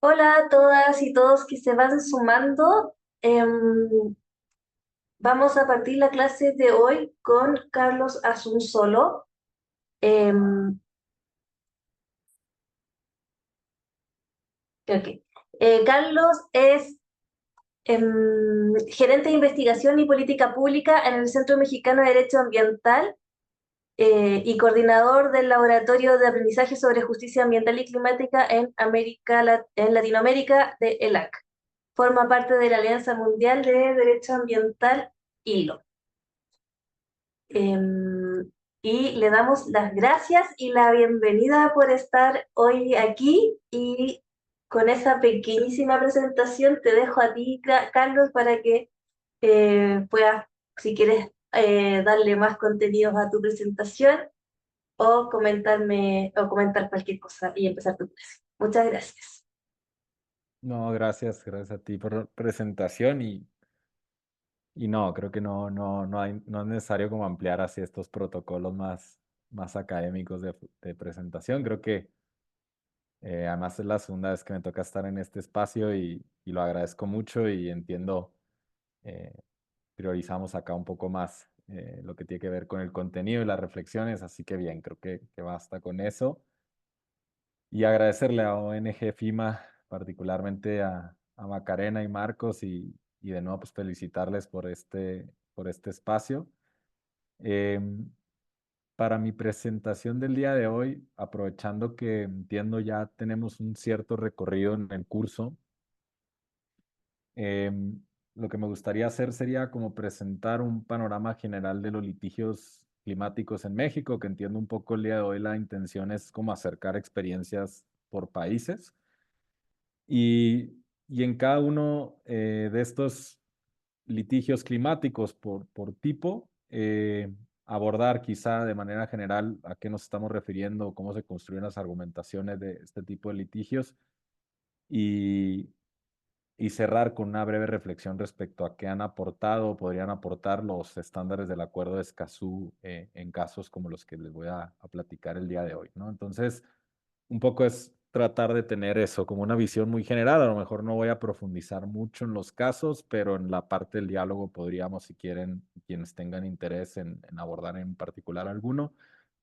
Hola a todas y todos que se van sumando. Vamos a partir la clase de hoy con Carlos Asunsolo. Em, ok. Carlos es gerente de investigación y política pública en el Centro Mexicano de Derecho Ambiental y coordinador del Laboratorio de Aprendizaje sobre Justicia Ambiental y Climática en Latinoamérica de ELAC. Forma parte de la Alianza Mundial de Derecho Ambiental, ILO. Y le damos las gracias y la bienvenida por estar hoy aquí. Y con esa pequeñísima presentación te dejo a ti, Carlos, para que puedas, si quieres, darle más contenidos a tu presentación o comentar cualquier cosa y empezar tu clase. Muchas gracias. No, gracias a ti por la presentación y no, creo que no es necesario como ampliar así estos protocolos más académicos de presentación. Creo que además es la segunda vez que me toca estar en este espacio y lo agradezco mucho y entiendo, eh, priorizamos acá un poco más lo que tiene que ver con el contenido y las reflexiones, así que bien, creo que basta con eso. Y agradecerle a ONG FIMA, particularmente a Macarena y Marcos, y de nuevo pues felicitarles por este espacio. Em, para mi presentación del día de hoy, aprovechando que entiendo ya tenemos un cierto recorrido en el curso, em, lo que me gustaría hacer sería como presentar un panorama general de los litigios climáticos en México, que entiendo un poco el día de hoy la intención es como acercar experiencias por países. Y en cada uno de estos litigios climáticos por tipo, abordar quizá de manera general a qué nos estamos refiriendo, cómo se construyen las argumentaciones de este tipo de litigios y, y cerrar con una breve reflexión respecto a qué han aportado o podrían aportar los estándares del Acuerdo de Escazú en casos como los que les voy a platicar el día de hoy, ¿no? Entonces, un poco es tratar de tener eso como una visión muy general. A lo mejor no voy a profundizar mucho en los casos, pero en la parte del diálogo podríamos, si quieren, quienes tengan interés en abordar en particular alguno,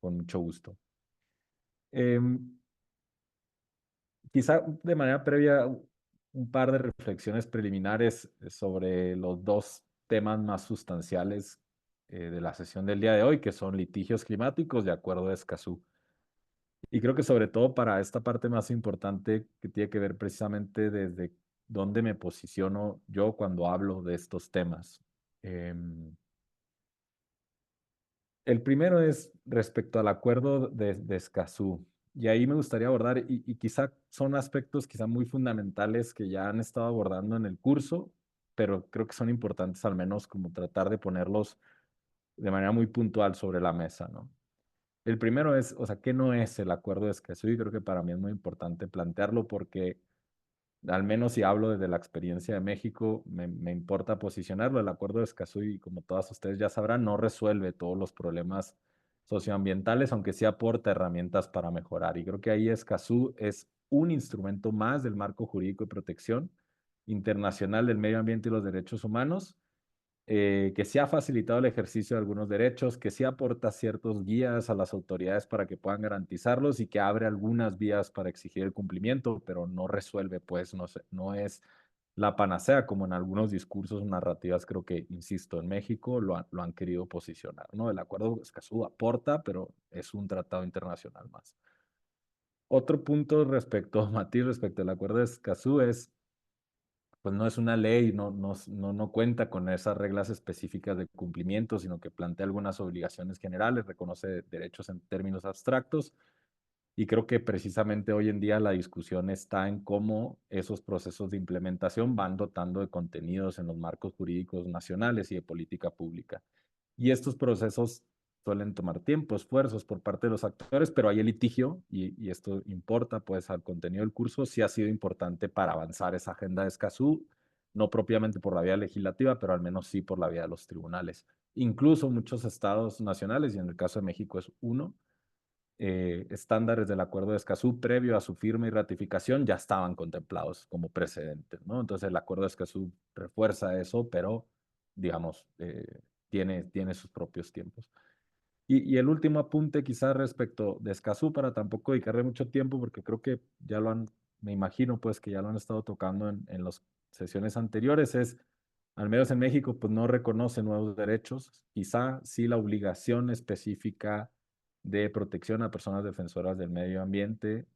con mucho gusto. Em, Quizá de manera previa, un par de reflexiones preliminares sobre los dos temas más sustanciales de la sesión del día de hoy, que son litigios climáticos de Acuerdo de Escazú. Y creo que sobre todo para esta parte más importante que tiene que ver precisamente desde dónde me posiciono yo cuando hablo de estos temas. Em, el primero es respecto al acuerdo de Escazú. Y ahí me gustaría abordar, y quizá son aspectos quizá muy fundamentales que ya han estado abordando en el curso, pero creo que son importantes al menos como tratar de ponerlos de manera muy puntual sobre la mesa, ¿no? El primero es, o sea, ¿qué no es el acuerdo de Escazú? Y creo que para mí es muy importante plantearlo porque, al menos si hablo desde la experiencia de México, me importa posicionarlo. El acuerdo de Escazú, y como todas ustedes ya sabrán, no resuelve todos los problemas socioambientales, aunque sí aporta herramientas para mejorar. Y creo que ahí Escazú es un instrumento más del marco jurídico de protección internacional del medio ambiente y los derechos humanos, que sí ha facilitado el ejercicio de algunos derechos, que sí aporta ciertos guías a las autoridades para que puedan garantizarlos y que abre algunas vías para exigir el cumplimiento, pero no resuelve, pues no es la panacea como en algunos discursos o narrativas, creo que, insisto, en México lo han querido posicionar, ¿no? El Acuerdo de Escazú aporta, pero es un tratado internacional más. Otro punto respecto, Matiz, respecto al Acuerdo de Escazú es pues no es una ley, no cuenta con esas reglas específicas de cumplimiento, sino que plantea algunas obligaciones generales, reconoce derechos en términos abstractos, y creo que precisamente hoy en día la discusión está en cómo esos procesos de implementación van dotando de contenidos en los marcos jurídicos nacionales y de política pública. Y estos procesos suelen tomar tiempo, esfuerzos por parte de los actores, pero hay el litigio y esto importa pues al contenido del curso, sí ha sido importante para avanzar esa agenda de Escazú, no propiamente por la vía legislativa, pero al menos sí por la vía de los tribunales. Incluso muchos estados nacionales, y en el caso de México es uno, estándares del Acuerdo de Escazú previo a su firma y ratificación ya estaban contemplados como precedentes, ¿no? Entonces el Acuerdo de Escazú refuerza eso, pero, digamos, tiene sus propios tiempos. Y el último apunte quizás respecto de Escazú, para tampoco dedicarle mucho tiempo, porque creo que ya lo han, me imagino pues que ya lo han estado tocando en las sesiones anteriores, es, al menos en México, pues no reconoce nuevos derechos, quizá sí la obligación específica de protección a personas defensoras del medio ambiente,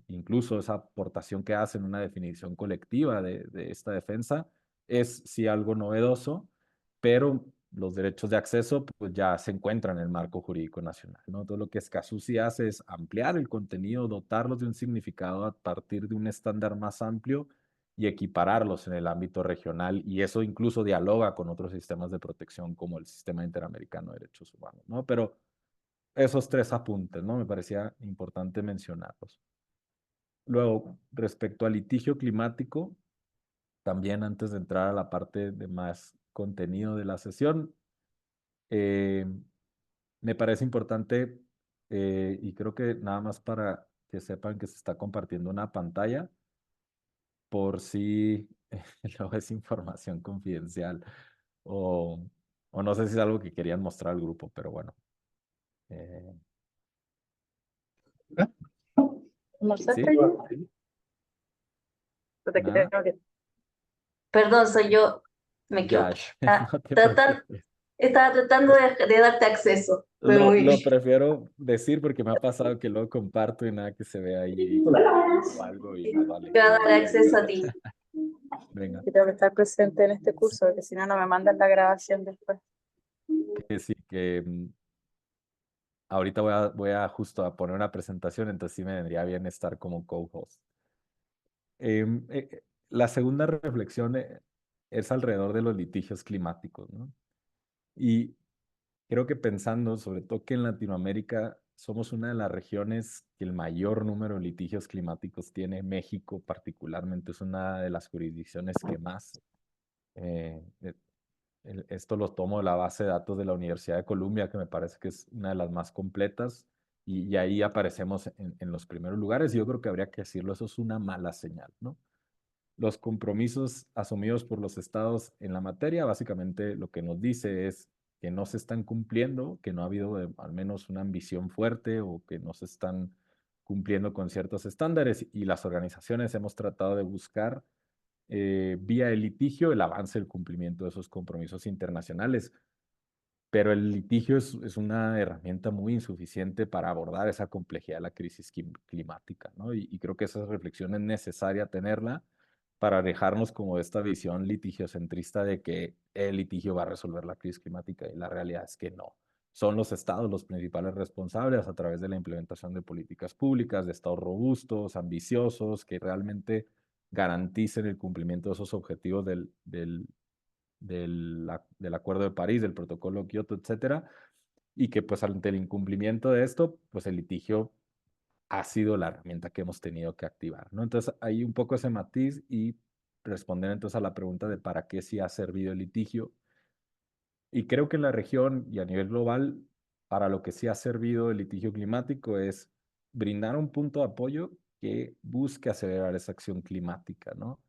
incluso esa aportación que hace en una definición colectiva de esta defensa, es sí algo novedoso, pero los derechos de acceso pues ya se encuentran en el marco jurídico nacional, ¿no? Todo lo que Escazú sí hace es ampliar el contenido, dotarlos de un significado a partir de un estándar más amplio y equipararlos en el ámbito regional, y eso incluso dialoga con otros sistemas de protección como el Sistema Interamericano de Derechos Humanos, ¿no? Pero esos tres apuntes, ¿no? Me parecía importante mencionarlos. Luego, respecto al litigio climático, también antes de entrar a la parte de más contenido de la sesión, eh, me parece importante, y creo que nada más para que sepan que se está compartiendo una pantalla, por si luego es información confidencial o, o no sé si es algo que querían mostrar al grupo, pero bueno. eh, ¿Almorzaste ¿Sí? ya? ¿Nada? Perdón, soy yo, me Ya, equivoqué. Ah, no te preocupes. estaba tratando de darte acceso. Fue Lo muy... prefiero decir porque me ha pasado que luego comparto y nada que se vea ahí o algo y más vale Te va a dar decirlo. acceso a ti. Venga, Que tengo que estar presente en este curso, porque si no, no me mandan la grabación después. que sí, que ahorita voy a justo a poner una presentación, entonces sí me vendría bien estar como co-host. La segunda reflexión es alrededor de los litigios climáticos, ¿no? Y creo que pensando, sobre todo que en Latinoamérica somos una de las regiones que el mayor número de litigios climáticos tiene. México particularmente es una de las jurisdicciones que más. eh, eh, Esto lo tomo de la base de datos de la Universidad de Columbia, que me parece que es una de las más completas, y ahí aparecemos en los primeros lugares, y yo creo que habría que decirlo, eso es una mala señal, ¿no? Los compromisos asumidos por los estados en la materia, básicamente lo que nos dice es que no se están cumpliendo, que no ha habido al menos una ambición fuerte o que no se están cumpliendo con ciertos estándares, y las organizaciones hemos tratado de buscar vía el litigio el avance del cumplimiento de esos compromisos internacionales. Pero el litigio es una herramienta muy insuficiente para abordar esa complejidad de la crisis climática, ¿no? Y creo que esa reflexión es necesaria tenerla para dejarnos como esta visión litigiocentrista de que el litigio va a resolver la crisis climática, y la realidad es que no. Son los estados los principales responsables a través de la implementación de políticas públicas, de estados robustos, ambiciosos, que realmente garanticen el cumplimiento de esos objetivos del Acuerdo de París, del Protocolo de Kioto, etcétera, y que pues ante el incumplimiento de esto, pues el litigio ha sido la herramienta que hemos tenido que activar, ¿no? Entonces hay un poco ese matiz, y responder entonces a la pregunta de para qué sí ha servido el litigio. Y creo que en la región y a nivel global, para lo que sí ha servido el litigio climático es brindar un punto de apoyo que busque acelerar esa acción climática, ¿no?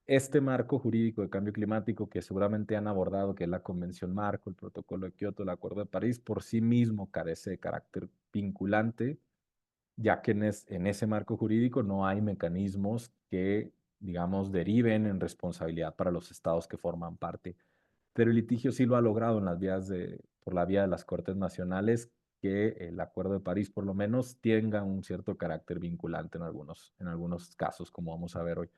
Este marco jurídico de cambio climático que seguramente han abordado, que es la Convención Marco, el Protocolo de Kioto, el Acuerdo de París, por sí mismo carece de carácter vinculante, ya que en ese marco jurídico no hay mecanismos que, digamos, deriven en responsabilidad para los estados que forman parte. Pero el litigio sí lo ha logrado en las vías por la vía de las Cortes Nacionales, que el Acuerdo de París por lo menos tenga un cierto carácter vinculante en algunos casos, como vamos a ver hoy.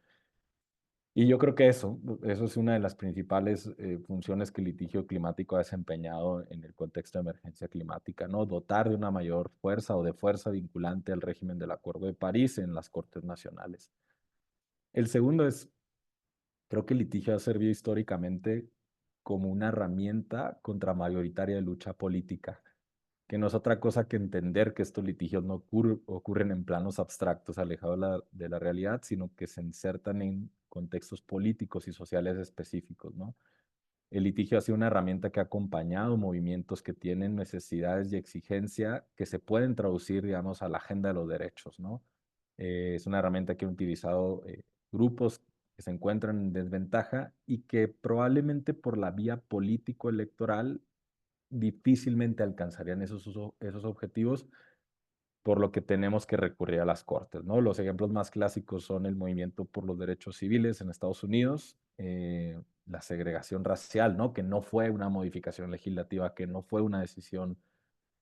Y yo creo que eso es una de las principales funciones que el litigio climático ha desempeñado en el contexto de emergencia climática, ¿no? Dotar de una mayor fuerza o de fuerza vinculante al régimen del Acuerdo de París en las Cortes Nacionales. El segundo es, creo que el litigio ha servido históricamente como una herramienta contramayoritaria de lucha política, que no es otra cosa que entender que estos litigios no ocurren en planos abstractos alejados de la realidad, sino que se insertan en contextos políticos y sociales específicos, ¿no? el litigio ha sido una herramienta que ha acompañado movimientos que tienen necesidades y exigencia que se pueden traducir, digamos, a la agenda de los derechos, ¿no? Es una herramienta que han utilizado grupos que se encuentran en desventaja y que probablemente por la vía político-electoral difícilmente alcanzarían esos objetivos, por lo que tenemos que recurrir a las cortes, ¿no? Los ejemplos más clásicos son el movimiento por los derechos civiles en Estados Unidos, la segregación racial, ¿no? Que no fue una modificación legislativa, que no fue una decisión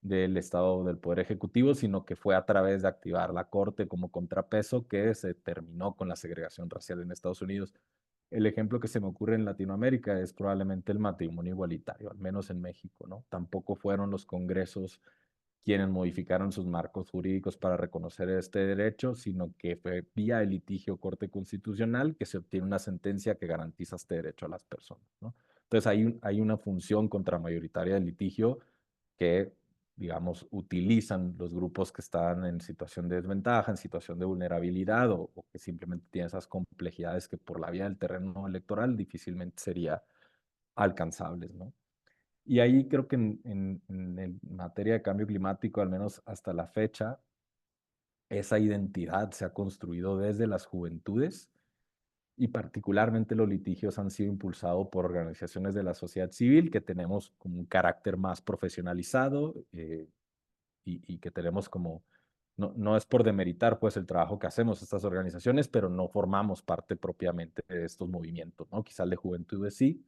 del Estado del Poder Ejecutivo, sino que fue a través de activar la Corte como contrapeso que se terminó con la segregación racial en Estados Unidos. El ejemplo que se me ocurre en Latinoamérica es probablemente el matrimonio igualitario, al menos en México, ¿no? Tampoco fueron los congresos quienes modificaron sus marcos jurídicos para reconocer este derecho, sino que fue vía el litigio Corte Constitucional que se obtiene una sentencia que garantiza este derecho a las personas, ¿no? Entonces hay una función contramayoritaria del litigio que, digamos, utilizan los grupos que están en situación de desventaja, en situación de vulnerabilidad o que simplemente tienen esas complejidades que por la vía del terreno electoral difícilmente sería alcanzables, ¿no? Y ahí creo que en materia de cambio climático, al menos hasta la fecha, esa identidad se ha construido desde las juventudes y particularmente los litigios han sido impulsados por organizaciones de la sociedad civil que tenemos como un carácter más profesionalizado y que tenemos como, no es por demeritar pues el trabajo que hacemos estas organizaciones, pero no formamos parte propiamente de estos movimientos, ¿no? Quizás de juventudes sí.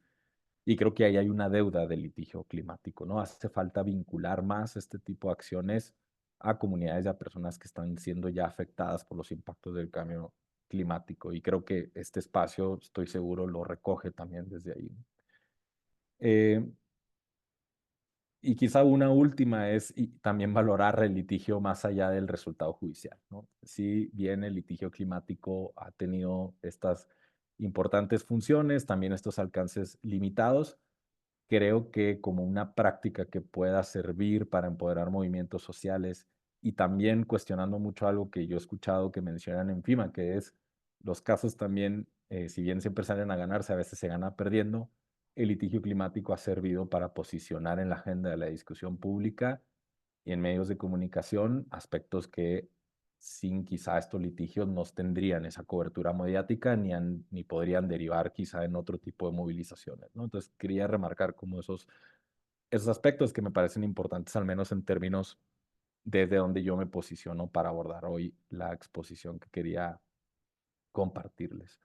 Y creo que ahí hay una deuda del litigio climático, ¿no? Hace falta vincular más este tipo de acciones a comunidades y a personas que están siendo ya afectadas por los impactos del cambio climático. Y creo que este espacio, estoy seguro, lo recoge también desde ahí. Eh, y quizá una última es y también valorar el litigio más allá del resultado judicial, ¿no? Si bien el litigio climático ha tenido estas importantes funciones, también estos alcances limitados, creo que como una práctica que pueda servir para empoderar movimientos sociales y también cuestionando mucho algo que yo he escuchado que mencionan en FIMA, que es los casos también, si bien siempre salen a ganarse, a veces se gana perdiendo, el litigio climático ha servido para posicionar en la agenda de la discusión pública y en medios de comunicación aspectos que sin quizá estos litigios no tendrían esa cobertura mediática ni podrían derivar quizá en otro tipo de movilizaciones, ¿no? Entonces quería remarcar como esos aspectos que me parecen importantes, al menos en términos desde donde yo me posiciono para abordar hoy la exposición que quería compartirles.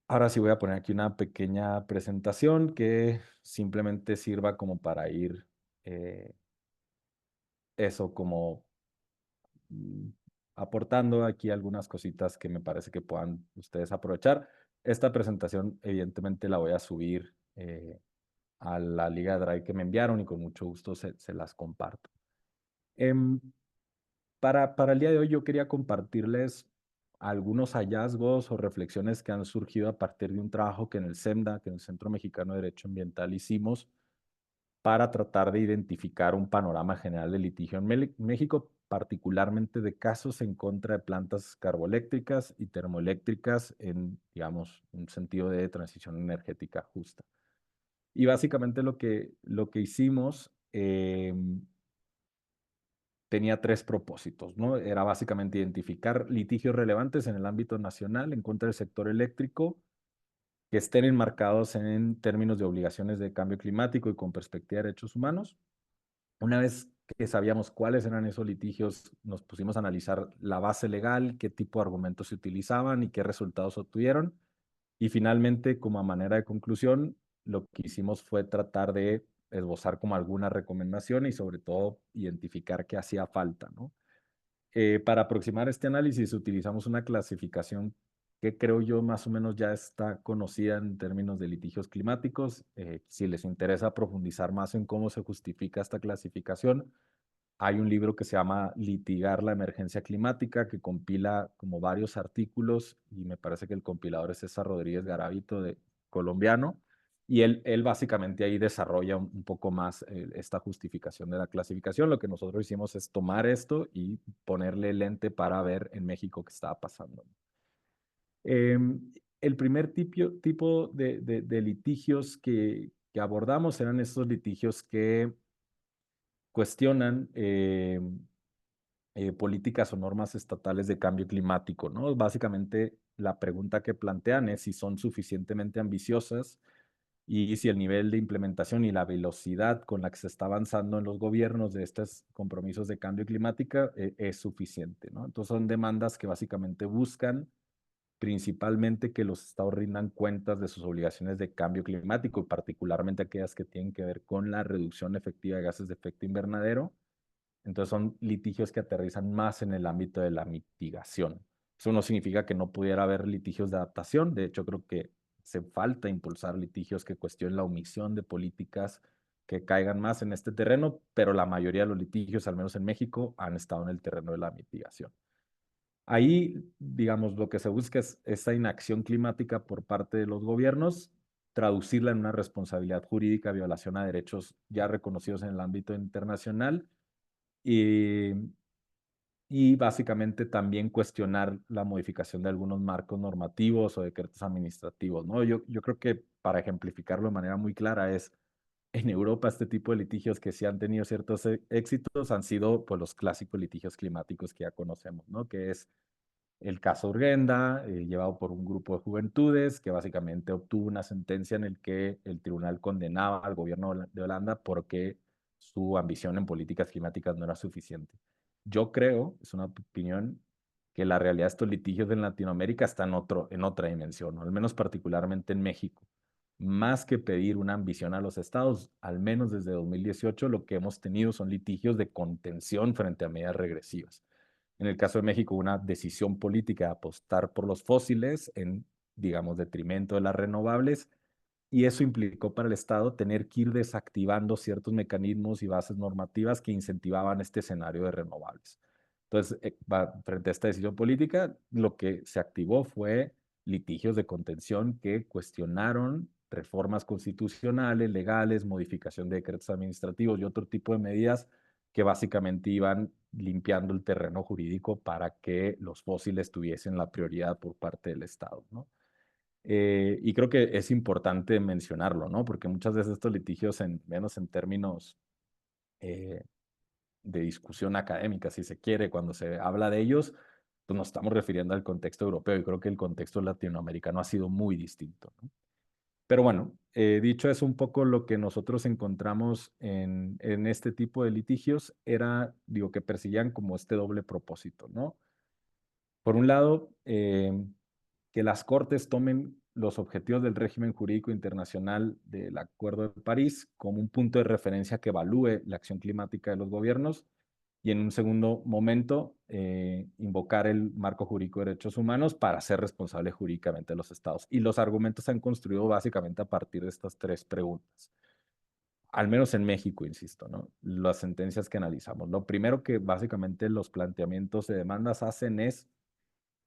Ahora sí voy a poner aquí una pequeña presentación que simplemente sirva como para ir eso como mm, aportando aquí algunas cositas que me parece que puedan ustedes aprovechar. Esta presentación evidentemente la voy a subir a la liga de Drive que me enviaron y con mucho gusto se las comparto. Em, para el día de hoy yo quería compartirles algunos hallazgos o reflexiones que han surgido a partir de un trabajo que en el CEMDA, que en el Centro Mexicano de Derecho Ambiental, hicimos para tratar de identificar un panorama general de litigio en México, particularmente de casos en contra de plantas carboeléctricas y termoeléctricas en, digamos, un sentido de transición energética justa. Y básicamente lo que hicimos tenía tres propósitos, ¿no? Era básicamente identificar litigios relevantes en el ámbito nacional en contra del sector eléctrico que estén enmarcados en términos de obligaciones de cambio climático y con perspectiva de derechos humanos. Una vez que sabíamos cuáles eran esos litigios, nos pusimos a analizar la base legal, qué tipo de argumentos se utilizaban y qué resultados obtuvieron. Y finalmente, como a manera de conclusión, lo que hicimos fue tratar de esbozar como alguna recomendación y sobre todo identificar qué hacía falta, ¿no? Para aproximar este análisis utilizamos una clasificación que creo yo más o menos ya está conocida en términos de litigios climáticos. Si les interesa profundizar más en cómo se justifica esta clasificación, hay un libro que se llama Litigar la emergencia climática, que compila como varios artículos y me parece que el compilador es César Rodríguez Garavito, colombiano, y él básicamente ahí desarrolla un poco más esta justificación de la clasificación. Lo que nosotros hicimos es tomar esto y ponerle lente para ver en México qué estaba pasando. el primer tipo de litigios que abordamos eran estos litigios que cuestionan políticas o normas estatales de cambio climático, ¿no? Básicamente, la pregunta que plantean es si son suficientemente ambiciosas y si el nivel de implementación y la velocidad con la que se está avanzando en los gobiernos de estos compromisos de cambio climático es suficiente, ¿no? Entonces son demandas que básicamente buscan principalmente que los estados rindan cuentas de sus obligaciones de cambio climático, y particularmente aquellas que tienen que ver con la reducción efectiva de gases de efecto invernadero. Entonces son litigios que aterrizan más en el ámbito de la mitigación. Eso no significa que no pudiera haber litigios de adaptación. De hecho, creo que se falta impulsar litigios que cuestionen la omisión de políticas que caigan más en este terreno, pero la mayoría de los litigios, al menos en México, han estado en el terreno de la mitigación. Ahí, digamos, lo que se busca es esa inacción climática por parte de los gobiernos, traducirla en una responsabilidad jurídica, violación a derechos ya reconocidos en el ámbito internacional y, y básicamente también cuestionar la modificación de algunos marcos normativos o decretos administrativos, ¿no? Yo creo que para ejemplificarlo de manera muy clara es, en Europa este tipo de litigios que sí han tenido ciertos éxitos han sido pues, los clásicos litigios climáticos que ya conocemos, ¿no? Que es el caso Urgenda, llevado por un grupo de juventudes que básicamente obtuvo una sentencia en el que el tribunal condenaba al gobierno de Holanda porque su ambición en políticas climáticas no era suficiente. Yo creo, es una opinión, que la realidad de estos litigios en Latinoamérica está en otra dimensión, ¿no? Al menos particularmente en México. Más que pedir una ambición a los estados, al menos desde 2018 lo que hemos tenido son litigios de contención frente a medidas regresivas. En el caso de México, una decisión política de apostar por los fósiles en, digamos, detrimento de las renovables, y eso implicó para el Estado tener que ir desactivando ciertos mecanismos y bases normativas que incentivaban este escenario de renovables. Entonces, frente a esta decisión política, lo que se activó fue litigios de contención que cuestionaron reformas constitucionales, legales, modificación de decretos administrativos y otro tipo de medidas que básicamente iban limpiando el terreno jurídico para que los fósiles tuviesen la prioridad por parte del Estado, ¿no? Y creo que es importante mencionarlo, ¿no? Porque muchas veces estos litigios, menos en términos eh, de discusión académica, si se quiere, cuando se habla de ellos, pues nos estamos refiriendo al contexto europeo y creo que el contexto latinoamericano ha sido muy distinto, ¿no? Pero bueno, dicho eso, un poco lo que nosotros encontramos en este tipo de litigios era, digo, que perseguían como este doble propósito, ¿no? Por un lado, que las Cortes tomen los objetivos del régimen jurídico internacional del Acuerdo de París como un punto de referencia que evalúe la acción climática de los gobiernos y en un segundo momento invocar el marco jurídico de derechos humanos para ser responsable jurídicamente de los estados. Y los argumentos se han construido básicamente a partir de estas tres preguntas. Al menos en México, insisto, ¿no? Las sentencias que analizamos. Lo primero que básicamente los planteamientos de demandas hacen es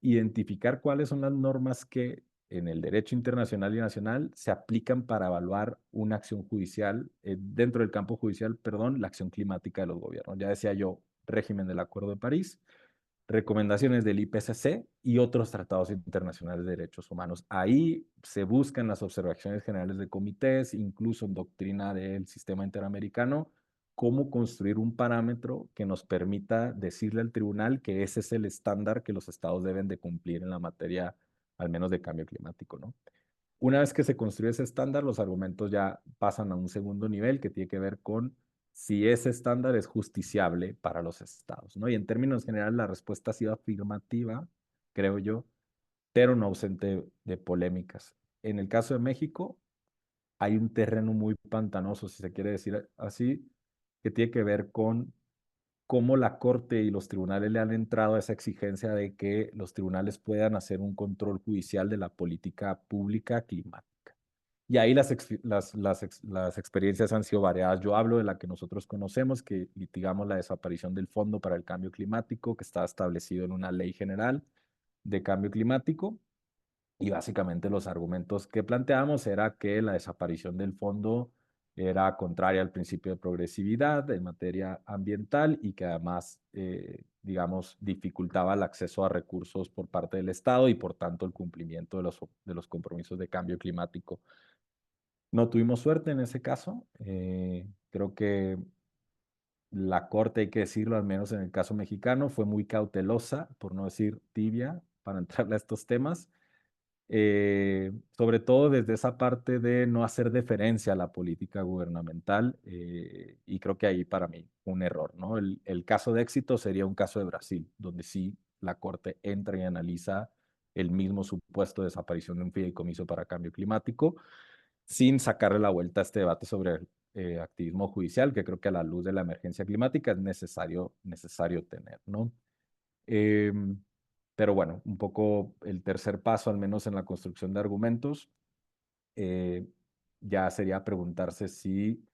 identificar cuáles son las normas que en el derecho internacional y nacional se aplican para evaluar una acción judicial, dentro del campo judicial, perdón, la acción climática de los gobiernos. Ya decía yo, régimen del Acuerdo de París, recomendaciones del IPCC y otros tratados internacionales de derechos humanos. Ahí se buscan las observaciones generales de comités, incluso en doctrina del sistema interamericano, cómo construir un parámetro que nos permita decirle al tribunal que ese es el estándar que los estados deben de cumplir en la materia, al menos de cambio climático, ¿no? Una vez que se construye ese estándar, los argumentos ya pasan a un segundo nivel que tiene que ver con si ese estándar es justiciable para los estados, ¿no? Y en términos generales, la respuesta ha sido afirmativa, creo yo, pero no ausente de polémicas. En el caso de México, hay un terreno muy pantanoso, si se quiere decir así, que tiene que ver con cómo la Corte y los tribunales le han entrado a esa exigencia de que los tribunales puedan hacer un control judicial de la política pública climática. Y ahí las experiencias han sido variadas. Yo hablo de la que nosotros conocemos, que litigamos la desaparición del Fondo para el Cambio Climático, que está establecido en una ley general de cambio climático. Y básicamente los argumentos que planteamos era que la desaparición del fondo era contraria al principio de progresividad en materia ambiental y que además, digamos, dificultaba el acceso a recursos por parte del Estado y por tanto el cumplimiento de los compromisos de cambio climático. No tuvimos suerte en ese caso. Creo que la Corte, hay que decirlo, al menos en el caso mexicano, fue muy cautelosa, por no decir tibia, para entrarle a estos temas. Sobre todo desde esa parte de no hacer deferencia a la política gubernamental, y creo que ahí para mí un error, ¿no? El caso de éxito sería un caso de Brasil, donde sí la Corte entra y analiza el mismo supuesto de desaparición de un fideicomiso para cambio climático, sin sacarle la vuelta a este debate sobre el activismo judicial, que creo que a la luz de la emergencia climática es necesario tener, ¿no? Pero bueno, un poco el tercer paso, al menos en la construcción de argumentos, ya sería preguntarse si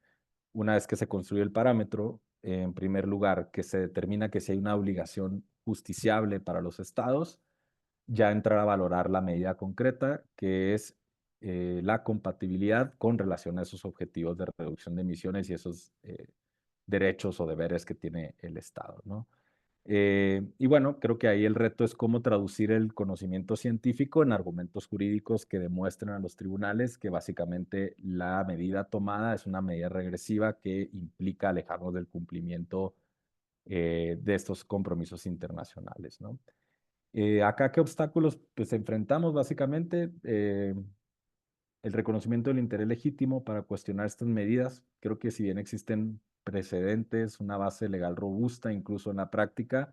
una vez que se construye el parámetro, en primer lugar, que se determina que si hay una obligación justiciable para los estados, ya entrar a valorar la medida concreta, que es la compatibilidad con relación a esos objetivos de reducción de emisiones y esos derechos o deberes que tiene el Estado, ¿no? Y bueno, creo que ahí el reto es cómo traducir el conocimiento científico en argumentos jurídicos que demuestren a los tribunales que básicamente la medida tomada es una medida regresiva que implica alejarnos del cumplimiento de estos compromisos internacionales, ¿no? Acá, ¿qué obstáculos pues enfrentamos básicamente? El reconocimiento del interés legítimo para cuestionar estas medidas. Creo que si bien existen precedentes, una base legal robusta, incluso en la práctica,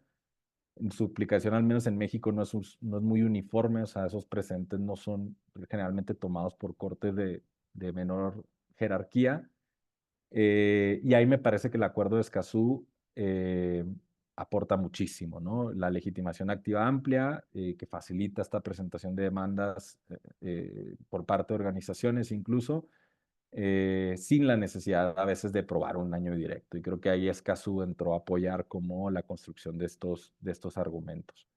en su aplicación, al menos en México, no es muy uniforme, o sea, esos precedentes no son generalmente tomados por cortes de menor jerarquía. Y ahí me parece que el acuerdo de Escazú aporta muchísimo, ¿no? La legitimación activa amplia, que facilita esta presentación de demandas por parte de organizaciones incluso, sin la necesidad a veces de probar un daño directo. Y creo que ahí Escazú entró a apoyar como la construcción de estos argumentos.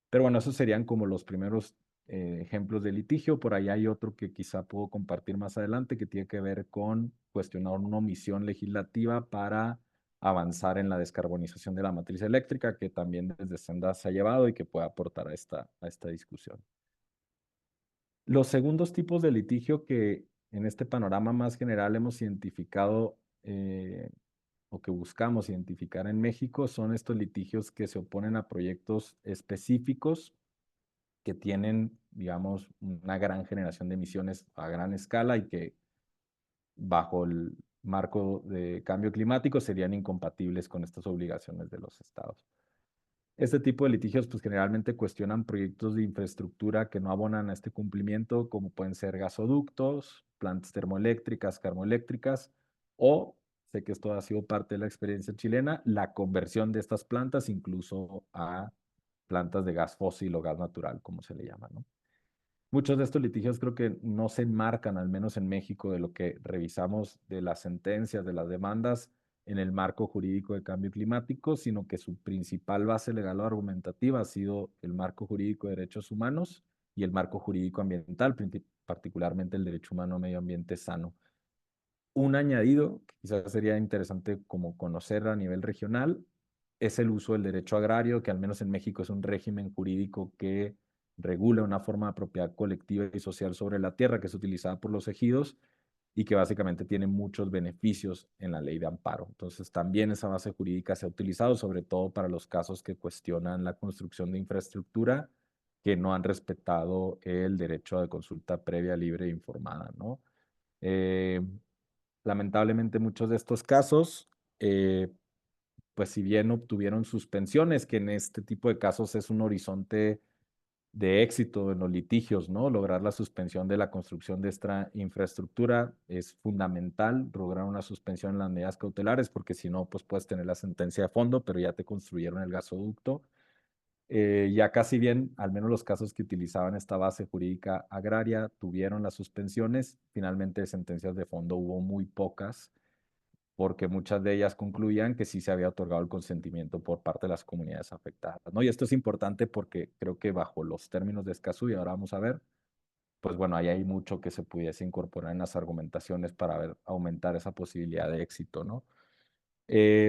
Pero bueno, esos serían como los primeros ejemplos de litigio. Por ahí hay otro que quizá puedo compartir más adelante que tiene que ver con cuestionar una omisión legislativa para avanzar en la descarbonización de la matriz eléctrica, que también desde Senda se ha llevado y que puede aportar a esta discusión. Los segundos tipos de litigio que en este panorama más general hemos identificado o que buscamos identificar en México son estos litigios que se oponen a proyectos específicos que tienen, digamos, una gran generación de emisiones a gran escala y que bajo el marco de cambio climático serían incompatibles con estas obligaciones de los estados. Este tipo de litigios, pues generalmente cuestionan proyectos de infraestructura que no abonan a este cumplimiento, como pueden ser gasoductos, plantas termoeléctricas, carboeléctricas, o, sé que esto ha sido parte de la experiencia chilena, la conversión de estas plantas incluso a plantas de gas fósil o gas natural, como se le llama, ¿no? Muchos de estos litigios creo que no se enmarcan, al menos en México, de lo que revisamos de las sentencias, de las demandas en el marco jurídico de cambio climático, sino que su principal base legal o argumentativa ha sido el marco jurídico de derechos humanos y el marco jurídico ambiental, particularmente el derecho humano a medio ambiente sano. Un añadido, que quizás sería interesante como conocer a nivel regional, es el uso del derecho agrario, que al menos en México es un régimen jurídico que regula una forma de propiedad colectiva y social sobre la tierra que es utilizada por los ejidos y que básicamente tiene muchos beneficios en la ley de amparo. Entonces, también esa base jurídica se ha utilizado, sobre todo para los casos que cuestionan la construcción de infraestructura que no han respetado el derecho de consulta previa, libre e informada, ¿no? Eh, Lamentablemente muchos de estos casos, pues si bien obtuvieron suspensiones, que en este tipo de casos es un horizonte de éxito en los litigios, ¿no? Lograr la suspensión de la construcción de esta infraestructura es fundamental, lograr una suspensión en las medidas cautelares, porque si no, pues puedes tener la sentencia de fondo, pero ya te construyeron el gasoducto. Ya casi bien, al menos los casos que utilizaban esta base jurídica agraria tuvieron las suspensiones. Finalmente, sentencias de fondo hubo muy pocas, porque muchas de ellas concluían que sí se había otorgado el consentimiento por parte de las comunidades afectadas, ¿no? Y esto es importante porque creo que bajo los términos de Escazú, y ahora vamos a ver, pues bueno, ahí hay mucho que se pudiese incorporar en las argumentaciones para aumentar esa posibilidad de éxito, ¿no?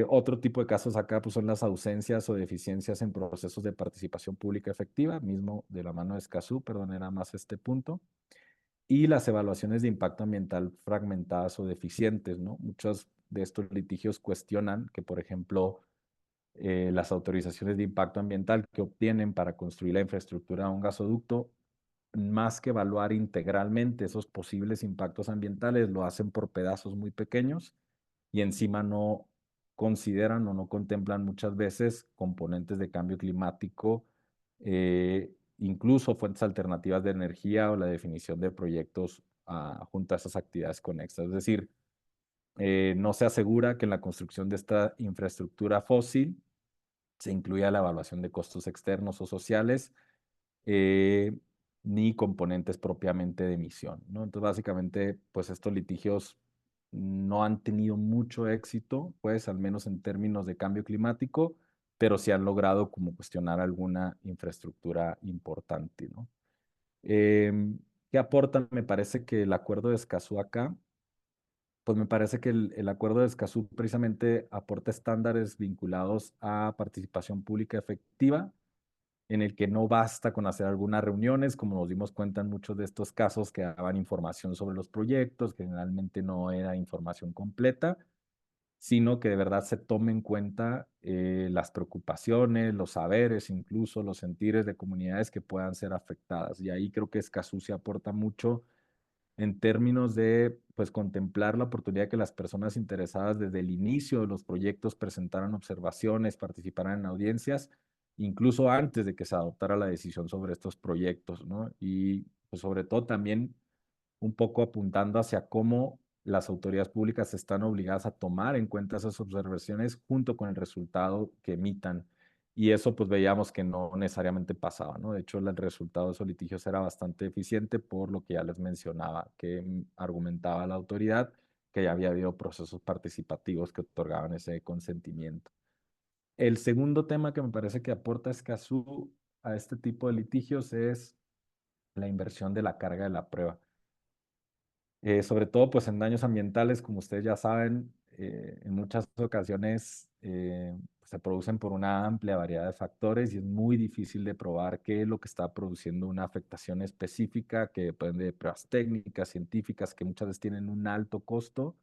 Otro tipo de casos acá pues, son las ausencias o deficiencias en procesos de participación pública efectiva, mismo de la mano de Escazú, perdón, era más este punto, y las evaluaciones de impacto ambiental fragmentadas o deficientes, ¿no? Muchos de estos litigios cuestionan que, por ejemplo, las autorizaciones de impacto ambiental que obtienen para construir la infraestructura de un gasoducto, más que evaluar integralmente esos posibles impactos ambientales, lo hacen por pedazos muy pequeños y encima no consideran o no contemplan muchas veces componentes de cambio climático, incluso fuentes alternativas de energía o la definición de proyectos junto a esas actividades conexas. Es decir, no se asegura que en la construcción de esta infraestructura fósil se incluya la evaluación de costos externos o sociales, ni componentes propiamente de emisión, ¿no? Entonces, básicamente, pues estos litigios no han tenido mucho éxito, pues, al menos en términos de cambio climático, pero sí han logrado como cuestionar alguna infraestructura importante, ¿no? ¿Qué aportan? Me parece que el acuerdo de Escazú acá, pues me parece que el acuerdo de Escazú precisamente aporta estándares vinculados a participación pública efectiva, en el que no basta con hacer algunas reuniones, como nos dimos cuenta en muchos de estos casos que daban información sobre los proyectos, que generalmente no era información completa, sino que de verdad se tome en cuenta las preocupaciones, los saberes, incluso los sentires de comunidades que puedan ser afectadas. Y ahí creo que Escazú se aporta mucho en términos de pues contemplar la oportunidad de que las personas interesadas desde el inicio de los proyectos presentaran observaciones, participaran en audiencias, incluso antes de que se adoptara la decisión sobre estos proyectos, ¿no? Y pues sobre todo también un poco apuntando hacia cómo las autoridades públicas están obligadas a tomar en cuenta esas observaciones junto con el resultado que emitan. Y eso pues veíamos que no necesariamente pasaba, ¿no? De hecho, el resultado de esos litigios era bastante eficiente por lo que ya les mencionaba, que argumentaba la autoridad que ya había habido procesos participativos que otorgaban ese consentimiento. El segundo tema que me parece que aporta Escazú a este tipo de litigios es la inversión de la carga de la prueba. Sobre todo pues en daños ambientales, como ustedes ya saben, en muchas ocasiones se producen por una amplia variedad de factores y es muy difícil de probar qué es lo que está produciendo una afectación específica que depende de pruebas técnicas, científicas, que muchas veces tienen un alto costo,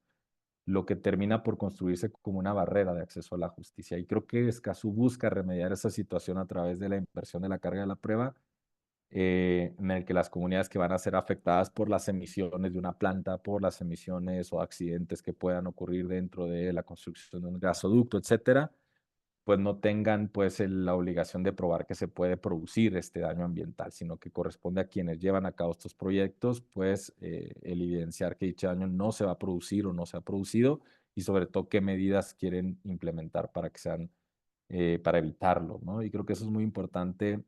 lo que termina por construirse como una barrera de acceso a la justicia. Y creo que Escazú busca remediar esa situación a través de la inversión de la carga de la prueba, en el que las comunidades que van a ser afectadas por las emisiones de una planta, por las emisiones o accidentes que puedan ocurrir dentro de la construcción de un gasoducto, etcétera, pues no tengan pues la obligación de probar que se puede producir este daño ambiental, sino que corresponde a quienes llevan a cabo estos proyectos, pues el evidenciar que dicho daño no se va a producir o no se ha producido y sobre todo qué medidas quieren implementar para que sean, para evitarlo, ¿no? Y creo que eso es muy importante,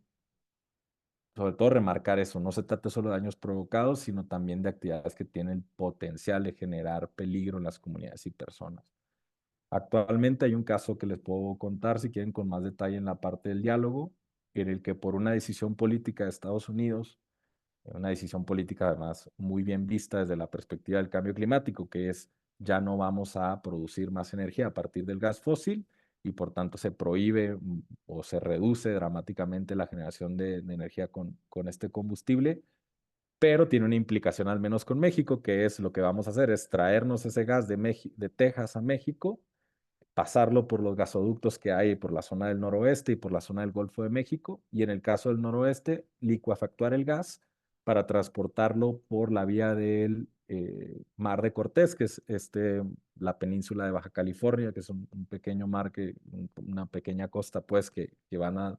sobre todo remarcar eso, no se trata solo de daños provocados, sino también de actividades que tienen el potencial de generar peligro en las comunidades y personas. Actualmente hay un caso que les puedo contar, si quieren, con más detalle en la parte del diálogo, en el que por una decisión política de Estados Unidos, una decisión política además muy bien vista desde la perspectiva del cambio climático, que es ya no vamos a producir más energía a partir del gas fósil y por tanto se prohíbe o se reduce dramáticamente la generación de energía con este combustible, pero tiene una implicación al menos con México, que es lo que vamos a hacer, es traernos ese gas de Texas a México, pasarlo por los gasoductos que hay por la zona del noroeste y por la zona del Golfo de México, y en el caso del noroeste, licuefactuar el gas para transportarlo por la vía del Mar de Cortés, que es la península de Baja California, que es un pequeño mar, una pequeña costa, pues, que van a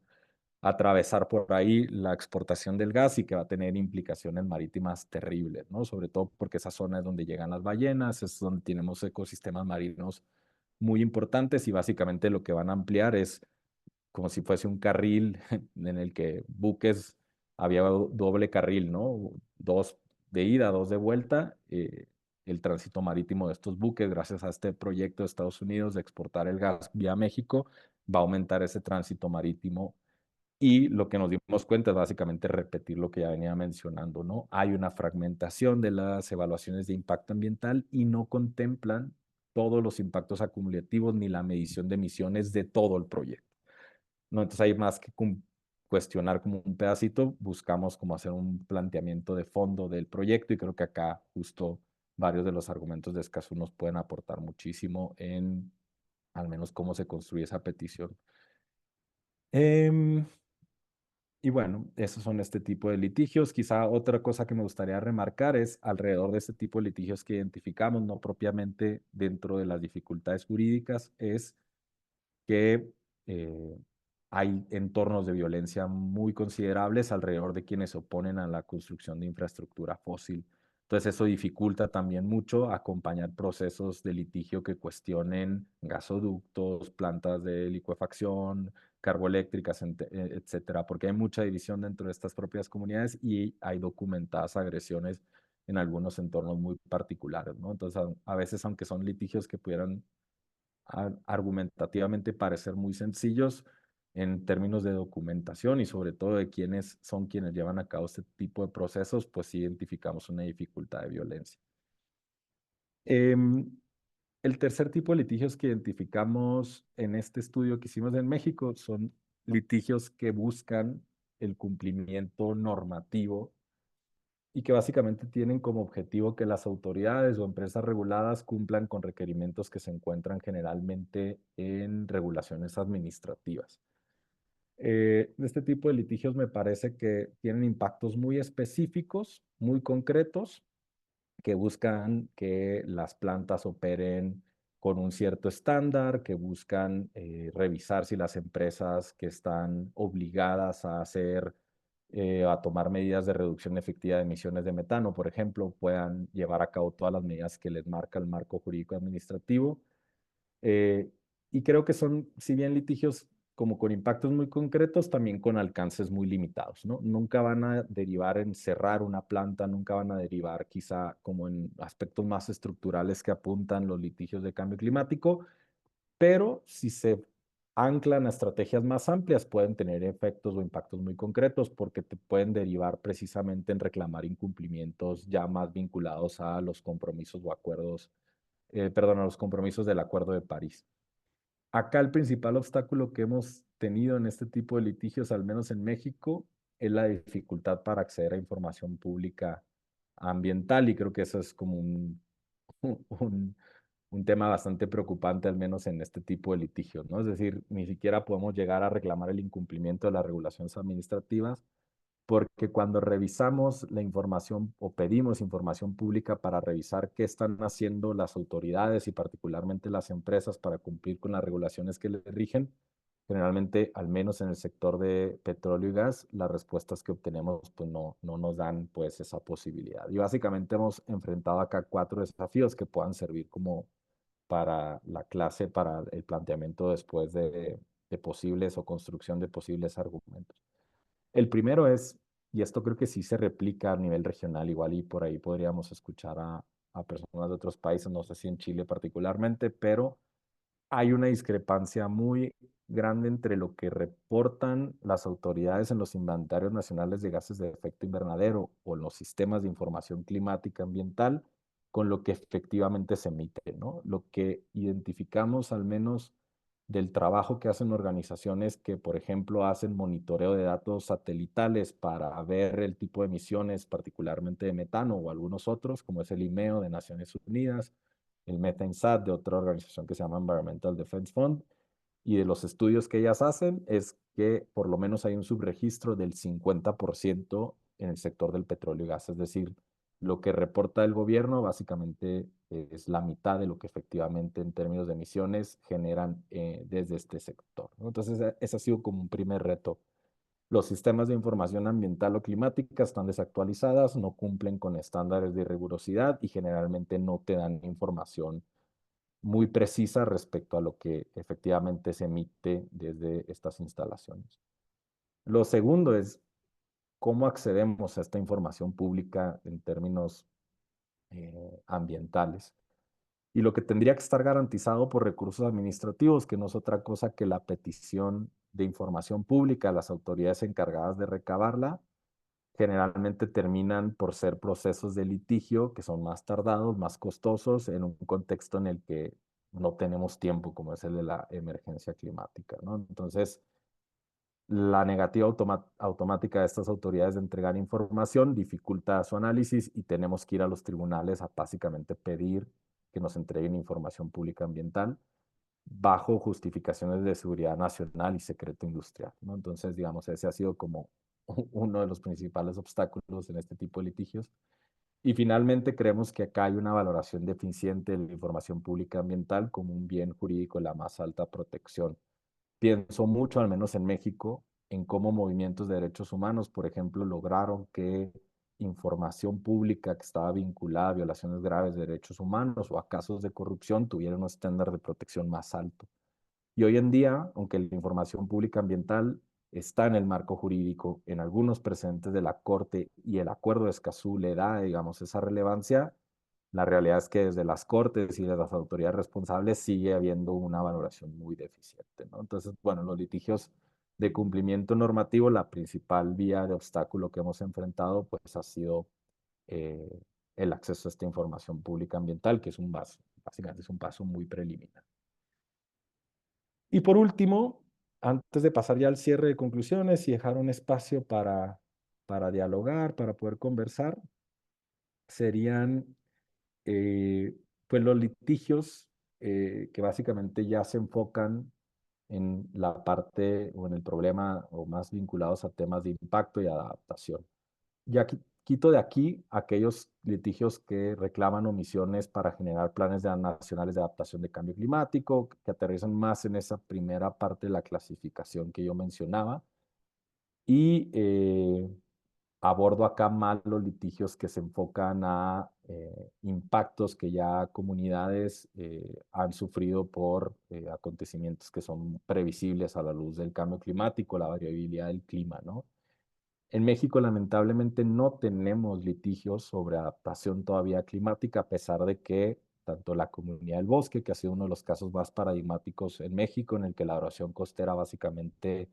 atravesar por ahí la exportación del gas y que va a tener implicaciones marítimas terribles, ¿no? Sobre todo porque esa zona es donde llegan las ballenas, es donde tenemos ecosistemas marinos muy importantes y básicamente lo que van a ampliar es como si fuese un carril en el que buques, había doble carril, ¿no? Dos de ida, dos de vuelta. El tránsito marítimo de estos buques, gracias a este proyecto de Estados Unidos de exportar el gas vía México, va a aumentar ese tránsito marítimo Y lo que nos dimos cuenta es básicamente repetir lo que ya venía mencionando, ¿no? Hay una fragmentación de las evaluaciones de impacto ambiental y no contemplan todos los impactos acumulativos ni la medición de emisiones de todo el proyecto, ¿no? Entonces hay más que cuestionar como un pedacito, buscamos como hacer un planteamiento de fondo del proyecto y creo que acá justo varios de los argumentos de Escazú nos pueden aportar muchísimo en al menos cómo se construye esa petición. Y bueno, esos son este tipo de litigios. Quizá otra cosa que me gustaría remarcar es alrededor de este tipo de litigios que identificamos, no propiamente dentro de las dificultades jurídicas, es que eh, hay entornos de violencia muy considerables alrededor de quienes se oponen a la construcción de infraestructura fósil. Entonces eso dificulta también mucho acompañar procesos de litigio que cuestionen gasoductos, plantas de licuefacción, carboeléctricas, etcétera, porque hay mucha división dentro de estas propias comunidades y hay documentadas agresiones en algunos entornos muy particulares, ¿no? Entonces, a veces, aunque son litigios que pudieran argumentativamente parecer muy sencillos en términos de documentación y sobre todo de quiénes son quienes llevan a cabo este tipo de procesos, pues sí identificamos una dificultad de violencia. El tercer tipo de litigios que identificamos en este estudio que hicimos en México son litigios que buscan el cumplimiento normativo y que básicamente tienen como objetivo que las autoridades o empresas reguladas cumplan con requerimientos que se encuentran generalmente en regulaciones administrativas. Este tipo de litigios me parece que tienen impactos muy específicos, muy concretos, que buscan que las plantas operen con un cierto estándar, que buscan revisar si las empresas que están obligadas a hacer, a tomar medidas de reducción efectiva de emisiones de metano, por ejemplo, puedan llevar a cabo todas las medidas que les marca el marco jurídico administrativo. Eh, y creo que son, si bien litigios como con impactos muy concretos, también con alcances muy limitados, ¿no? Nunca van a derivar en cerrar una planta, nunca van a derivar quizá como en aspectos más estructurales que apuntan los litigios de cambio climático, pero si se anclan a estrategias más amplias, pueden tener efectos o impactos muy concretos porque te pueden derivar precisamente en reclamar incumplimientos ya más vinculados a los compromisos o acuerdos, perdón, a los compromisos del Acuerdo de París. Acá el principal obstáculo que hemos tenido en este tipo de litigios, al menos en México, es la dificultad para acceder a información pública ambiental y creo que eso es como un, un tema bastante preocupante, al menos en este tipo de litigios, ¿no? Es decir, ni siquiera podemos llegar a reclamar el incumplimiento de las regulaciones administrativas porque cuando revisamos la información o pedimos información pública para revisar qué están haciendo las autoridades y particularmente las empresas para cumplir con las regulaciones que les rigen, generalmente, al menos en el sector de petróleo y gas, las respuestas que obtenemos pues no nos dan pues esa posibilidad. Y básicamente hemos enfrentado acá 4 desafíos que puedan servir como para la clase, para el planteamiento después de posibles o construcción de posibles argumentos. El primero es, y esto creo que sí se replica a nivel regional, igual y por ahí podríamos escuchar a personas de otros países, no sé si en Chile particularmente, pero hay una discrepancia muy grande entre lo que reportan las autoridades en los inventarios nacionales de gases de efecto invernadero o los sistemas de información climática ambiental con lo que efectivamente se emite, ¿no? Lo que identificamos al menos del trabajo que hacen organizaciones que, por ejemplo, hacen monitoreo de datos satelitales para ver el tipo de emisiones, particularmente de metano o algunos otros, como es el IMEO de Naciones Unidas, el MethaneSat de otra organización que se llama Environmental Defense Fund, y de los estudios que ellas hacen es que por lo menos hay un subregistro del 50% en el sector del petróleo y gas, es decir, lo que reporta el gobierno básicamente es la mitad de lo que efectivamente en términos de emisiones generan desde este sector, ¿no? Entonces, ese ha sido como un primer reto. Los sistemas de información ambiental o climática están desactualizadas, no cumplen con estándares de rigurosidad y generalmente no te dan información muy precisa respecto a lo que efectivamente se emite desde estas instalaciones. Lo segundo es cómo accedemos a esta información pública en términos ambientales. y lo que tendría que estar garantizado por recursos administrativos, que no es otra cosa que la petición de información pública a las autoridades encargadas de recabarla, generalmente terminan por ser procesos de litigio que son más tardados, más costosos, en un contexto en el que no tenemos tiempo, como es el de la emergencia climática, ¿no? Entonces, la negativa automática de estas autoridades de entregar información dificulta su análisis y tenemos que ir a los tribunales a básicamente pedir que nos entreguen información pública ambiental bajo justificaciones de seguridad nacional y secreto industrial, ¿no? Entonces, digamos, ese ha sido como uno de los principales obstáculos en este tipo de litigios. Y finalmente, creemos que acá hay una valoración deficiente de la información pública ambiental como un bien jurídico de la más alta protección. Pienso mucho, al menos en México, en cómo movimientos de derechos humanos, por ejemplo, lograron que información pública que estaba vinculada a violaciones graves de derechos humanos o a casos de corrupción tuviera un estándar de protección más alto. Y hoy en día, aunque la información pública ambiental está en el marco jurídico, en algunos precedentes de la Corte y el Acuerdo de Escazú le da, digamos, esa relevancia, la realidad es que desde las Cortes y de las autoridades responsables sigue habiendo una valoración muy deficiente, ¿no? Entonces, bueno, los litigios de cumplimiento normativo, la principal vía de obstáculo que hemos enfrentado, pues ha sido eh, el acceso a esta información pública ambiental, que es básicamente es un paso muy preliminar. Y por último, antes de pasar ya al cierre de conclusiones y dejar un espacio para dialogar, para poder conversar, serían pues los litigios que básicamente ya se enfocan en la parte o en el problema o más vinculados a temas de impacto y adaptación. Ya quito de aquí aquellos litigios que reclaman omisiones para generar planes nacionales de adaptación de cambio climático, que aterrizan más en esa primera parte de la clasificación que yo mencionaba. Y abordo acá más los litigios que se enfocan a impactos que ya comunidades han sufrido por acontecimientos que son previsibles a la luz del cambio climático, la variabilidad del clima, ¿no? En México, lamentablemente, no tenemos litigios sobre adaptación todavía climática, a pesar de que tanto la comunidad del bosque, que ha sido uno de los casos más paradigmáticos en México, en el que la erosión costera básicamente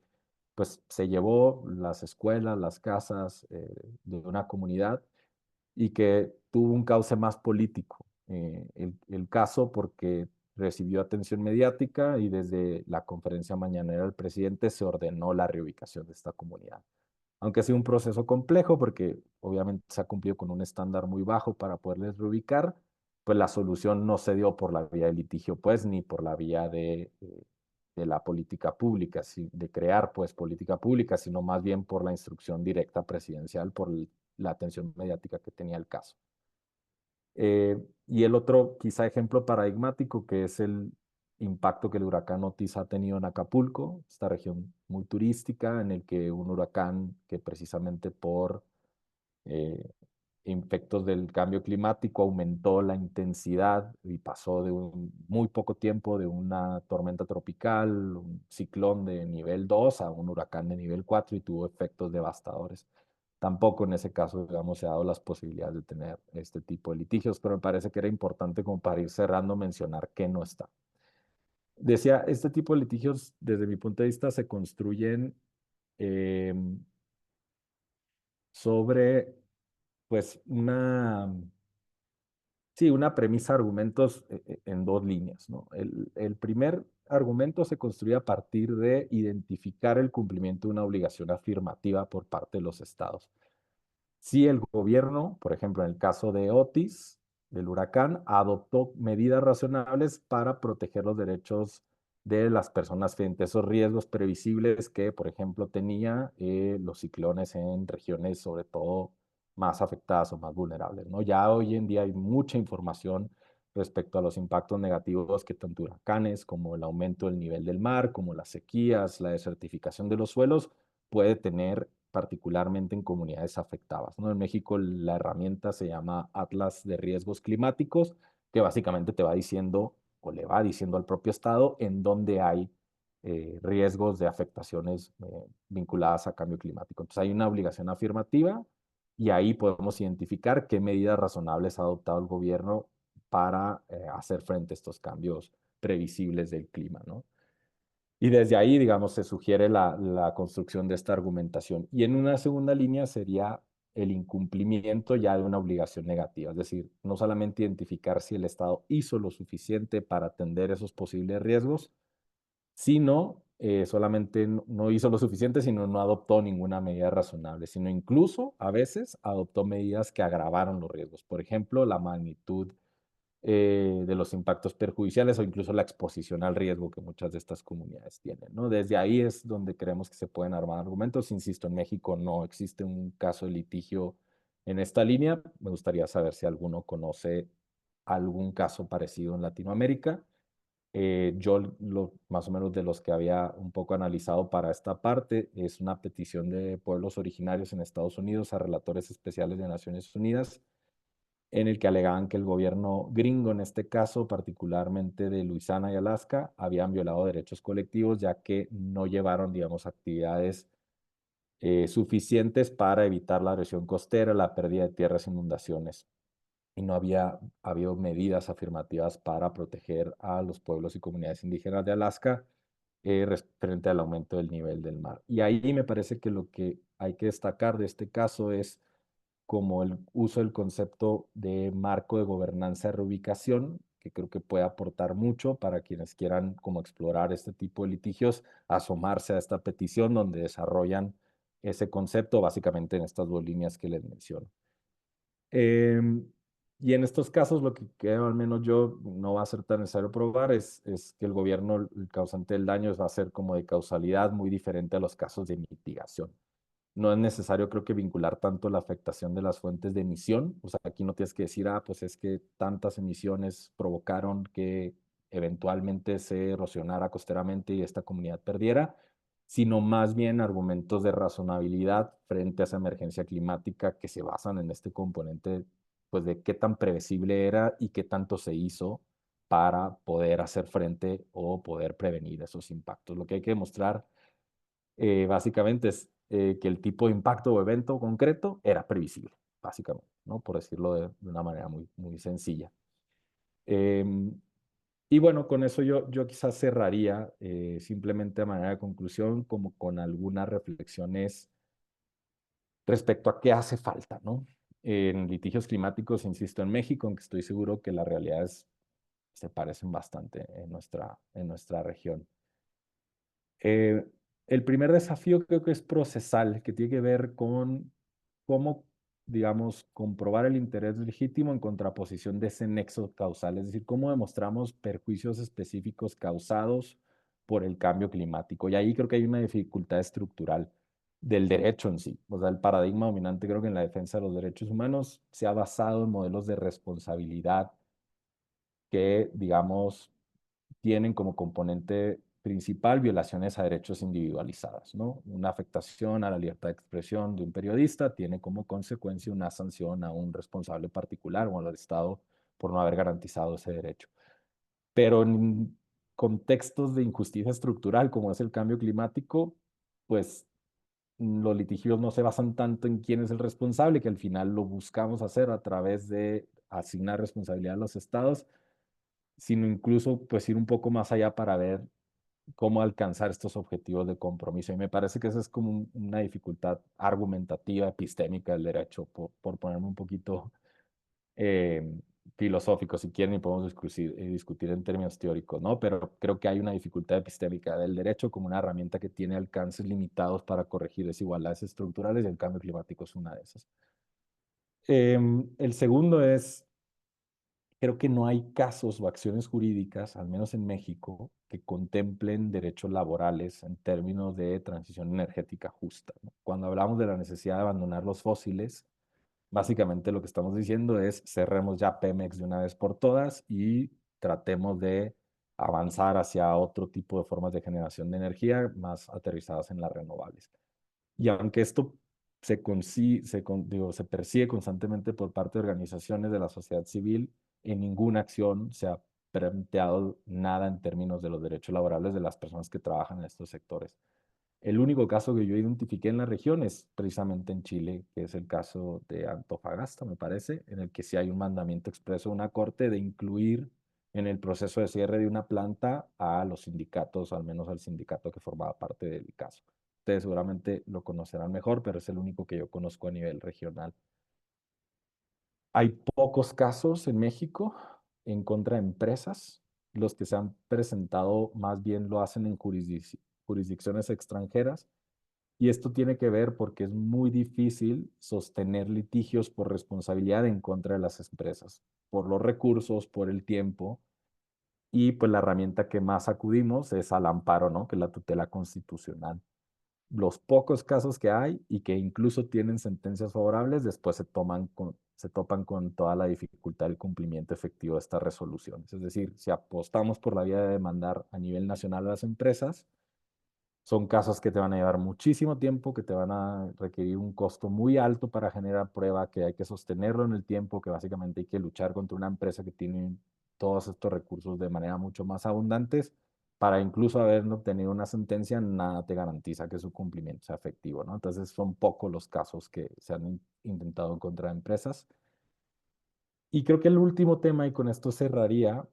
pues, se llevó las escuelas, las casas de una comunidad y que tuvo un cauce más político. El caso porque recibió atención mediática y desde la conferencia mañanera del presidente se ordenó la reubicación de esta comunidad, aunque ha sido un proceso complejo porque obviamente se ha cumplido con un estándar muy bajo para poderles reubicar, pues la solución no se dio por la vía del litigio, pues, ni por la vía de la política pública, de crear, pues, política pública, sino más bien por la instrucción directa presidencial, por la atención mediática que tenía el caso. Y el otro, quizá ejemplo paradigmático, que es el impacto que el huracán Otis ha tenido en Acapulco, esta región muy turística, en el que un huracán que precisamente por eh, efectos del cambio climático aumentó la intensidad y pasó de muy poco tiempo de una tormenta tropical, un ciclón de nivel 2 a un huracán de nivel 4 y tuvo efectos devastadores. Tampoco en ese caso, digamos, se ha dado las posibilidades de tener este tipo de litigios, pero me parece que era importante como para ir cerrando mencionar que no está. Decía, este tipo de litigios, desde mi punto de vista, se construyen eh, sobre, pues, sí, una premisa, argumentos en dos líneas, ¿no? El primer argumento se construye a partir de identificar el cumplimiento de una obligación afirmativa por parte de los estados. Si el gobierno, por ejemplo, en el caso de Otis, del huracán, adoptó medidas razonables para proteger los derechos de las personas frente a esos riesgos previsibles que, por ejemplo, tenía los ciclones en regiones sobre todo más afectadas o más vulnerables, ¿no? Ya hoy en día hay mucha información respecto a los impactos negativos que tanto huracanes como el aumento del nivel del mar, como las sequías, la desertificación de los suelos, puede tener particularmente en comunidades afectadas, ¿no? En México la herramienta se llama Atlas de Riesgos Climáticos, que básicamente te va diciendo o le va diciendo al propio estado en dónde hay riesgos de afectaciones vinculadas a cambio climático. Entonces hay una obligación afirmativa y ahí podemos identificar qué medidas razonables ha adoptado el gobierno para hacer frente a estos cambios previsibles del clima, ¿no? Y desde ahí, digamos, se sugiere la construcción de esta argumentación. Y en una segunda línea sería el incumplimiento ya de una obligación negativa, es decir, no solamente identificar si el Estado hizo lo suficiente para atender esos posibles riesgos, sino solamente no hizo lo suficiente, sino no adoptó ninguna medida razonable, sino incluso a veces adoptó medidas que agravaron los riesgos. Por ejemplo, la magnitud de los impactos perjudiciales o incluso la exposición al riesgo que muchas de estas comunidades tienen, ¿no? Desde ahí es donde creemos que se pueden armar argumentos. Insisto, en México no existe un caso de litigio en esta línea. Me gustaría saber si alguno conoce algún caso parecido en Latinoamérica. Yo más o menos de los que había un poco analizado para esta parte es una petición de pueblos originarios en Estados Unidos a relatores especiales de Naciones Unidas en el que alegaban que el gobierno gringo, en este caso particularmente de Luisiana y Alaska, habían violado derechos colectivos ya que no llevaron, digamos, actividades suficientes para evitar la erosión costera, la pérdida de tierras, inundaciones. Y no había habido medidas afirmativas para proteger a los pueblos y comunidades indígenas de Alaska frente al aumento del nivel del mar. Y ahí me parece que lo que hay que destacar de este caso es como el uso del concepto de marco de gobernanza de reubicación, que creo que puede aportar mucho para quienes quieran como explorar este tipo de litigios, asomarse a esta petición donde desarrollan ese concepto básicamente en estas dos líneas que les menciono. Y en estos casos lo que creo, al menos yo, no va a ser tan necesario probar es que el gobierno, el causante del daño va a ser como de causalidad muy diferente a los casos de mitigación. No es necesario, creo que, vincular tanto la afectación de las fuentes de emisión. O sea, aquí no tienes que decir, pues es que tantas emisiones provocaron que eventualmente se erosionara costeramente y esta comunidad perdiera, sino más bien argumentos de razonabilidad frente a esa emergencia climática que se basan en este componente, pues de qué tan previsible era y qué tanto se hizo para poder hacer frente o poder prevenir esos impactos. Lo que hay que demostrar básicamente es que el tipo de impacto o evento concreto era previsible, básicamente, ¿no? Por decirlo de una manera muy, muy sencilla. Y bueno, con eso yo quizás cerraría simplemente a manera de conclusión, como con algunas reflexiones respecto a qué hace falta, ¿no? En litigios climáticos, insisto, en México, aunque estoy seguro que las realidades se parecen bastante en nuestra región. Eh, el primer desafío creo que es procesal, que tiene que ver con cómo, digamos, comprobar el interés legítimo en contraposición de ese nexo causal, es decir, cómo demostramos perjuicios específicos causados por el cambio climático. Y ahí creo que hay una dificultad estructural del derecho en sí. O sea, el paradigma dominante creo que en la defensa de los derechos humanos se ha basado en modelos de responsabilidad que, digamos, tienen como componente principal violaciones a derechos individualizadas, ¿no? Una afectación a la libertad de expresión de un periodista tiene como consecuencia una sanción a un responsable particular o al Estado por no haber garantizado ese derecho. Pero en contextos de injusticia estructural, como es el cambio climático, pues los litigios no se basan tanto en quién es el responsable, que al final lo buscamos hacer a través de asignar responsabilidad a los estados, sino incluso pues ir un poco más allá para ver cómo alcanzar estos objetivos de compromiso. Y me parece que esa es como una dificultad argumentativa, epistémica del derecho, por ponerme un poquito eh, filosófico, si quieren, y podemos discutir en términos teóricos, ¿no? Pero creo que hay una dificultad epistémica del derecho como una herramienta que tiene alcances limitados para corregir desigualdades estructurales y el cambio climático es una de esas. El segundo es creo que no hay casos o acciones jurídicas, al menos en México, que contemplen derechos laborales en términos de transición energética justa, ¿no? Cuando hablamos de la necesidad de abandonar los fósiles, básicamente lo que estamos diciendo es cerremos ya Pemex de una vez por todas y tratemos de avanzar hacia otro tipo de formas de generación de energía más aterrizadas en las renovables. Y aunque esto se persigue constantemente por parte de organizaciones de la sociedad civil, en ninguna acción se ha planteado nada en términos de los derechos laborales de las personas que trabajan en estos sectores. El único caso que yo identifiqué en la región es precisamente en Chile, que es el caso de Antofagasta, me parece, en el que sí hay un mandamiento expreso de una corte de incluir en el proceso de cierre de una planta a los sindicatos, al menos al sindicato que formaba parte del caso. Ustedes seguramente lo conocerán mejor, pero es el único que yo conozco a nivel regional. Hay pocos casos en México en contra de empresas. Los que se han presentado más bien lo hacen en jurisdicciones extranjeras. Y esto tiene que ver porque es muy difícil sostener litigios por responsabilidad en contra de las empresas, por los recursos, por el tiempo. Y pues la herramienta que más acudimos es al amparo, ¿no? Que es la tutela constitucional. Los pocos casos que hay y que incluso tienen sentencias favorables, después se topan con toda la dificultad del cumplimiento efectivo de estas resoluciones. Es decir, si apostamos por la vía de demandar a nivel nacional a las empresas, son casos que te van a llevar muchísimo tiempo, que te van a requerir un costo muy alto para generar prueba, que hay que sostenerlo en el tiempo, que básicamente hay que luchar contra una empresa que tiene todos estos recursos de manera mucho más abundantes. Para incluso haber obtenido una sentencia, nada te garantiza que su cumplimiento sea efectivo, ¿no? Entonces son pocos los casos que se han intentado en contra de empresas. Y creo que el último tema, y con esto cerraría,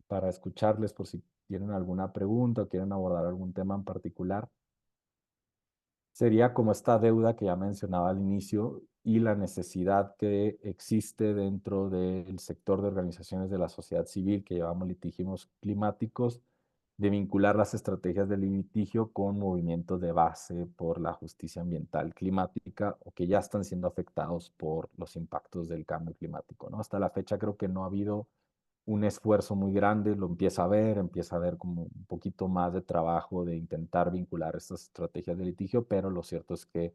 para escucharles por si tienen alguna pregunta o quieren abordar algún tema en particular, sería como esta deuda que ya mencionaba al inicio y la necesidad que existe dentro del sector de organizaciones de la sociedad civil que llevamos litigios climáticos, de vincular las estrategias del litigio con movimientos de base por la justicia ambiental climática o que ya están siendo afectados por los impactos del cambio climático, ¿no? Hasta la fecha creo que no ha habido un esfuerzo muy grande, lo empieza a ver como un poquito más de trabajo de intentar vincular estas estrategias de litigio, pero lo cierto es que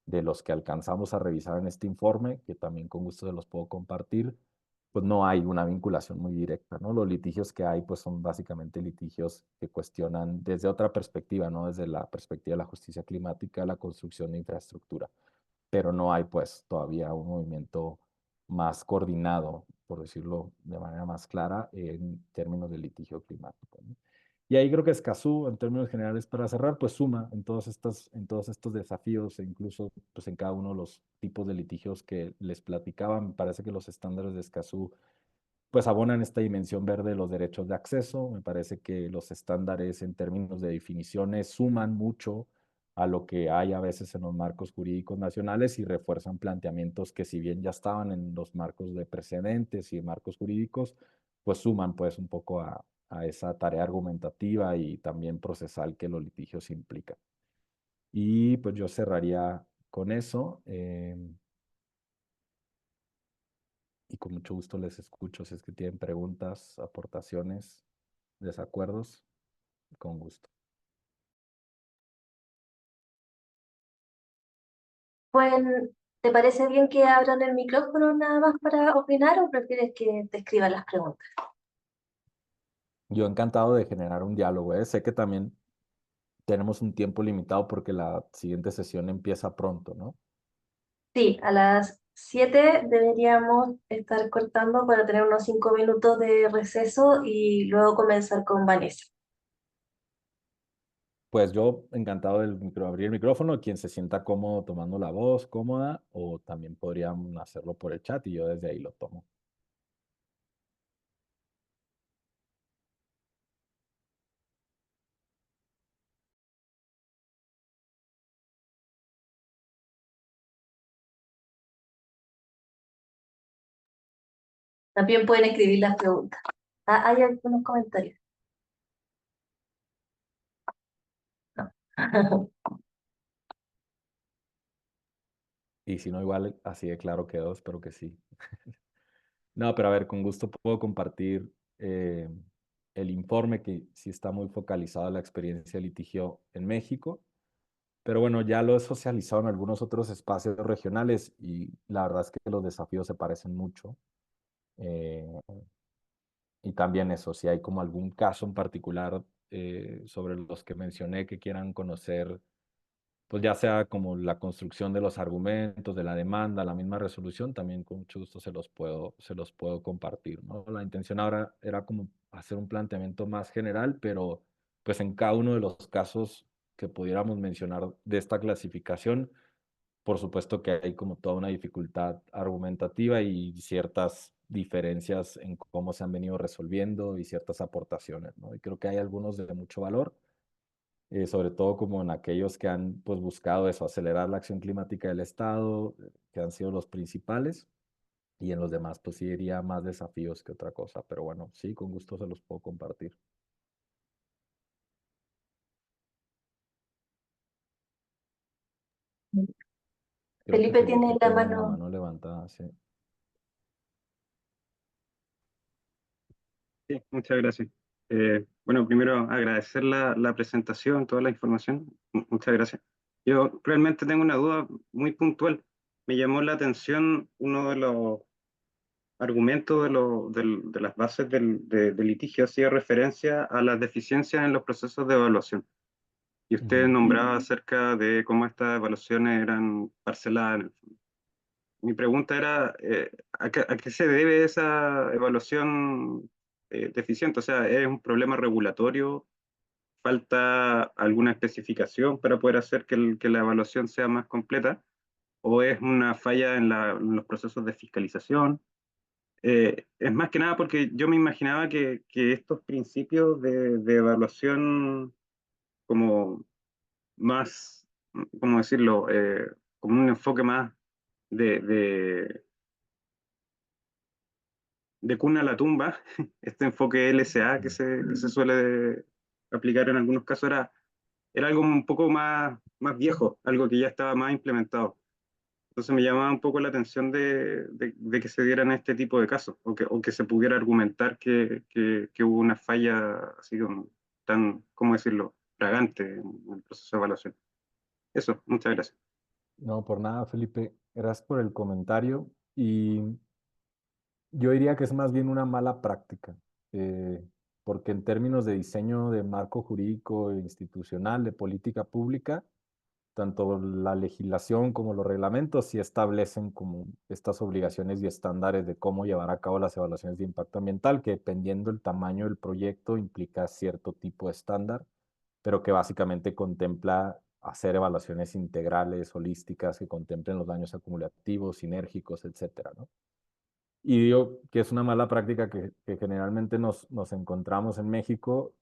de los que alcanzamos a revisar en este informe, que también con gusto se los puedo compartir, pues no hay una vinculación muy directa, ¿no? Los litigios que hay, pues son básicamente litigios que cuestionan desde otra perspectiva, ¿no? Desde la perspectiva de la justicia climática, la construcción de infraestructura, pero no hay pues todavía un movimiento más coordinado, por decirlo de manera más clara, en términos de litigio climático, ¿no? Y ahí creo que Escazú, en términos generales, para cerrar, pues suma en todos estos desafíos e incluso pues en cada uno de los tipos de litigios que les platicaba. Me parece que los estándares de Escazú pues abonan esta dimensión verde de los derechos de acceso. Me parece que los estándares en términos de definiciones suman mucho a lo que hay a veces en los marcos jurídicos nacionales y refuerzan planteamientos que si bien ya estaban en los marcos de precedentes y marcos jurídicos, pues suman pues un poco a esa tarea argumentativa y también procesal que los litigios implican. Y pues yo cerraría con eso. Y con mucho gusto les escucho si es que tienen preguntas, aportaciones, desacuerdos, con gusto. Pues, ¿te parece bien que abran el micrófono nada más para opinar o prefieres que te escriban las preguntas? Yo encantado de generar un diálogo, ¿eh? Sé que también tenemos un tiempo limitado porque la siguiente sesión empieza pronto, ¿no? Sí, a las 7 deberíamos estar cortando para tener unos 5 minutos de receso y luego comenzar con Vanessa. Pues yo encantado de abrir el micrófono, quien se sienta cómodo tomando la voz, cómoda, o también podrían hacerlo por el chat y yo desde ahí lo tomo. También pueden escribir las preguntas. Ah, hay algunos comentarios. No. Y si no, igual así de claro quedó, espero que sí. No, pero a ver, con gusto puedo compartir el informe que sí está muy focalizado en la experiencia de litigio en México, pero bueno, ya lo he socializado en algunos otros espacios regionales y la verdad es que los desafíos se parecen mucho. eh, y también eso, si hay como algún caso en particular sobre los que mencioné que quieran conocer, pues ya sea como la construcción de los argumentos, de la demanda, la misma resolución, también con mucho gusto se los puedo compartir, ¿no? La intención ahora era como hacer un planteamiento más general, pero pues en cada uno de los casos que pudiéramos mencionar de esta clasificación. Por supuesto que hay como toda una dificultad argumentativa y ciertas diferencias en cómo se han venido resolviendo y ciertas aportaciones, ¿no? Y creo que hay algunos de mucho valor, sobre todo como en aquellos que han pues buscado eso, acelerar la acción climática del Estado, que han sido los principales, y en los demás pues sí diría más desafíos que otra cosa, pero bueno, sí, con gusto se los puedo compartir. Creo que Felipe tiene Felipe la tiene la mano. mano levantada, sí. Sí, muchas gracias. Bueno, primero agradecer la presentación, toda la información. Muchas gracias. Yo realmente tengo una duda muy puntual. Me llamó la atención uno de los argumentos de las bases del litigio, hacía referencia a las deficiencias en los procesos de evaluación. Y usted Ujú. nombraba acerca de cómo estas evaluaciones eran parceladas en el fondo. Mi pregunta era, a qué se debe esa evaluación deficiente? O sea, ¿es un problema regulatorio? ¿Falta alguna especificación para poder hacer que la evaluación sea más completa? ¿O es una falla en los procesos de fiscalización? Es más que nada porque yo me imaginaba que estos principios de evaluación como más, ¿cómo decirlo? Como un enfoque más de, de de cuna a la tumba, este enfoque LSA que se suele aplicar en algunos casos era algo un poco más viejo, algo que ya estaba más implementado. Entonces me llamaba un poco la atención de que se dieran este tipo de casos, o que se pudiera argumentar que hubo una falla así como tan, ¿cómo decirlo?, fragante en el proceso de evaluación. Eso, muchas gracias. No, por nada, Felipe. Gracias por el comentario. Y yo diría que es más bien una mala práctica, eh, porque en términos de diseño de marco jurídico e institucional, de política pública, tanto la legislación como los reglamentos sí establecen como estas obligaciones y estándares de cómo llevar a cabo las evaluaciones de impacto ambiental, que dependiendo del tamaño del proyecto implica cierto tipo de estándar, pero que básicamente contempla hacer evaluaciones integrales, holísticas, que contemplen los daños acumulativos, sinérgicos, etcétera, ¿no? Y digo que es una mala práctica que generalmente nos encontramos en México.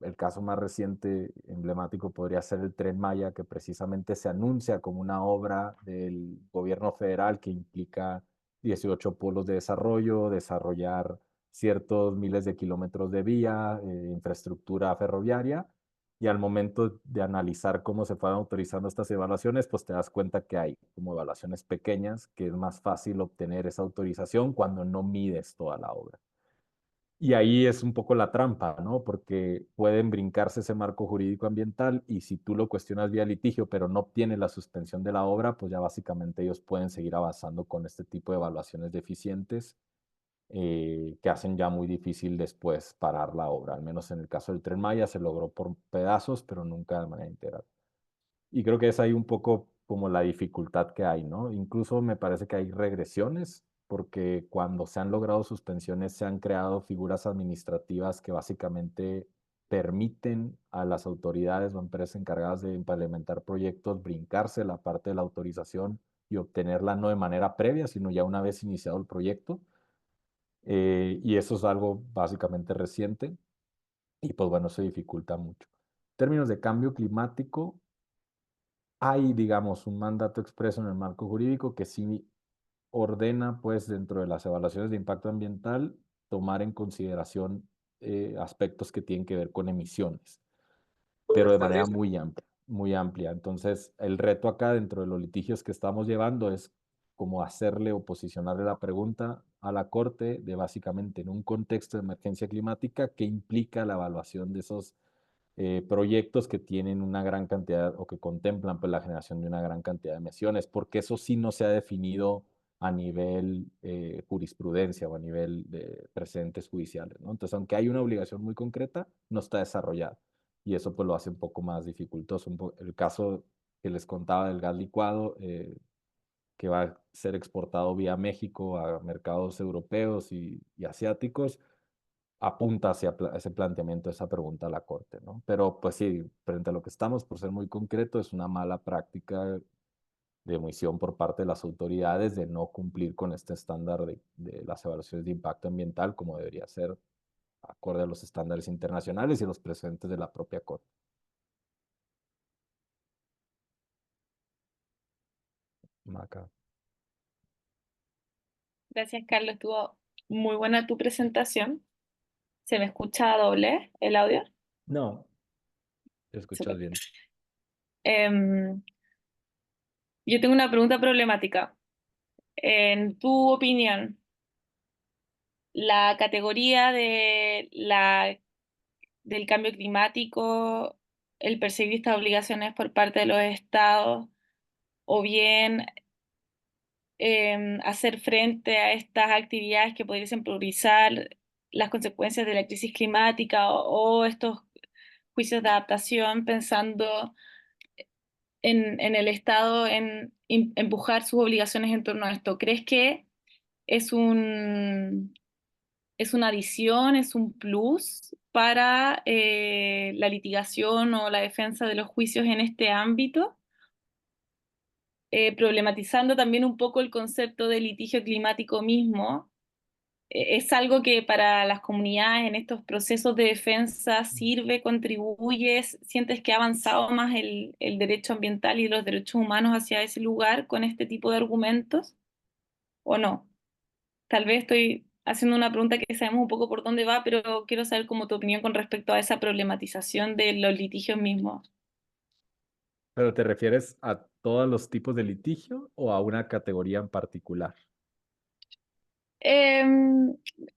El caso más reciente, emblemático, podría ser el Tren Maya, que precisamente se anuncia como una obra del gobierno federal que implica 18 polos de desarrollo, desarrollar ciertos miles de kilómetros de vía, infraestructura ferroviaria, y al momento de analizar cómo se fueron autorizando estas evaluaciones, pues te das cuenta que hay como evaluaciones pequeñas, que es más fácil obtener esa autorización cuando no mides toda la obra. Y ahí es un poco la trampa, ¿no? Porque pueden brincarse ese marco jurídico ambiental y si tú lo cuestionas vía litigio, pero no obtienes la suspensión de la obra, pues ya básicamente ellos pueden seguir avanzando con este tipo de evaluaciones deficientes que hacen ya muy difícil después parar la obra. Al menos en el caso del Tren Maya se logró por pedazos, pero nunca de manera integral. Y creo que es ahí un poco como la dificultad que hay, ¿no? Incluso me parece que hay regresiones, porque cuando se han logrado suspensiones se han creado figuras administrativas que básicamente permiten a las autoridades o empresas encargadas de implementar proyectos brincarse la parte de la autorización y obtenerla no de manera previa, sino ya una vez iniciado el proyecto. Y eso es algo básicamente reciente y pues bueno, se dificulta mucho. En términos de cambio climático, hay, digamos, un mandato expreso en el marco jurídico que sí ordena, pues, dentro de las evaluaciones de impacto ambiental, tomar en consideración aspectos que tienen que ver con emisiones, pero de manera muy amplia, muy amplia. Entonces, el reto acá dentro de los litigios que estamos llevando es como hacerle o posicionarle la pregunta a la Corte de básicamente en un contexto de emergencia climática, ¿qué implica la evaluación de esos proyectos que tienen una gran cantidad o que contemplan pues, la generación de una gran cantidad de emisiones, porque eso sí no se ha definido a nivel jurisprudencia o a nivel de precedentes judiciales, ¿no? Entonces, aunque hay una obligación muy concreta, no está desarrollada y eso pues lo hace un poco más dificultoso. El caso que les contaba del gas licuado, que va a ser exportado vía México a mercados europeos y asiáticos, apunta hacia ese planteamiento, esa pregunta a la Corte, ¿no? Pero pues sí, frente a lo que estamos, por ser muy concreto, es una mala práctica de omisión por parte de las autoridades de no cumplir con este estándar de las evaluaciones de impacto ambiental como debería ser acorde a los estándares internacionales y los precedentes de la propia Corte. Maca. Gracias, Carlos. Estuvo muy buena tu presentación. ¿Se me escucha doble el audio? No, te escuchas Súper. bien. Yo tengo una pregunta problemática. En tu opinión, la categoría del cambio climático, el perseguir estas obligaciones por parte de los estados, o bien hacer frente a estas actividades que pudiesen priorizar las consecuencias de la crisis climática o estos juicios de adaptación pensando en el Estado, en empujar sus obligaciones en torno a esto. ¿Crees que es es una adición, es un plus para la litigación o la defensa de los juicios en este ámbito? Problematizando también un poco el concepto de litigio climático mismo. ¿Es algo que para las comunidades en estos procesos de defensa sirve, contribuye? ¿Sientes que ha avanzado más el derecho ambiental y los derechos humanos hacia ese lugar con este tipo de argumentos? ¿O no? Tal vez estoy haciendo una pregunta que sabemos un poco por dónde va, pero quiero saber como tu opinión con respecto a esa problematización de los litigios mismos. ¿Pero te refieres a todos los tipos de litigio o a una categoría en particular? Em,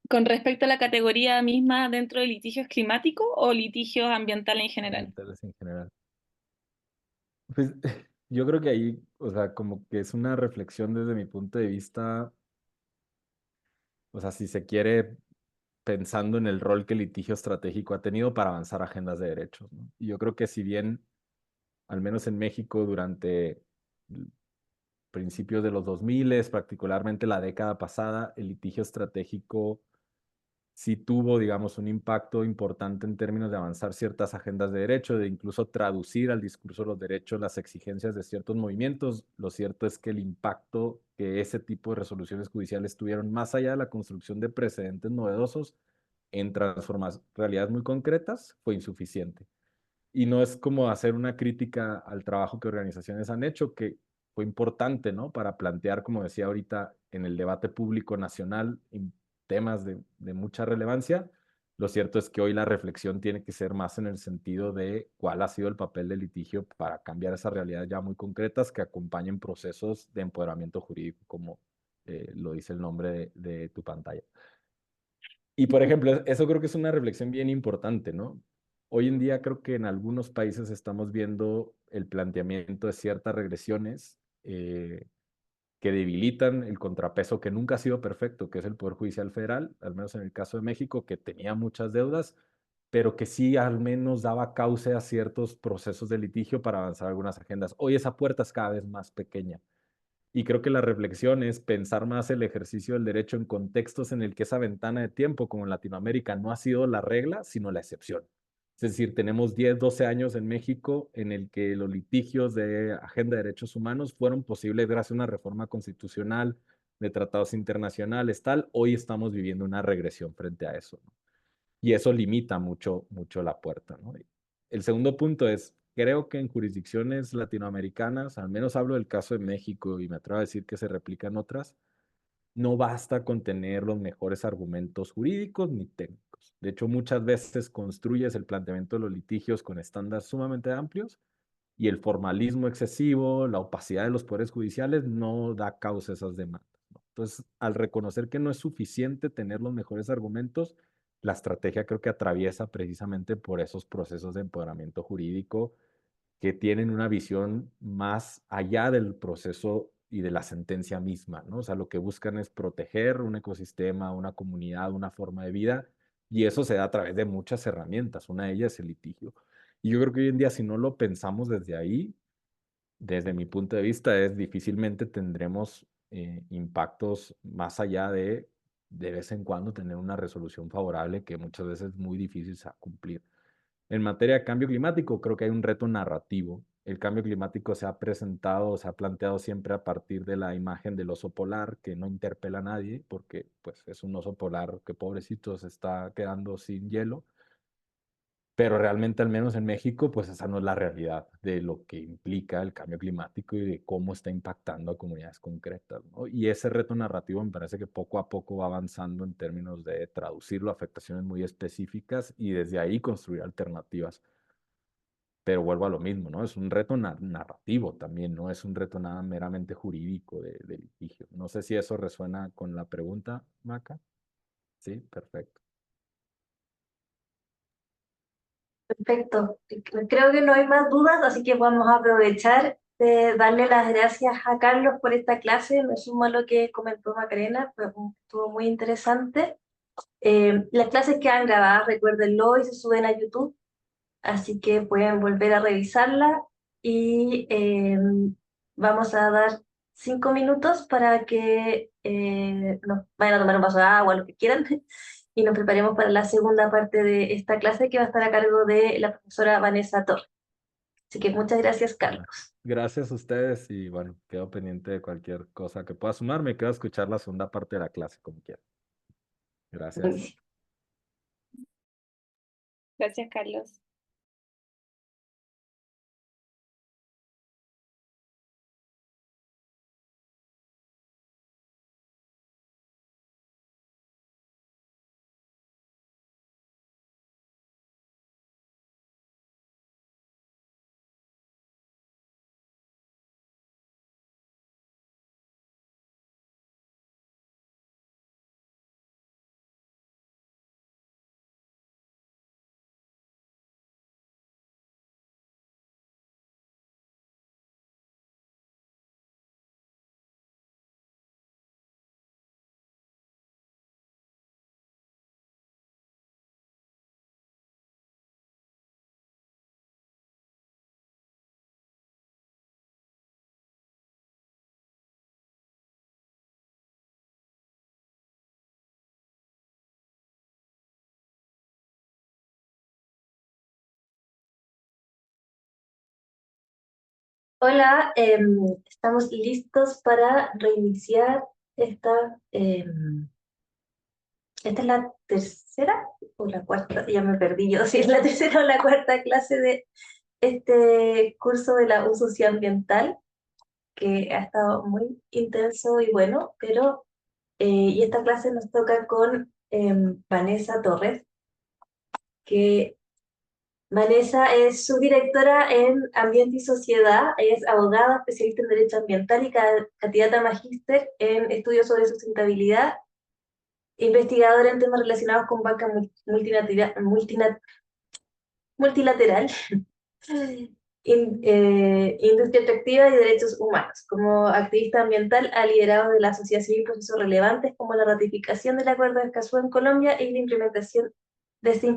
con respecto a la categoría misma dentro de litigios climáticos o litigios ambientales en general. Ambientales en general. Pues yo creo que ahí, o sea, como que es una reflexión desde mi punto de vista, o sea, si se quiere, pensando en el rol que el litigio estratégico ha tenido para avanzar agendas de derechos, ¿no? Y yo creo que si bien, al menos en México, durante principios de los 2000, particularmente la década pasada, el litigio estratégico sí tuvo, digamos, un impacto importante en términos de avanzar ciertas agendas de derecho, de incluso traducir al discurso de los derechos las exigencias de ciertos movimientos. Lo cierto es que el impacto que ese tipo de resoluciones judiciales tuvieron, más allá de la construcción de precedentes novedosos en transformar realidades muy concretas, fue insuficiente. Y no es como hacer una crítica al trabajo que organizaciones han hecho, que fue importante, ¿no? Para plantear, como decía ahorita, en el debate público nacional, temas de mucha relevancia. Lo cierto es que hoy la reflexión tiene que ser más en el sentido de cuál ha sido el papel del litigio para cambiar esas realidades ya muy concretas que acompañen procesos de empoderamiento jurídico, como lo dice el nombre de tu pantalla. Y por ejemplo, eso creo que es una reflexión bien importante, ¿no? Hoy en día creo que en algunos países estamos viendo el planteamiento de ciertas regresiones que debilitan el contrapeso que nunca ha sido perfecto, que es el Poder Judicial Federal, al menos en el caso de México, que tenía muchas deudas, pero que sí al menos daba cauce a ciertos procesos de litigio para avanzar algunas agendas. Hoy esa puerta es cada vez más pequeña. Y creo que la reflexión es pensar más el ejercicio del derecho en contextos en el que esa ventana de tiempo, como en Latinoamérica, no ha sido la regla, sino la excepción. Es decir, tenemos 10, 12 años en México en el que los litigios de agenda de derechos humanos fueron posibles gracias a una reforma constitucional de tratados internacionales, tal. Hoy estamos viviendo una regresión frente a eso, ¿no? Y eso limita mucho, mucho la puerta, ¿no? El segundo punto es, creo que en jurisdicciones latinoamericanas, al menos hablo del caso de México y me atrevo a decir que se replican otras, no basta con tener los mejores argumentos jurídicos ni técnicos. De hecho, muchas veces construyes el planteamiento de los litigios con estándares sumamente amplios y el formalismo excesivo, la opacidad de los poderes judiciales no da causa a esas demandas, ¿no? Entonces, al reconocer que no es suficiente tener los mejores argumentos, la estrategia creo que atraviesa precisamente por esos procesos de empoderamiento jurídico que tienen una visión más allá del proceso y de la sentencia misma, ¿no? O sea, lo que buscan es proteger un ecosistema, una comunidad, una forma de vida, y eso se da a través de muchas herramientas. Una de ellas es el litigio. Y yo creo que hoy en día, si no lo pensamos desde ahí, desde mi punto de vista, es difícilmente tendremos impactos más allá de de vez en cuando tener una resolución favorable que muchas veces es muy difícil cumplir. En materia de cambio climático, creo que hay un reto narrativo. El cambio climático se ha presentado, se ha planteado siempre a partir de la imagen del oso polar, que no interpela a nadie, porque pues, es un oso polar que pobrecito se está quedando sin hielo. Pero realmente, al menos en México, pues esa no es la realidad de lo que implica el cambio climático y de cómo está impactando a comunidades concretas, ¿no? Y ese reto narrativo me parece que poco a poco va avanzando en términos de traducirlo a afectaciones muy específicas y desde ahí construir alternativas. Pero vuelvo a lo mismo, ¿no? Es un reto narrativo también, no es un reto nada meramente jurídico de litigio. No sé si eso resuena con la pregunta, Maca. Sí, perfecto. Perfecto. Creo que no hay más dudas, así que vamos a aprovechar de darle las gracias a Carlos por esta clase. Me sumo a lo que comentó Macarena, estuvo muy interesante. Las clases quedan grabadas, recuérdenlo, y se suben a YouTube, así que pueden volver a revisarla. Y vamos a dar 5 minutos para que nos vayan a tomar un vaso de agua, lo que quieran, y nos preparemos para la segunda parte de esta clase que va a estar a cargo de la profesora Vanessa Torres. Así que muchas gracias, Carlos. Gracias a ustedes y bueno, quedo pendiente de cualquier cosa que pueda sumarme. Quedo a escuchar la segunda parte de la clase como quiera. Gracias. Gracias, Carlos. Hola, estamos listos para reiniciar esta. ¿Esta es la tercera o la cuarta? Ya me perdí yo, si es la tercera o la cuarta clase de este curso de la uso socioambiental, que ha estado muy intenso y bueno, pero y esta clase nos toca con Vanessa Torres, que Vanessa es subdirectora en Ambiente y Sociedad, es abogada, especialista en Derecho Ambiental y candidata a magíster en Estudios sobre Sustentabilidad, investigadora en temas relacionados con banca multilateral, industria extractiva y derechos humanos. Como activista ambiental ha liderado de la sociedad civil procesos relevantes como la ratificación del Acuerdo de Escazú en Colombia y la implementación de este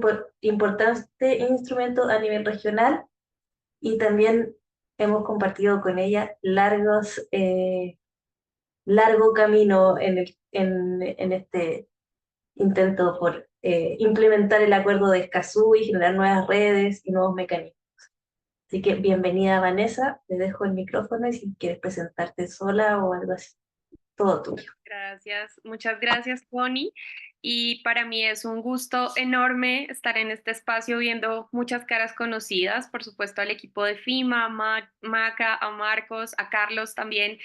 importante instrumento a nivel regional, y también hemos compartido con ella largo camino en este intento por implementar el Acuerdo de Escazú y generar nuevas redes y nuevos mecanismos. Así que bienvenida, Vanessa, te dejo el micrófono y si quieres presentarte sola o algo así, todo tuyo. Gracias, muchas gracias, Connie. Y para mí es un gusto enorme estar en este espacio viendo muchas caras conocidas, por supuesto al equipo de FIMA, a Maca, a Marcos, a Carlos también,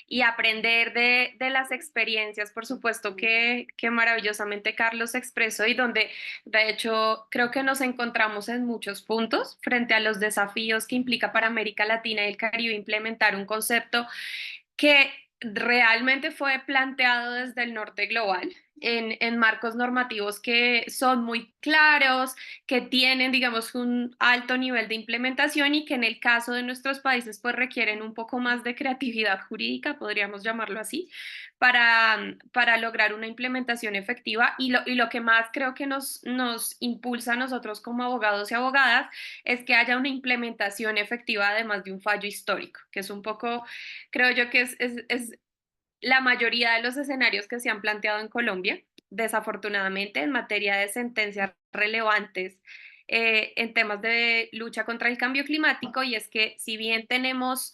y aprender de las experiencias, por supuesto que maravillosamente Carlos expresó y donde de hecho creo que nos encontramos en muchos puntos frente a los desafíos que implica para América Latina y el Caribe implementar un concepto que realmente fue planteado desde el norte global en marcos normativos que son muy claros, que tienen, digamos, un alto nivel de implementación y que en el caso de nuestros países pues requieren un poco más de creatividad jurídica, podríamos llamarlo así, para lograr una implementación efectiva. Y lo que más creo que nos impulsa a nosotros como abogados y abogadas es que haya una implementación efectiva además de un fallo histórico, que es un poco, creo yo que es la mayoría de los escenarios que se han planteado en Colombia desafortunadamente, en materia de sentencias relevantes en temas de lucha contra el cambio climático, y es que si bien tenemos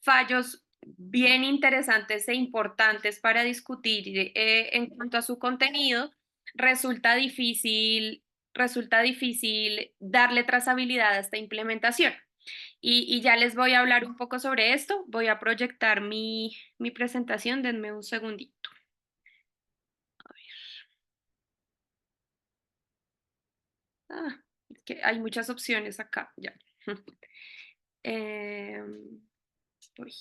fallos bien interesantes e importantes para discutir en cuanto a su contenido, resulta difícil, resulta difícil darle trazabilidad a esta implementación. Y ya les voy a hablar un poco sobre esto. Voy a proyectar mi presentación. Denme un segundito. Ah, es que hay muchas opciones acá. Ya. Uy.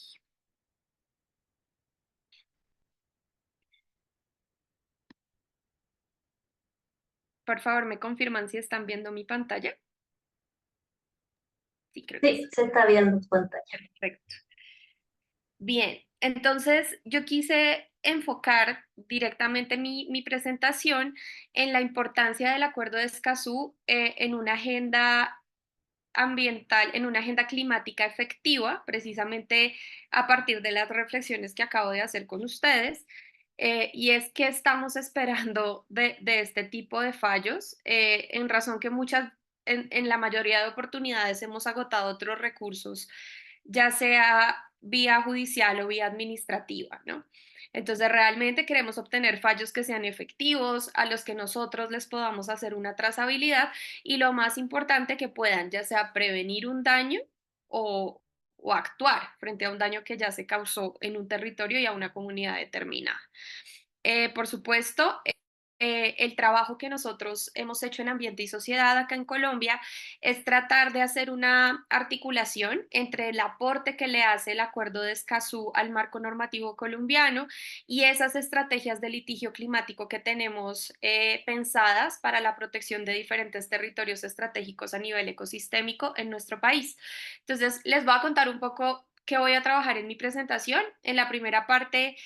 Por favor, ¿me confirman si están viendo mi pantalla? Sí, creo que sí. Sí, se está viendo en pantalla. Perfecto. Bien, entonces yo quise enfocar directamente mi presentación en la importancia del Acuerdo de Escazú en una agenda ambiental, en una agenda climática efectiva, precisamente a partir de las reflexiones que acabo de hacer con ustedes. Y es que estamos esperando de este tipo de fallos, en razón que en la mayoría de oportunidades hemos agotado otros recursos, ya sea vía judicial o vía administrativa, ¿no? Entonces, realmente queremos obtener fallos que sean efectivos, a los que nosotros les podamos hacer una trazabilidad y lo más importante que puedan, ya sea prevenir un daño o, o actuar frente a un daño que ya se causó en un territorio y a una comunidad determinada. Por supuesto, el trabajo que nosotros hemos hecho en Ambiente y Sociedad acá en Colombia es tratar de hacer una articulación entre el aporte que le hace el Acuerdo de Escazú al marco normativo colombiano y esas estrategias de litigio climático que tenemos pensadas para la protección de diferentes territorios estratégicos a nivel ecosistémico en nuestro país. Entonces, les voy a contar un poco qué voy a trabajar en mi presentación. En la primera parte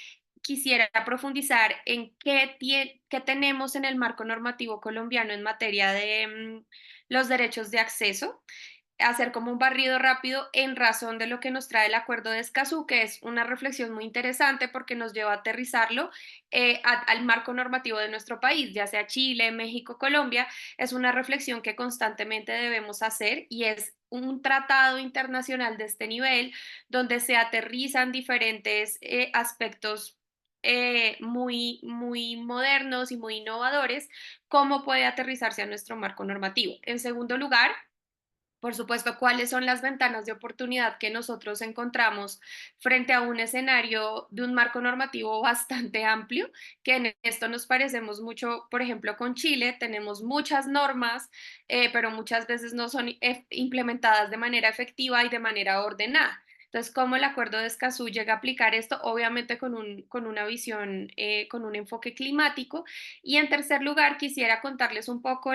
quisiera profundizar en qué tenemos en el marco normativo colombiano en materia de los derechos de acceso, hacer como un barrido rápido en razón de lo que nos trae el Acuerdo de Escazú, que es una reflexión muy interesante porque nos lleva a aterrizarlo al marco normativo de nuestro país, ya sea Chile, México, Colombia. Es una reflexión que constantemente debemos hacer y es un tratado internacional de este nivel donde se aterrizan diferentes aspectos muy modernos y muy innovadores, cómo puede aterrizarse a nuestro marco normativo. En segundo lugar, por supuesto, cuáles son las ventanas de oportunidad que nosotros encontramos frente a un escenario de un marco normativo bastante amplio, que en esto nos parecemos mucho, por ejemplo, con Chile. Tenemos muchas normas, pero muchas veces no son implementadas de manera efectiva y de manera ordenada. Entonces, ¿cómo el Acuerdo de Escazú llega a aplicar esto? Obviamente con una visión, con un enfoque climático. Y en tercer lugar, quisiera contarles un poco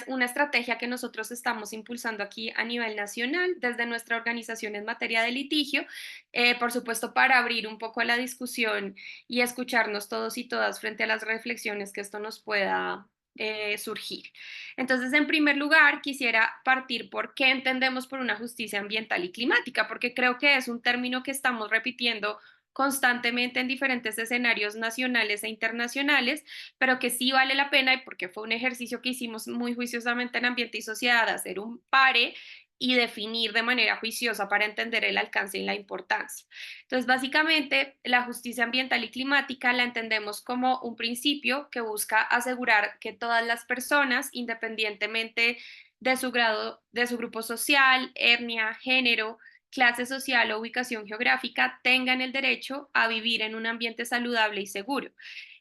una estrategia que nosotros estamos impulsando aquí a nivel nacional desde nuestra organización en materia de litigio, por supuesto para abrir un poco la discusión y escucharnos todos y todas frente a las reflexiones que esto nos pueda surgir. Entonces, en primer lugar, quisiera partir por qué entendemos por una justicia ambiental y climática, porque creo que es un término que estamos repitiendo constantemente en diferentes escenarios nacionales e internacionales, pero que sí vale la pena, y porque fue un ejercicio que hicimos muy juiciosamente en Ambiente y Sociedad, hacer un pare y definir de manera juiciosa para entender el alcance y la importancia. Entonces, básicamente, la justicia ambiental y climática la entendemos como un principio que busca asegurar que todas las personas, independientemente de su grado, de su grupo social, etnia, género, clase social o ubicación geográfica, tengan el derecho a vivir en un ambiente saludable y seguro.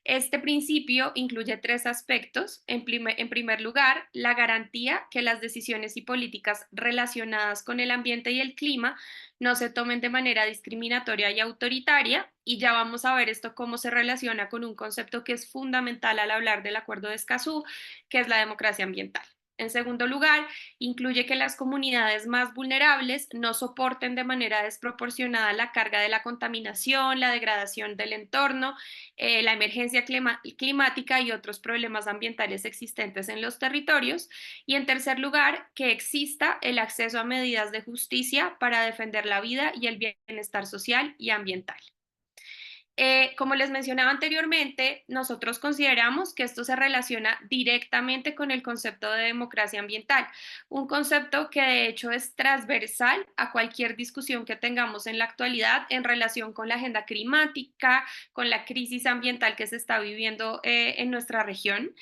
Este principio incluye tres aspectos. En primer lugar, la garantía que las decisiones y políticas relacionadas con el ambiente y el clima no se tomen de manera discriminatoria y autoritaria, y ya vamos a ver esto cómo se relaciona con un concepto que es fundamental al hablar del Acuerdo de Escazú, que es la democracia ambiental. En segundo lugar, incluye que las comunidades más vulnerables no soporten de manera desproporcionada la carga de la contaminación, la degradación del entorno, la emergencia climática y otros problemas ambientales existentes en los territorios. Y en tercer lugar, que exista el acceso a medidas de justicia para defender la vida y el bienestar social y ambiental. Como les mencionaba anteriormente, nosotros consideramos que esto se relaciona directamente con el concepto de democracia ambiental, un concepto que de hecho es transversal a cualquier discusión que tengamos en la actualidad en relación con la agenda climática, con la crisis ambiental que se está viviendo en nuestra región,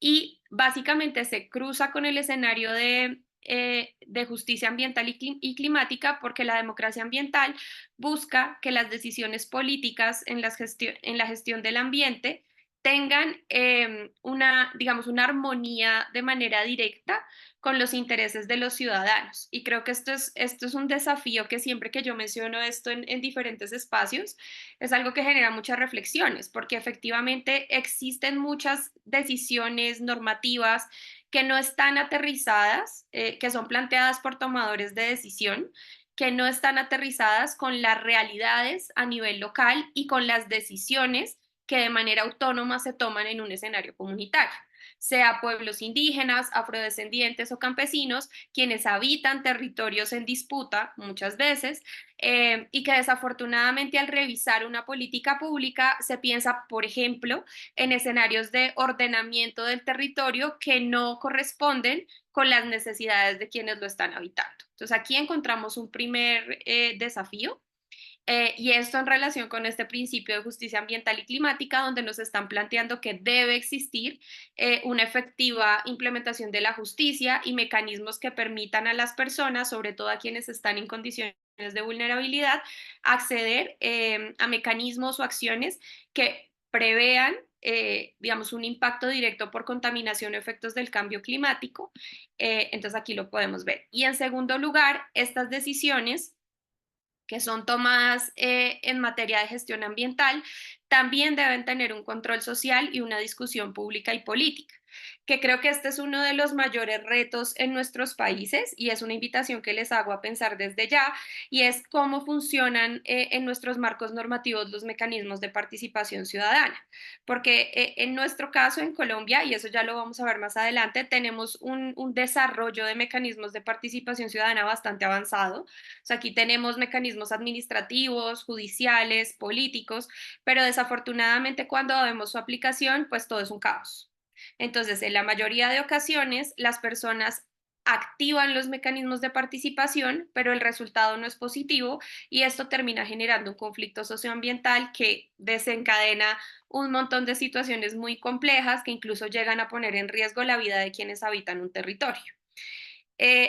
y básicamente se cruza con el escenario de justicia ambiental y climática, porque la democracia ambiental busca que las decisiones políticas en la gestión del ambiente tengan digamos, una armonía de manera directa con los intereses de los ciudadanos. Y creo que esto es un desafío que siempre que yo menciono esto en diferentes espacios, es algo que genera muchas reflexiones, porque efectivamente existen muchas decisiones normativas que no están aterrizadas, que son planteadas por tomadores de decisión, que no están aterrizadas con las realidades a nivel local y con las decisiones que de manera autónoma se toman en un escenario comunitario, sea pueblos indígenas, afrodescendientes o campesinos, quienes habitan territorios en disputa muchas veces, y que desafortunadamente al revisar una política pública se piensa, por ejemplo, en escenarios de ordenamiento del territorio que no corresponden con las necesidades de quienes lo están habitando. Entonces aquí encontramos un primer desafío, y esto en relación con este principio de justicia ambiental y climática, donde nos están planteando que debe existir una efectiva implementación de la justicia y mecanismos que permitan a las personas, sobre todo a quienes están en condiciones de vulnerabilidad, acceder a mecanismos o acciones que prevean, digamos, un impacto directo por contaminación o efectos del cambio climático. Entonces aquí lo podemos ver. Y en segundo lugar, estas decisiones que son tomadas en materia de gestión ambiental, también deben tener un control social y una discusión pública y política, que creo que este es uno de los mayores retos en nuestros países y es una invitación que les hago a pensar desde ya, y es cómo funcionan en nuestros marcos normativos los mecanismos de participación ciudadana, porque en nuestro caso en Colombia, y eso ya lo vamos a ver más adelante, tenemos un desarrollo de mecanismos de participación ciudadana bastante avanzado. O sea, aquí tenemos mecanismos administrativos, judiciales, políticos, pero desafortunadamente cuando vemos su aplicación, pues todo es un caos. Entonces, en la mayoría de ocasiones, las personas activan los mecanismos de participación, pero el resultado no es positivo y esto termina generando un conflicto socioambiental que desencadena un montón de situaciones muy complejas que incluso llegan a poner en riesgo la vida de quienes habitan un territorio.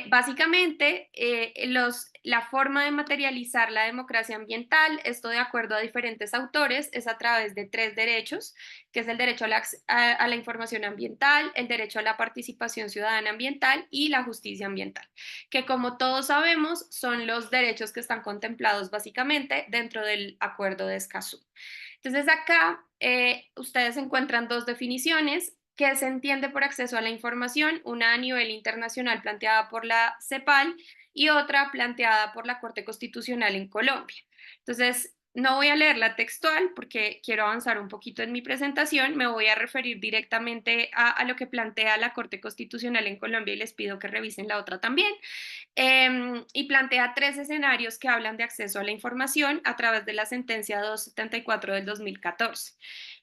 Básicamente, la forma de materializar la democracia ambiental, esto de acuerdo a diferentes autores, es a través de tres derechos, que es el derecho a la información ambiental, el derecho a la participación ciudadana ambiental y la justicia ambiental, que como todos sabemos son los derechos que están contemplados básicamente dentro del Acuerdo de Escazú. Entonces acá ustedes encuentran dos definiciones que se entiende por acceso a la información, una a nivel internacional planteada por la CEPAL y otra planteada por la Corte Constitucional en Colombia. Entonces, no voy a leer la textual porque quiero avanzar un poquito en mi presentación, me voy a referir directamente a lo que plantea la Corte Constitucional en Colombia y les pido que revisen la otra también. Y plantea tres escenarios que hablan de acceso a la información a través de la sentencia 274 del 2014.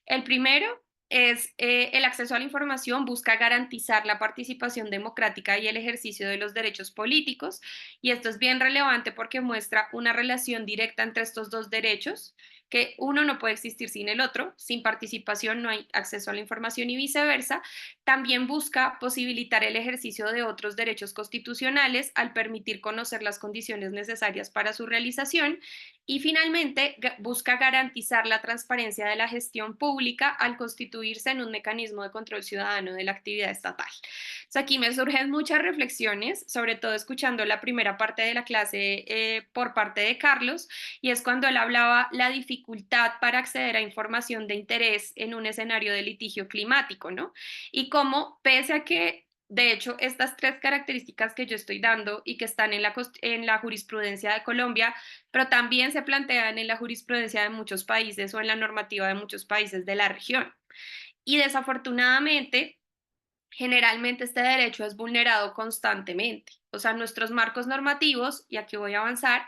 El primero es el acceso a la información busca garantizar la participación democrática y el ejercicio de los derechos políticos, y esto es bien relevante porque muestra una relación directa entre estos dos derechos, que uno no puede existir sin el otro, sin participación no hay acceso a la información y viceversa. También busca posibilitar el ejercicio de otros derechos constitucionales al permitir conocer las condiciones necesarias para su realización. Y finalmente, busca garantizar la transparencia de la gestión pública al constituirse en un mecanismo de control ciudadano de la actividad estatal. Entonces, aquí me surgen muchas reflexiones, sobre todo escuchando la primera parte de la clase por parte de Carlos, y es cuando él hablaba la dificultad para acceder a información de interés en un escenario de litigio climático, ¿no? Y cómo, pese a que de hecho, estas tres características que yo estoy dando y que están en la jurisprudencia de Colombia, pero también se plantean en la jurisprudencia de muchos países o en la normativa de muchos países de la región. Y desafortunadamente, generalmente este derecho es vulnerado constantemente. O sea, nuestros marcos normativos, y aquí voy a avanzar,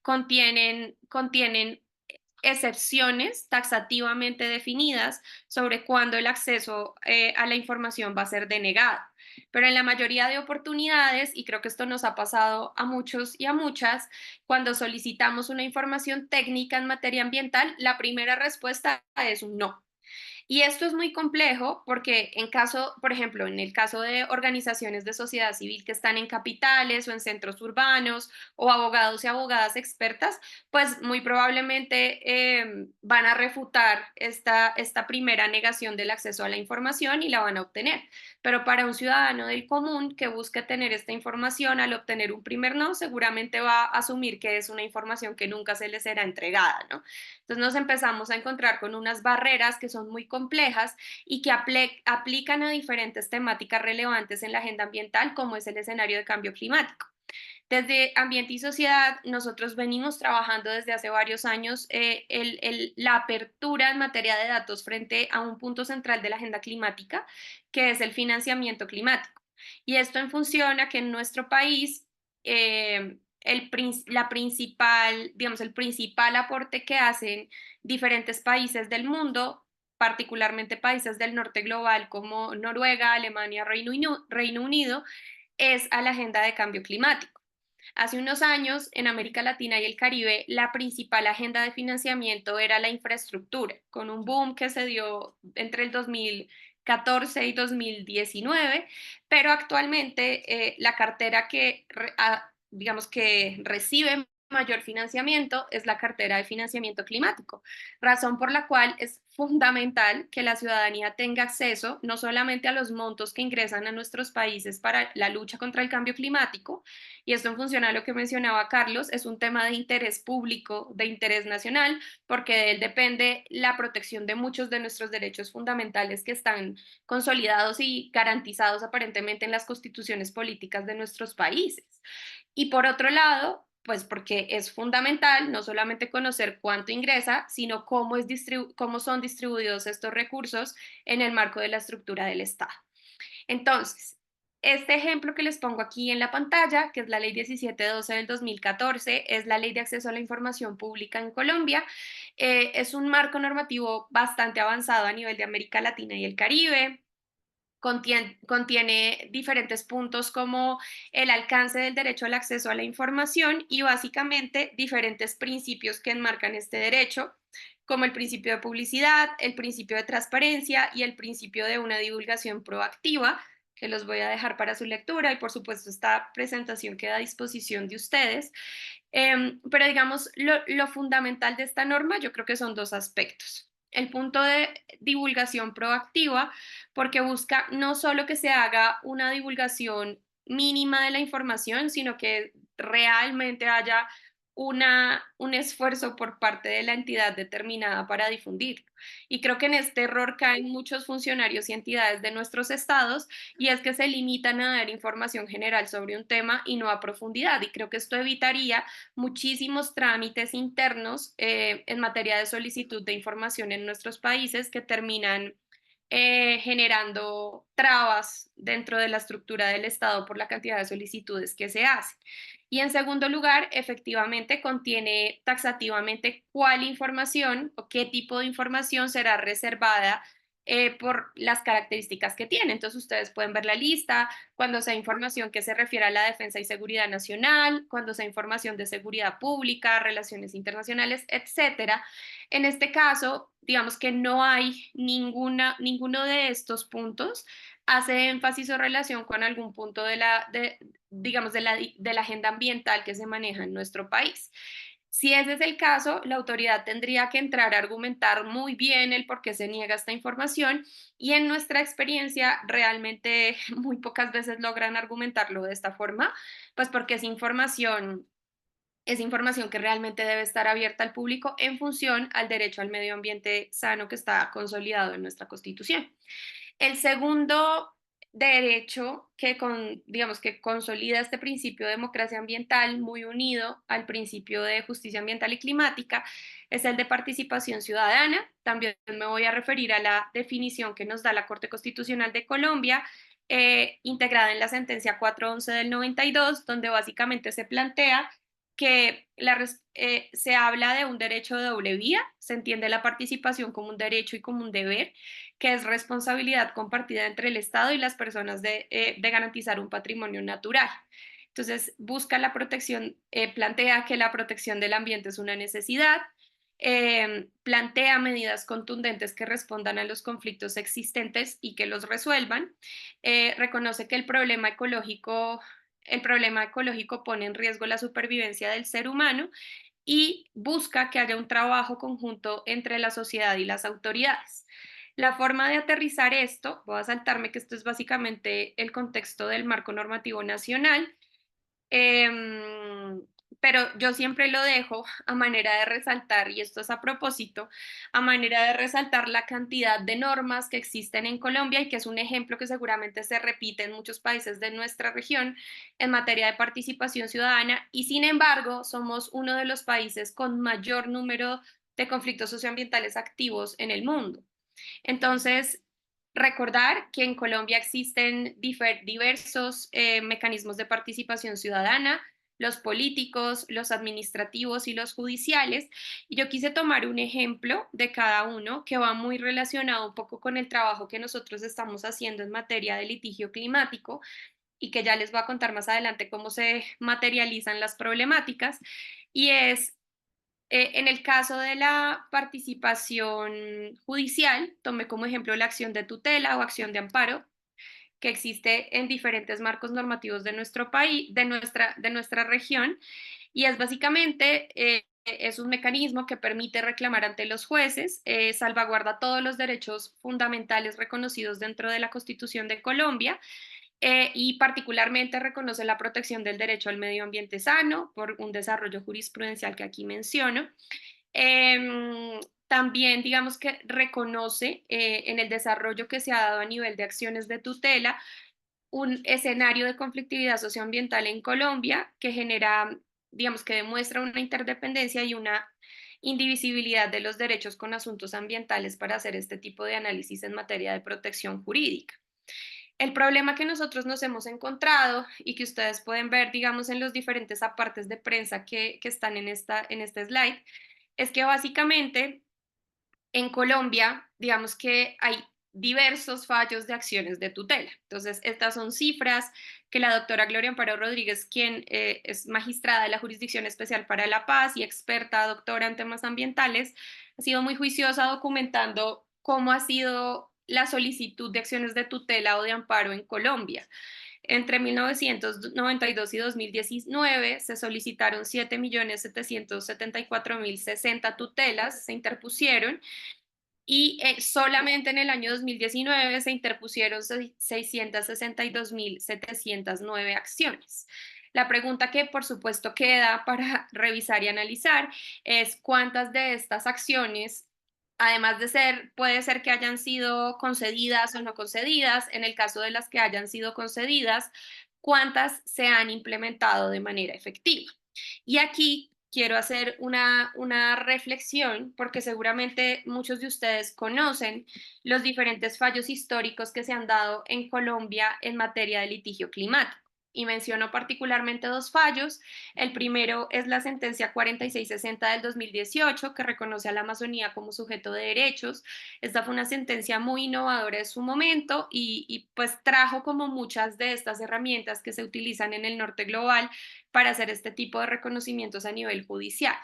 contienen excepciones taxativamente definidas sobre cuándo el acceso a la información va a ser denegado. Pero en la mayoría de oportunidades, y creo que esto nos ha pasado a muchos y a muchas, cuando solicitamos una información técnica en materia ambiental, la primera respuesta es un no. Y esto es muy complejo porque por ejemplo, en el caso de organizaciones de sociedad civil que están en capitales o en centros urbanos o abogados y abogadas expertas, pues muy probablemente van a refutar esta primera negación del acceso a la información y la van a obtener. Pero para un ciudadano del común que busque tener esta información, al obtener un primer no, seguramente va a asumir que es una información que nunca se le será entregada, ¿no? Entonces nos empezamos a encontrar con unas barreras que son muy complejas y que aplican a diferentes temáticas relevantes en la agenda ambiental, como es el escenario de cambio climático. Desde Ambiente y Sociedad, nosotros venimos trabajando desde hace varios años la apertura en materia de datos frente a un punto central de la agenda climática, que es el financiamiento climático. Y esto en función a que en nuestro país el principal aporte que hacen diferentes países del mundo, particularmente países del norte global como Noruega, Alemania, Reino Unido, es a la agenda de cambio climático. Hace unos años, en América Latina y el Caribe, la principal agenda de financiamiento era la infraestructura, con un boom que se dio entre el 2014 y 2019, pero actualmente la cartera digamos que recibe mayor financiamiento es la cartera de financiamiento climático, razón por la cual es fundamental que la ciudadanía tenga acceso no solamente a los montos que ingresan a nuestros países para la lucha contra el cambio climático, y esto en función a lo que mencionaba Carlos, es un tema de interés público, de interés nacional, porque de él depende la protección de muchos de nuestros derechos fundamentales que están consolidados y garantizados aparentemente en las constituciones políticas de nuestros países. Y por otro lado, pues porque es fundamental no solamente conocer cuánto ingresa, sino cómo son distribuidos estos recursos en el marco de la estructura del Estado. Entonces, este ejemplo que les pongo aquí en la pantalla, que es la Ley 1712 del 2014, es la Ley de Acceso a la Información Pública en Colombia. Es un marco normativo bastante avanzado a nivel de América Latina y el Caribe. Contiene diferentes puntos como el alcance del derecho al acceso a la información y básicamente diferentes principios que enmarcan este derecho, como el principio de publicidad, el principio de transparencia y el principio de una divulgación proactiva, que los voy a dejar para su lectura y por supuesto esta presentación queda a disposición de ustedes. Pero digamos, lo fundamental de esta norma yo creo que son dos aspectos. El punto de divulgación proactiva, porque busca no solo que se haga una divulgación mínima de la información, sino que realmente haya un esfuerzo por parte de la entidad determinada para difundir. Y creo que en este error caen muchos funcionarios y entidades de nuestros estados, y es que se limitan a dar información general sobre un tema y no a profundidad. Y creo que esto evitaría muchísimos trámites internos en materia de solicitud de información en nuestros países que terminan generando trabas dentro de la estructura del Estado por la cantidad de solicitudes que se hacen. Y en segundo lugar, efectivamente contiene taxativamente cuál información o qué tipo de información será reservada por las características que tiene. Entonces ustedes pueden ver la lista, cuando sea información que se refiere a la defensa y seguridad nacional, cuando sea información de seguridad pública, relaciones internacionales, etcétera. En este caso, digamos que no hay ninguno de estos puntos hace énfasis o relación con algún punto digamos, de la agenda ambiental que se maneja en nuestro país. Si ese es el caso, la autoridad tendría que entrar a argumentar muy bien el por qué se niega esta información y en nuestra experiencia realmente muy pocas veces logran argumentarlo de esta forma, pues porque es información que realmente debe estar abierta al público en función al derecho al medio ambiente sano que está consolidado en nuestra Constitución. El segundo derecho digamos, que consolida este principio de democracia ambiental muy unido al principio de justicia ambiental y climática es el de participación ciudadana. También me voy a referir a la definición que nos da la Corte Constitucional de Colombia, integrada en la sentencia 411 del 92, donde básicamente se plantea que se habla de un derecho de doble vía, se entiende la participación como un derecho y como un deber, que es responsabilidad compartida entre el Estado y las personas de garantizar un patrimonio natural. Entonces, busca la protección, plantea que la protección del ambiente es una necesidad, plantea medidas contundentes que respondan a los conflictos existentes y que los resuelvan, reconoce que el problema ecológico pone en riesgo la supervivencia del ser humano y busca que haya un trabajo conjunto entre la sociedad y las autoridades. La forma de aterrizar esto, voy a saltarme que esto es básicamente el contexto del marco normativo nacional, pero yo siempre lo dejo a manera de resaltar, y esto es a propósito, a manera de resaltar la cantidad de normas que existen en Colombia y que es un ejemplo que seguramente se repite en muchos países de nuestra región en materia de participación ciudadana, y sin embargo somos uno de los países con mayor número de conflictos socioambientales activos en el mundo. Entonces, recordar que en Colombia existen diversos mecanismos de participación ciudadana, los políticos, los administrativos y los judiciales. Y yo quise tomar un ejemplo de cada uno que va muy relacionado un poco con el trabajo que nosotros estamos haciendo en materia de litigio climático y que ya les voy a contar más adelante cómo se materializan las problemáticas. Y es en el caso de la participación judicial, tomé como ejemplo la acción de tutela o acción de amparo, que existe en diferentes marcos normativos de nuestro país, de nuestra región, y es básicamente es un mecanismo que permite reclamar ante los jueces, salvaguarda todos los derechos fundamentales reconocidos dentro de la Constitución de Colombia, y particularmente reconoce la protección del derecho al medio ambiente sano por un desarrollo jurisprudencial que aquí menciono. También, digamos que reconoce en el desarrollo que se ha dado a nivel de acciones de tutela un escenario de conflictividad socioambiental en Colombia que genera, digamos que demuestra una interdependencia y una indivisibilidad de los derechos con asuntos ambientales para hacer este tipo de análisis en materia de protección jurídica. El problema que nosotros nos hemos encontrado y que ustedes pueden ver, digamos, en los diferentes apartes de prensa que están en este slide, es que básicamente en Colombia, digamos que hay diversos fallos de acciones de tutela. Entonces, estas son cifras que la doctora Gloria Amparo Rodríguez, quien es magistrada de la Jurisdicción Especial para la Paz y experta doctora en temas ambientales, ha sido muy juiciosa documentando cómo ha sido la solicitud de acciones de tutela o de amparo en Colombia. Entre 1992 y 2019 se solicitaron 7.774.060 tutelas, se interpusieron, y solamente en el año 2019 se interpusieron 662.709 acciones. La pregunta que por supuesto queda para revisar y analizar es cuántas de estas acciones, además de puede ser que hayan sido concedidas o no concedidas, en el caso de las que hayan sido concedidas, cuántas se han implementado de manera efectiva. Y aquí quiero hacer una reflexión porque seguramente muchos de ustedes conocen los diferentes fallos históricos que se han dado en Colombia en materia de litigio climático. Y menciono particularmente dos fallos. El primero es la sentencia 4660 del 2018, que reconoce a la Amazonía como sujeto de derechos. Esta fue una sentencia muy innovadora en su momento y pues trajo como muchas de estas herramientas que se utilizan en el norte global para hacer este tipo de reconocimientos a nivel judicial.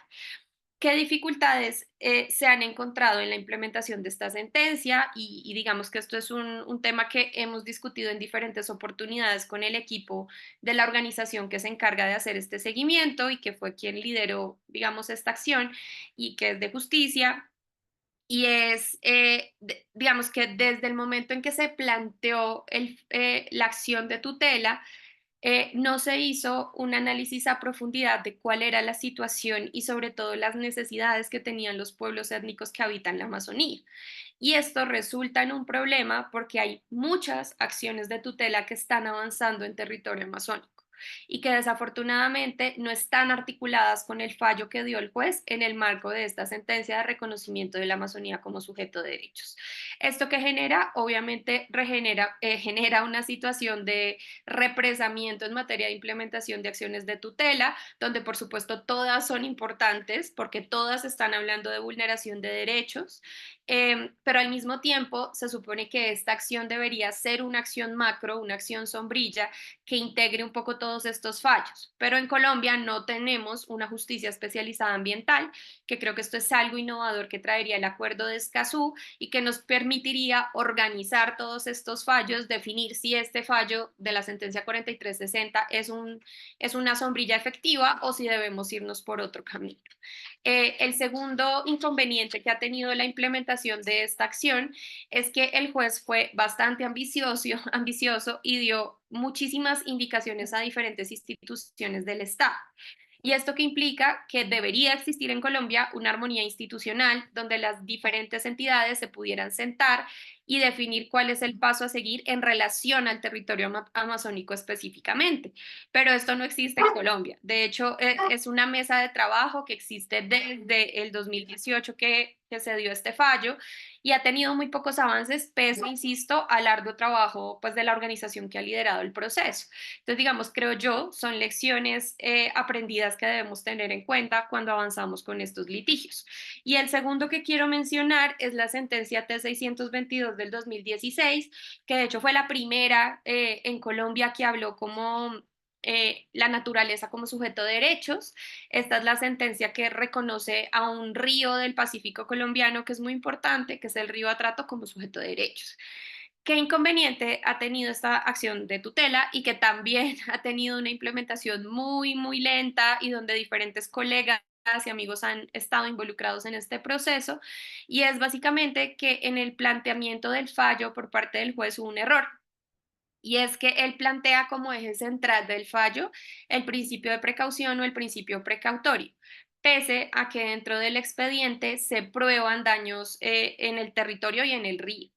¿Qué dificultades se han encontrado en la implementación de esta sentencia? Y digamos que esto es un tema que hemos discutido en diferentes oportunidades con el equipo de la organización que se encarga de hacer este seguimiento y que fue quien lideró, digamos, esta acción y que es de justicia. Y es, digamos que desde el momento en que se planteó la acción de tutela, no se hizo un análisis a profundidad de cuál era la situación y sobre todo las necesidades que tenían los pueblos étnicos que habitan la Amazonía. Y esto resulta en un problema porque hay muchas acciones de tutela que están avanzando en territorio amazónico. y que desafortunadamente no están articuladas con el fallo que dio el juez en el marco de esta sentencia de reconocimiento de la Amazonía como sujeto de derechos. ¿Esto que genera? Obviamente genera una situación de represamiento en materia de implementación de acciones de tutela, donde por supuesto todas son importantes porque todas están hablando de vulneración de derechos, pero al mismo tiempo se supone que esta acción debería ser una acción macro, una acción sombrilla que integre un poco todos estos fallos. Pero en Colombia no tenemos una justicia especializada ambiental, que creo que esto es algo innovador que traería el acuerdo de Escazú y que nos permitiría organizar todos estos fallos, definir si este fallo de la sentencia 4360 es una sombrilla efectiva o si debemos irnos por otro camino. El segundo inconveniente que ha tenido la implementación de esta acción es que el juez fue bastante ambicioso y dio muchísimas indicaciones a diferentes instituciones del Estado. ¿Y esto que implica? Que debería existir en Colombia una armonía institucional donde las diferentes entidades se pudieran sentar y definir cuál es el paso a seguir en relación al territorio amazónico específicamente. Pero esto no existe en Colombia. De hecho, es una mesa de trabajo que existe desde el 2018 que se dio este fallo y ha tenido muy pocos avances, pese, insisto, al arduo trabajo pues, de la organización que ha liderado el proceso. Entonces, digamos, creo yo, son lecciones aprendidas que debemos tener en cuenta cuando avanzamos con estos litigios. Y el segundo que quiero mencionar es la sentencia T622 del 2016, que de hecho fue la primera en Colombia que habló como la naturaleza como sujeto de derechos. Esta es la sentencia que reconoce a un río del Pacífico colombiano que es muy importante, que es el río Atrato, como sujeto de derechos. ¿Qué inconveniente ha tenido esta acción de tutela y que también ha tenido una implementación muy, muy lenta y donde diferentes colegas y amigos han estado involucrados en este proceso? Y es básicamente que en el planteamiento del fallo por parte del juez hubo un error. Y es que él plantea como eje central del fallo el principio de precaución o el principio precautorio, pese a que dentro del expediente se prueban daños en el territorio y en el río.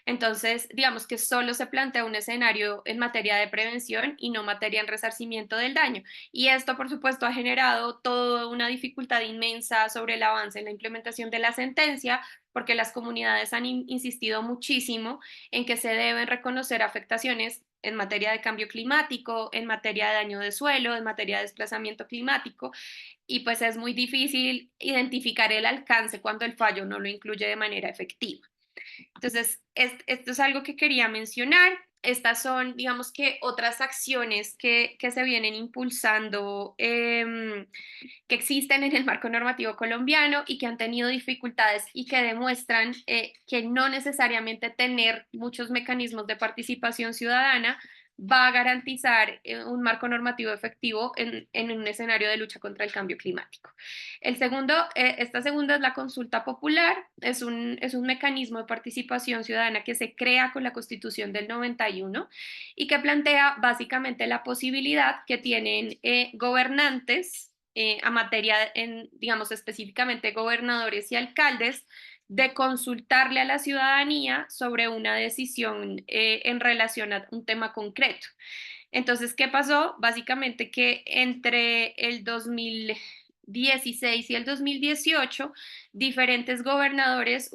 Entonces, digamos que solo se plantea un escenario en materia de prevención y no materia en resarcimiento del daño. Y esto, por supuesto, ha generado toda una dificultad inmensa sobre el avance en la implementación de la sentencia, porque las comunidades han insistido muchísimo en que se deben reconocer afectaciones en materia de cambio climático, en materia de daño de suelo, en materia de desplazamiento climático, y pues es muy difícil identificar el alcance cuando el fallo no lo incluye de manera efectiva. Entonces, esto es algo que quería mencionar. Estas son, digamos que, otras acciones que se vienen impulsando, que existen en el marco normativo colombiano y que han tenido dificultades y que demuestran que no necesariamente tener muchos mecanismos de participación ciudadana va a garantizar un marco normativo efectivo en un escenario de lucha contra el cambio climático. Esta segunda es la consulta popular, es un mecanismo de participación ciudadana que se crea con la Constitución del 91 y que plantea básicamente la posibilidad que tienen gobernantes a materia, digamos específicamente gobernadores y alcaldes, de consultarle a la ciudadanía sobre una decisión en relación a un tema concreto. Entonces, ¿qué pasó? Básicamente que entre el 2016 y el 2018, diferentes gobernadores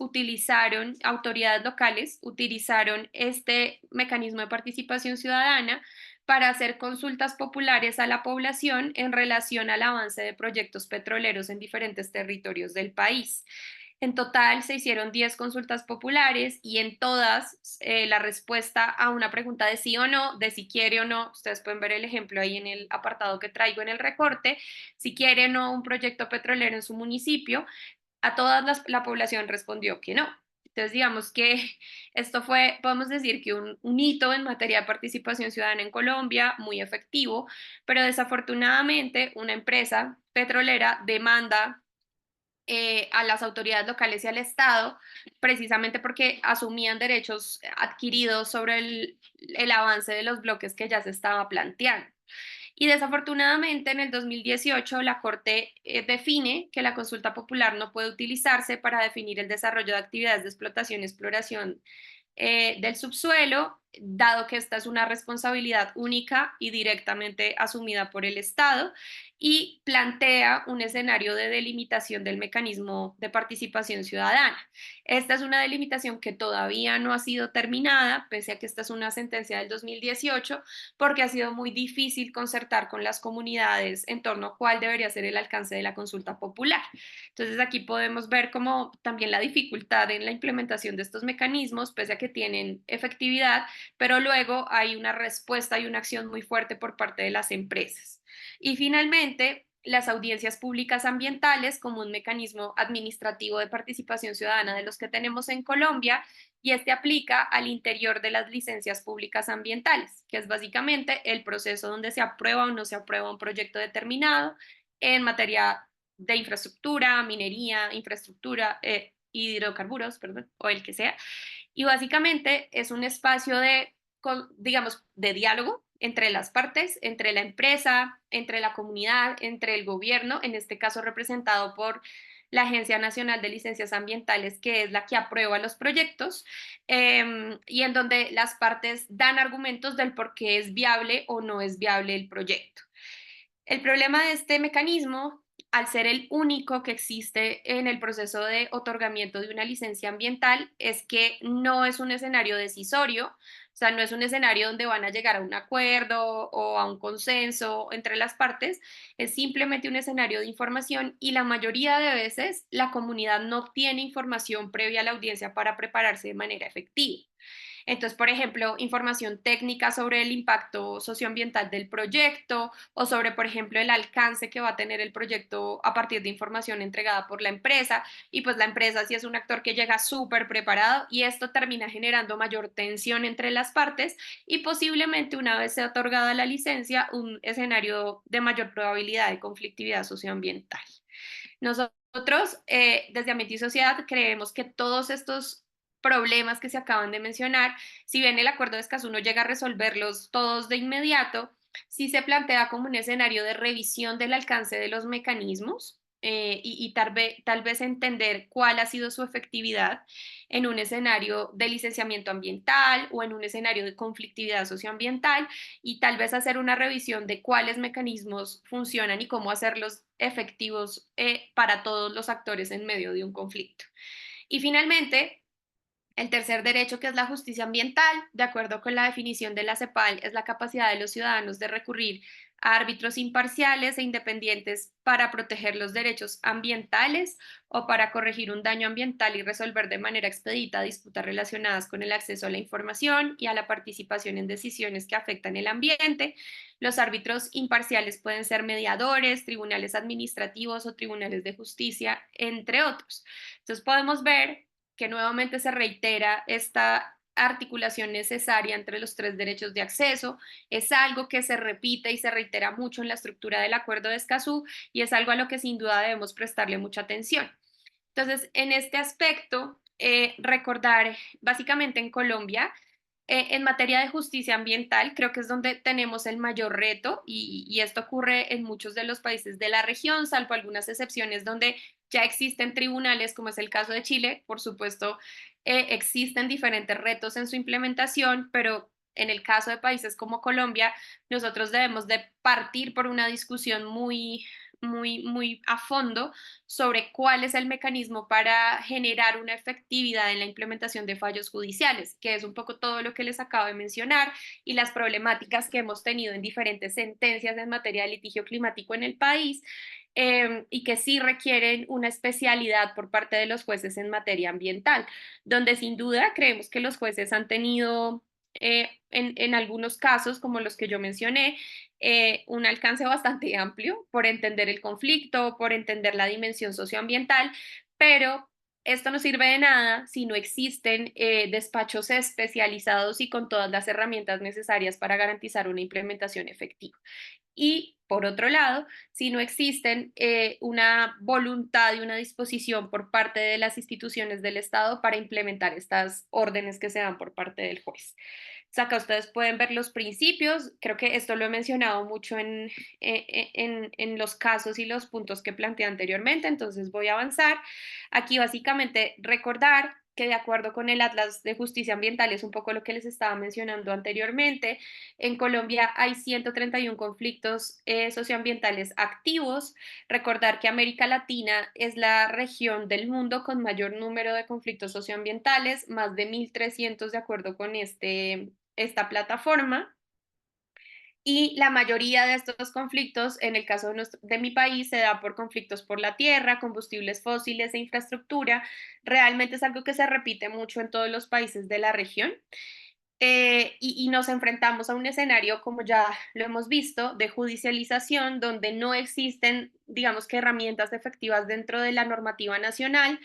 autoridades locales utilizaron este mecanismo de participación ciudadana para hacer consultas populares a la población en relación al avance de proyectos petroleros en diferentes territorios del país. En total se hicieron 10 consultas populares y en todas la respuesta a una pregunta de sí o no, de si quiere o no, ustedes pueden ver el ejemplo ahí en el apartado que traigo en el recorte, si quiere o no un proyecto petrolero en su municipio, a toda la población respondió que no. Entonces, digamos que esto fue, podemos decir que un hito en materia de participación ciudadana en Colombia, muy efectivo, pero desafortunadamente una empresa petrolera demanda a las autoridades locales y al Estado, precisamente porque asumían derechos adquiridos sobre el avance de los bloques que ya se estaba planteando. Y desafortunadamente en el 2018 la Corte define que la consulta popular no puede utilizarse para definir el desarrollo de actividades de explotación y exploración del subsuelo, dado que esta es una responsabilidad única y directamente asumida por el Estado, y plantea un escenario de delimitación del mecanismo de participación ciudadana. Esta es una delimitación que todavía no ha sido terminada, pese a que esta es una sentencia del 2018, porque ha sido muy difícil concertar con las comunidades en torno a cuál debería ser el alcance de la consulta popular. Entonces aquí podemos ver como también la dificultad en la implementación de estos mecanismos, pese a que tienen efectividad, pero luego hay una respuesta y una acción muy fuerte por parte de las empresas. Y finalmente, las audiencias públicas ambientales como un mecanismo administrativo de participación ciudadana de los que tenemos en Colombia, y este aplica al interior de las licencias públicas ambientales, que es básicamente el proceso donde se aprueba o no se aprueba un proyecto determinado en materia de infraestructura, minería, infraestructura, hidrocarburos, perdón, o el que sea. Y básicamente es un espacio de, digamos, de diálogo entre las partes, entre la empresa, entre la comunidad, entre el gobierno, en este caso representado por la Agencia Nacional de Licencias Ambientales, que es la que aprueba los proyectos, y en donde las partes dan argumentos del por qué es viable o no es viable el proyecto. El problema de este mecanismo, al ser el único que existe en el proceso de otorgamiento de una licencia ambiental, es que no es un escenario decisorio, o sea, no es un escenario donde van a llegar a un acuerdo o a un consenso entre las partes, es simplemente un escenario de información y la mayoría de veces la comunidad no obtiene información previa a la audiencia para prepararse de manera efectiva. Entonces, por ejemplo, información técnica sobre el impacto socioambiental del proyecto o sobre, por ejemplo, el alcance que va a tener el proyecto a partir de información entregada por la empresa. Y pues la empresa sí es un actor que llega súper preparado y esto termina generando mayor tensión entre las partes y posiblemente una vez sea otorgada la licencia, un escenario de mayor probabilidad de conflictividad socioambiental. Nosotros, desde Ambiente y Sociedad, creemos que todos estos problemas que se acaban de mencionar, si bien el acuerdo de Escazú no llega a resolverlos todos de inmediato, sí se plantea como un escenario de revisión del alcance de los mecanismos y tal vez entender cuál ha sido su efectividad en un escenario de licenciamiento ambiental o en un escenario de conflictividad socioambiental y tal vez hacer una revisión de cuáles mecanismos funcionan y cómo hacerlos efectivos para todos los actores en medio de un conflicto. Y finalmente, el tercer derecho, que es la justicia ambiental, de acuerdo con la definición de la CEPAL, es la capacidad de los ciudadanos de recurrir a árbitros imparciales e independientes para proteger los derechos ambientales o para corregir un daño ambiental y resolver de manera expedita disputas relacionadas con el acceso a la información y a la participación en decisiones que afectan el ambiente. Los árbitros imparciales pueden ser mediadores, tribunales administrativos o tribunales de justicia, entre otros. Entonces podemos ver que nuevamente se reitera esta articulación necesaria entre los tres derechos de acceso, es algo que se repite y se reitera mucho en la estructura del Acuerdo de Escazú y es algo a lo que sin duda debemos prestarle mucha atención. Entonces, en este aspecto, recordar básicamente en Colombia, en materia de justicia ambiental, creo que es donde tenemos el mayor reto y esto ocurre en muchos de los países de la región, salvo algunas excepciones donde ya existen tribunales, como es el caso de Chile. Por supuesto, existen diferentes retos en su implementación, pero en el caso de países como Colombia, nosotros debemos de partir por una discusión muy a fondo sobre cuál es el mecanismo para generar una efectividad en la implementación de fallos judiciales, que es un poco todo lo que les acabo de mencionar y las problemáticas que hemos tenido en diferentes sentencias en materia de litigio climático en el país. Y que sí requieren una especialidad por parte de los jueces en materia ambiental, donde sin duda creemos que los jueces han tenido en algunos casos, como los que yo mencioné, un alcance bastante amplio por entender el conflicto, por entender la dimensión socioambiental, pero esto no sirve de nada si no existen despachos especializados y con todas las herramientas necesarias para garantizar una implementación efectiva. Y por otro lado, si no existen una voluntad y una disposición por parte de las instituciones del Estado para implementar estas órdenes que se dan por parte del juez. Acá ustedes pueden ver los principios, creo que esto lo he mencionado mucho en los casos y los puntos que planteé anteriormente, entonces voy a avanzar. Aquí básicamente recordar que de acuerdo con el Atlas de Justicia Ambiental, es un poco lo que les estaba mencionando anteriormente, en Colombia hay 131 conflictos socioambientales activos. Recordar que América Latina es la región del mundo con mayor número de conflictos socioambientales, más de 1.300 de acuerdo con esta plataforma. Y la mayoría de estos conflictos, en el caso de mi país, se da por conflictos por la tierra, combustibles fósiles e infraestructura. Realmente es algo que se repite mucho en todos los países de la región. Y nos enfrentamos a un escenario, como ya lo hemos visto, de judicialización, donde no existen, digamos que, herramientas efectivas dentro de la normativa nacional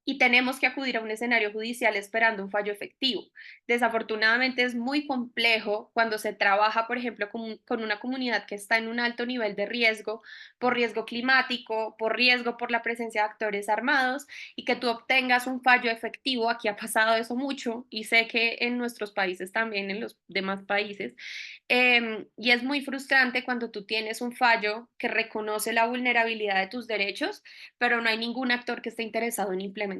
y tenemos que acudir a un escenario judicial esperando un fallo efectivo. Desafortunadamente es muy complejo cuando se trabaja, por ejemplo, con una comunidad que está en un alto nivel de riesgo, por riesgo climático, por riesgo por la presencia de actores armados, y que tú obtengas un fallo efectivo. Aquí ha pasado eso mucho y sé que en nuestros países también, en los demás países, y es muy frustrante cuando tú tienes un fallo que reconoce la vulnerabilidad de tus derechos, pero no hay ningún actor que esté interesado en implementar.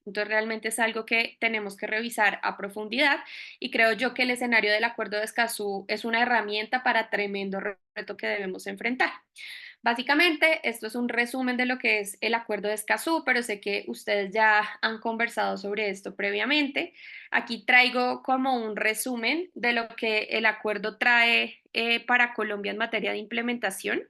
Entonces, realmente es algo que tenemos que revisar a profundidad y creo yo que el escenario del Acuerdo de Escazú es una herramienta para tremendo reto que debemos enfrentar. Básicamente, esto es un resumen de lo que es el Acuerdo de Escazú, pero sé que ustedes ya han conversado sobre esto previamente. Aquí traigo como un resumen de lo que el acuerdo trae para Colombia en materia de implementación,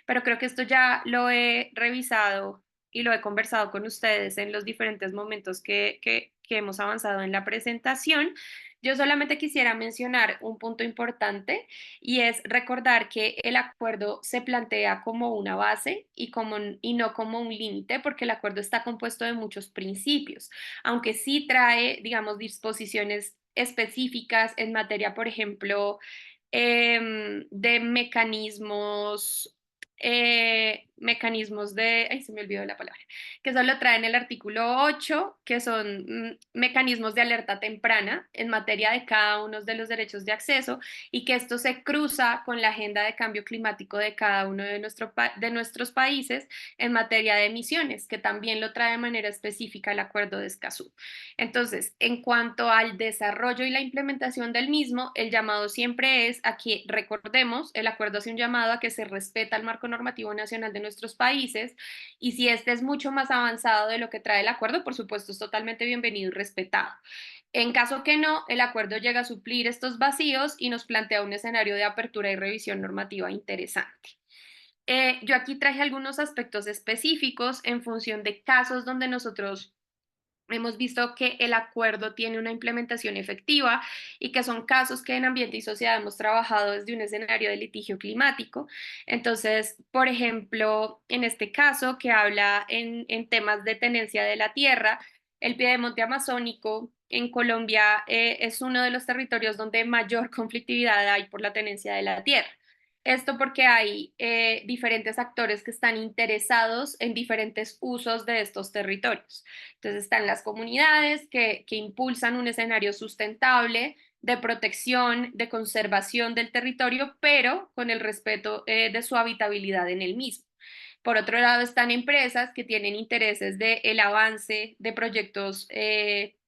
pero creo que esto ya lo he revisado y lo he conversado con ustedes en los diferentes momentos que hemos avanzado en la presentación. Yo solamente quisiera mencionar un punto importante y es recordar que el acuerdo se plantea como una base y no como un límite, porque el acuerdo está compuesto de muchos principios, aunque sí trae, digamos, disposiciones específicas en materia, por ejemplo, de mecanismos ay, se me olvidó la palabra, que solo traen el artículo 8, que son mecanismos de alerta temprana en materia de cada uno de los derechos de acceso, y que esto se cruza con la agenda de cambio climático de cada uno de nuestros países en materia de emisiones, que también lo trae de manera específica el Acuerdo de Escazú. Entonces, en cuanto al desarrollo y la implementación del mismo, el llamado siempre es a que recordemos, el acuerdo hace un llamado a que se respeta el marco normativo nacional de nuestros países, y si este es mucho más avanzado de lo que trae el acuerdo, por supuesto es totalmente bienvenido y respetado. En caso que no, el acuerdo llega a suplir estos vacíos y nos plantea un escenario de apertura y revisión normativa interesante. Yo aquí traje algunos aspectos específicos en función de casos donde nosotros hemos visto que el acuerdo tiene una implementación efectiva y que son casos que en Ambiente y Sociedad hemos trabajado desde un escenario de litigio climático. Entonces, por ejemplo, en este caso que habla en temas de tenencia de la tierra, el Piedemonte Amazónico en Colombia es uno de los territorios donde mayor conflictividad hay por la tenencia de la tierra. Esto porque hay diferentes actores que están interesados en diferentes usos de estos territorios. Entonces están las comunidades que impulsan un escenario sustentable de protección, de conservación del territorio, pero con el respeto de su habitabilidad en el mismo. Por otro lado, están empresas que tienen intereses del avance de proyectos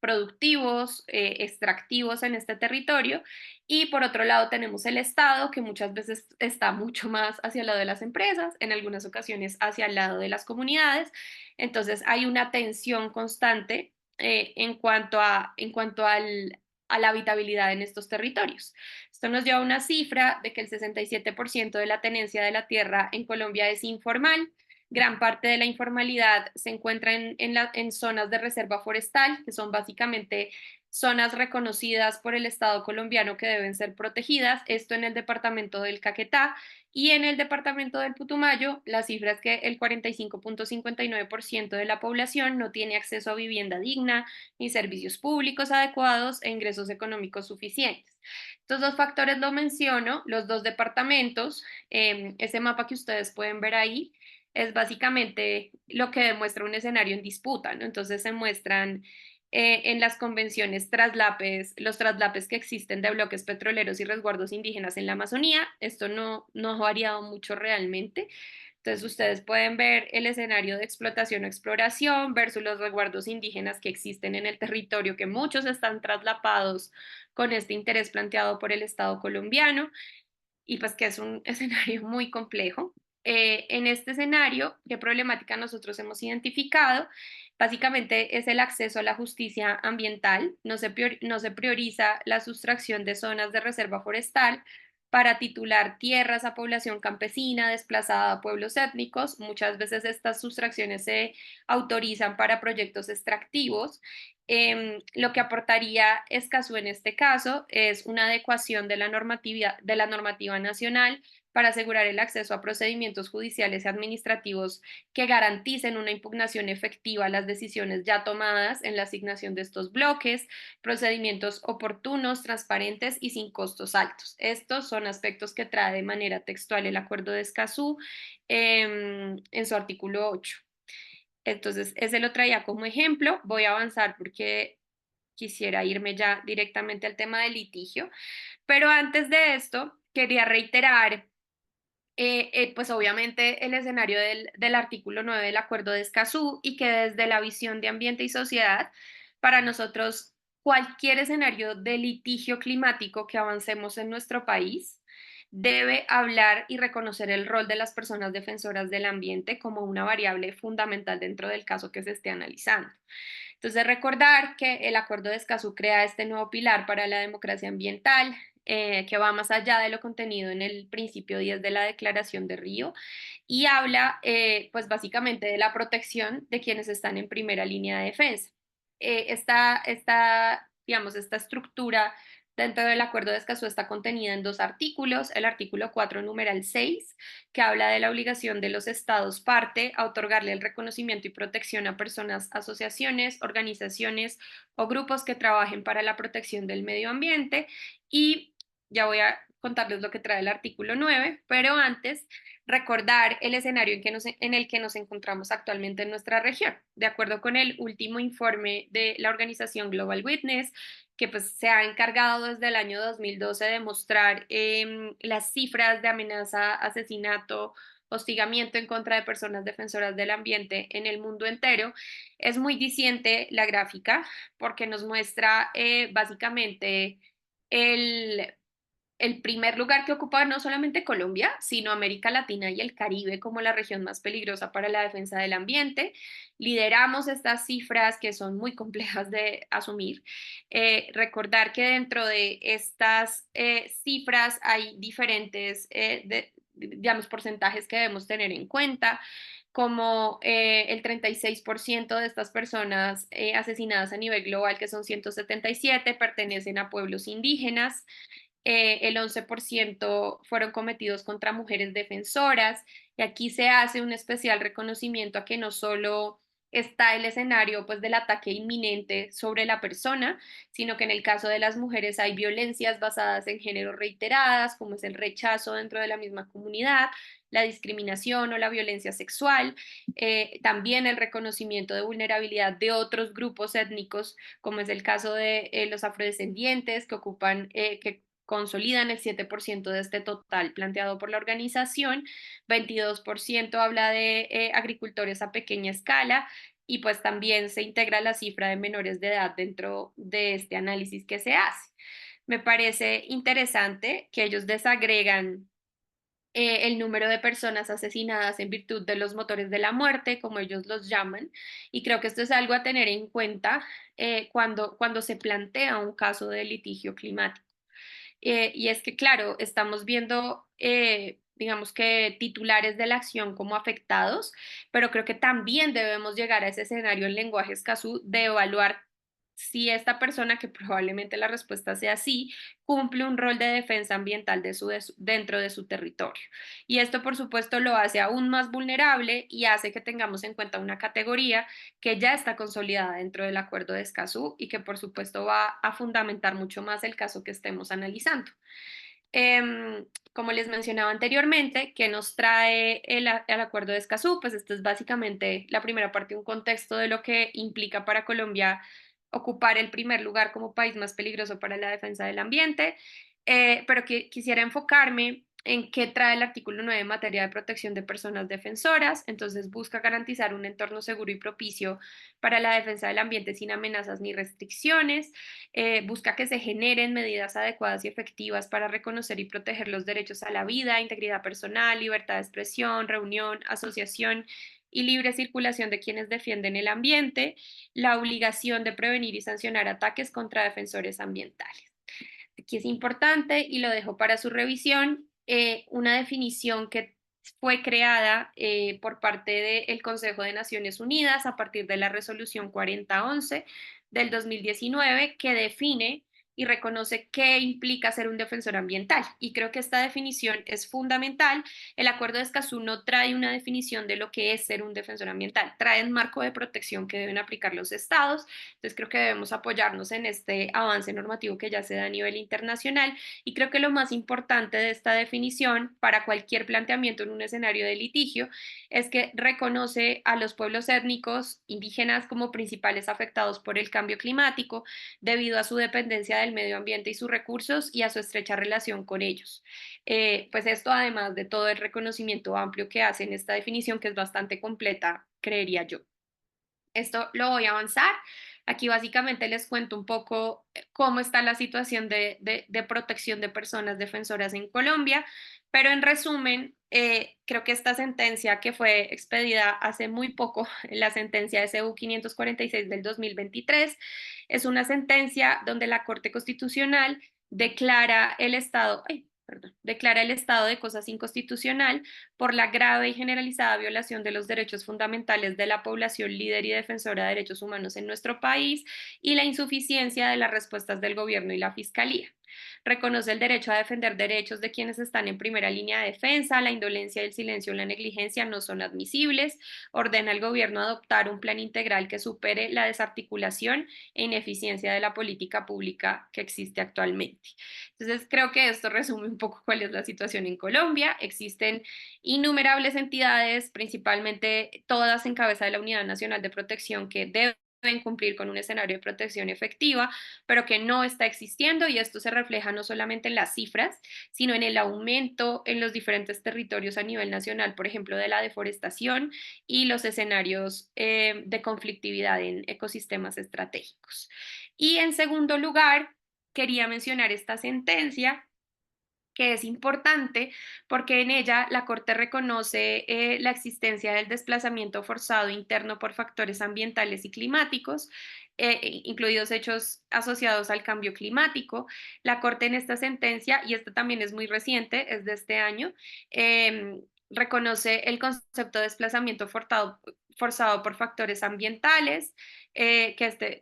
productivos, extractivos en este territorio. Y por otro lado, tenemos el Estado, que muchas veces está mucho más hacia el lado de las empresas, en algunas ocasiones hacia el lado de las comunidades. Entonces, hay una tensión constante a la habitabilidad en estos territorios. Esto nos lleva a una cifra de que el 67% de la tenencia de la tierra en Colombia es informal. Gran parte de la informalidad se encuentra en zonas de reserva forestal, que son básicamente zonas reconocidas por el Estado colombiano que deben ser protegidas, esto en el departamento del Caquetá, y en el departamento del Putumayo, la cifra es que el 45.59% de la población no tiene acceso a vivienda digna, ni servicios públicos adecuados e ingresos económicos suficientes. Estos dos factores lo menciono, los dos departamentos, ese mapa que ustedes pueden ver ahí, es básicamente lo que demuestra un escenario en disputa, ¿no? Entonces se muestran en las convenciones los traslapes que existen de bloques petroleros y resguardos indígenas en la Amazonía. Esto no ha variado mucho realmente, Entonces ustedes pueden ver el escenario de explotación o exploración versus los resguardos indígenas que existen en el territorio, que muchos están traslapados con este interés planteado por el Estado colombiano y pues que es un escenario muy complejo. En este escenario, ¿qué problemática nosotros hemos identificado? Básicamente es el acceso a la justicia ambiental. No se prioriza la sustracción de zonas de reserva forestal para titular tierras a población campesina desplazada a pueblos étnicos. Muchas veces estas sustracciones se autorizan para proyectos extractivos. Lo que aportaría Escazú en este caso es una adecuación de la normativa nacional para asegurar el acceso a procedimientos judiciales y administrativos que garanticen una impugnación efectiva a las decisiones ya tomadas en la asignación de estos bloques, procedimientos oportunos, transparentes y sin costos altos. Estos son aspectos que trae de manera textual el Acuerdo de Escazú en su artículo 8. Entonces, ese lo traía como ejemplo. Voy a avanzar porque quisiera irme ya directamente al tema del litigio. Pero antes de esto, quería reiterar, pues obviamente el escenario del artículo 9 del Acuerdo de Escazú y que desde la visión de ambiente y sociedad, para nosotros cualquier escenario de litigio climático que avancemos en nuestro país debe hablar y reconocer el rol de las personas defensoras del ambiente como una variable fundamental dentro del caso que se esté analizando. Entonces, recordar que el Acuerdo de Escazú crea este nuevo pilar para la democracia ambiental, que va más allá de lo contenido en el principio 10 de la Declaración de Río y habla, pues básicamente de la protección de quienes están en primera línea de defensa. Digamos, esta estructura dentro del Acuerdo de Escazú está contenida en 2 artículos, el artículo 4, numeral 6, que habla de la obligación de los estados parte a otorgarle el reconocimiento y protección a personas, asociaciones, organizaciones o grupos que trabajen para la protección del medio ambiente, y ya voy a contarles lo que trae el artículo 9, pero antes recordar el escenario en el que nos encontramos actualmente en nuestra región. De acuerdo con el último informe de la organización Global Witness, que pues se ha encargado desde el año 2012 de mostrar las cifras de amenaza, asesinato, hostigamiento en contra de personas defensoras del ambiente en el mundo entero, es muy diciente la gráfica porque nos muestra básicamente el primer lugar que ocupa no solamente Colombia, sino América Latina y el Caribe como la región más peligrosa para la defensa del ambiente. Lideramos estas cifras que son muy complejas de asumir. Recordar que dentro de estas cifras hay diferentes, digamos, porcentajes que debemos tener en cuenta, como el 36% de estas personas asesinadas a nivel global, que son 177, pertenecen a pueblos indígenas. El 11% fueron cometidos contra mujeres defensoras, y aquí se hace un especial reconocimiento a que no solo está el escenario pues del ataque inminente sobre la persona, sino que en el caso de las mujeres hay violencias basadas en género reiteradas, como es el rechazo dentro de la misma comunidad, la discriminación o la violencia sexual, también el reconocimiento de vulnerabilidad de otros grupos étnicos, como es el caso de los afrodescendientes que ocupan, que consolidan el 7% de este total planteado por la organización, 22% habla de agricultores a pequeña escala, y pues también se integra la cifra de menores de edad dentro de este análisis que se hace. Me parece interesante que ellos desagregan el número de personas asesinadas en virtud de los motores de la muerte, como ellos los llaman, y creo que esto es algo a tener en cuenta cuando se plantea un caso de litigio climático. Y es que, claro, estamos viendo, digamos que titulares de la acción como afectados, pero creo que también debemos llegar a ese escenario en lenguaje Escazú de evaluar si esta persona, que probablemente la respuesta sea sí, cumple un rol de defensa ambiental dentro de su territorio. Y esto, por supuesto, lo hace aún más vulnerable y hace que tengamos en cuenta una categoría que ya está consolidada dentro del Acuerdo de Escazú y que, por supuesto, va a fundamentar mucho más el caso que estemos analizando. Como les mencionaba anteriormente, ¿qué nos trae el Acuerdo de Escazú? Pues esto es básicamente la primera parte, un contexto de lo que implica para Colombia ocupar el primer lugar como país más peligroso para la defensa del ambiente, pero quisiera enfocarme en qué trae el artículo 9 en materia de protección de personas defensoras. Entonces busca garantizar un entorno seguro y propicio para la defensa del ambiente sin amenazas ni restricciones. Busca que se generen medidas adecuadas y efectivas para reconocer y proteger los derechos a la vida, integridad personal, libertad de expresión, reunión, asociación y libre circulación de quienes defienden el ambiente, la obligación de prevenir y sancionar ataques contra defensores ambientales. Aquí es importante, y lo dejo para su revisión, una definición que fue creada por parte del Consejo de Naciones Unidas a partir de la resolución 4011 del 2019, que define y reconoce qué implica ser un defensor ambiental. Y creo que esta definición es fundamental. El Acuerdo de Escazú no trae una definición de lo que es ser un defensor ambiental, trae un marco de protección que deben aplicar los estados. Entonces creo que debemos apoyarnos en este avance normativo que ya se da a nivel internacional, y creo que lo más importante de esta definición para cualquier planteamiento en un escenario de litigio es que reconoce a los pueblos étnicos indígenas como principales afectados por el cambio climático debido a su dependencia del medio ambiente y sus recursos y a su estrecha relación con ellos. Pues esto, además de todo el reconocimiento amplio que hace en esta definición, que es bastante completa, creería yo. Esto lo voy a avanzar. Aquí básicamente les cuento un poco cómo está la situación de protección de personas defensoras en Colombia, pero en resumen, creo que esta sentencia que fue expedida hace muy poco, la sentencia SU 546 del 2023, es una sentencia donde la Corte Constitucional declara el declara el estado de cosas inconstitucional por la grave y generalizada violación de los derechos fundamentales de la población líder y defensora de derechos humanos en nuestro país y la insuficiencia de las respuestas del gobierno y la fiscalía. Reconoce el derecho a defender derechos de quienes están en primera línea de defensa, la indolencia, el silencio o la negligencia no son admisibles, ordena al gobierno adoptar un plan integral que supere la desarticulación e ineficiencia de la política pública que existe actualmente. Entonces, creo que esto resume un poco cuál es la situación en Colombia. Existen innumerables entidades, principalmente todas en cabeza de la Unidad Nacional de Protección, que deben cumplir con un escenario de protección efectiva, pero que no está existiendo, y esto se refleja no solamente en las cifras, sino en el aumento en los diferentes territorios a nivel nacional, por ejemplo, de la deforestación y los escenarios de conflictividad en ecosistemas estratégicos. Y en segundo lugar, quería mencionar esta sentencia, que es importante porque en ella la Corte reconoce la existencia del desplazamiento forzado interno por factores ambientales y climáticos, incluidos hechos asociados al cambio climático. La Corte en esta sentencia, y esta también es muy reciente, es de este año, reconoce el concepto de desplazamiento forzado por factores ambientales,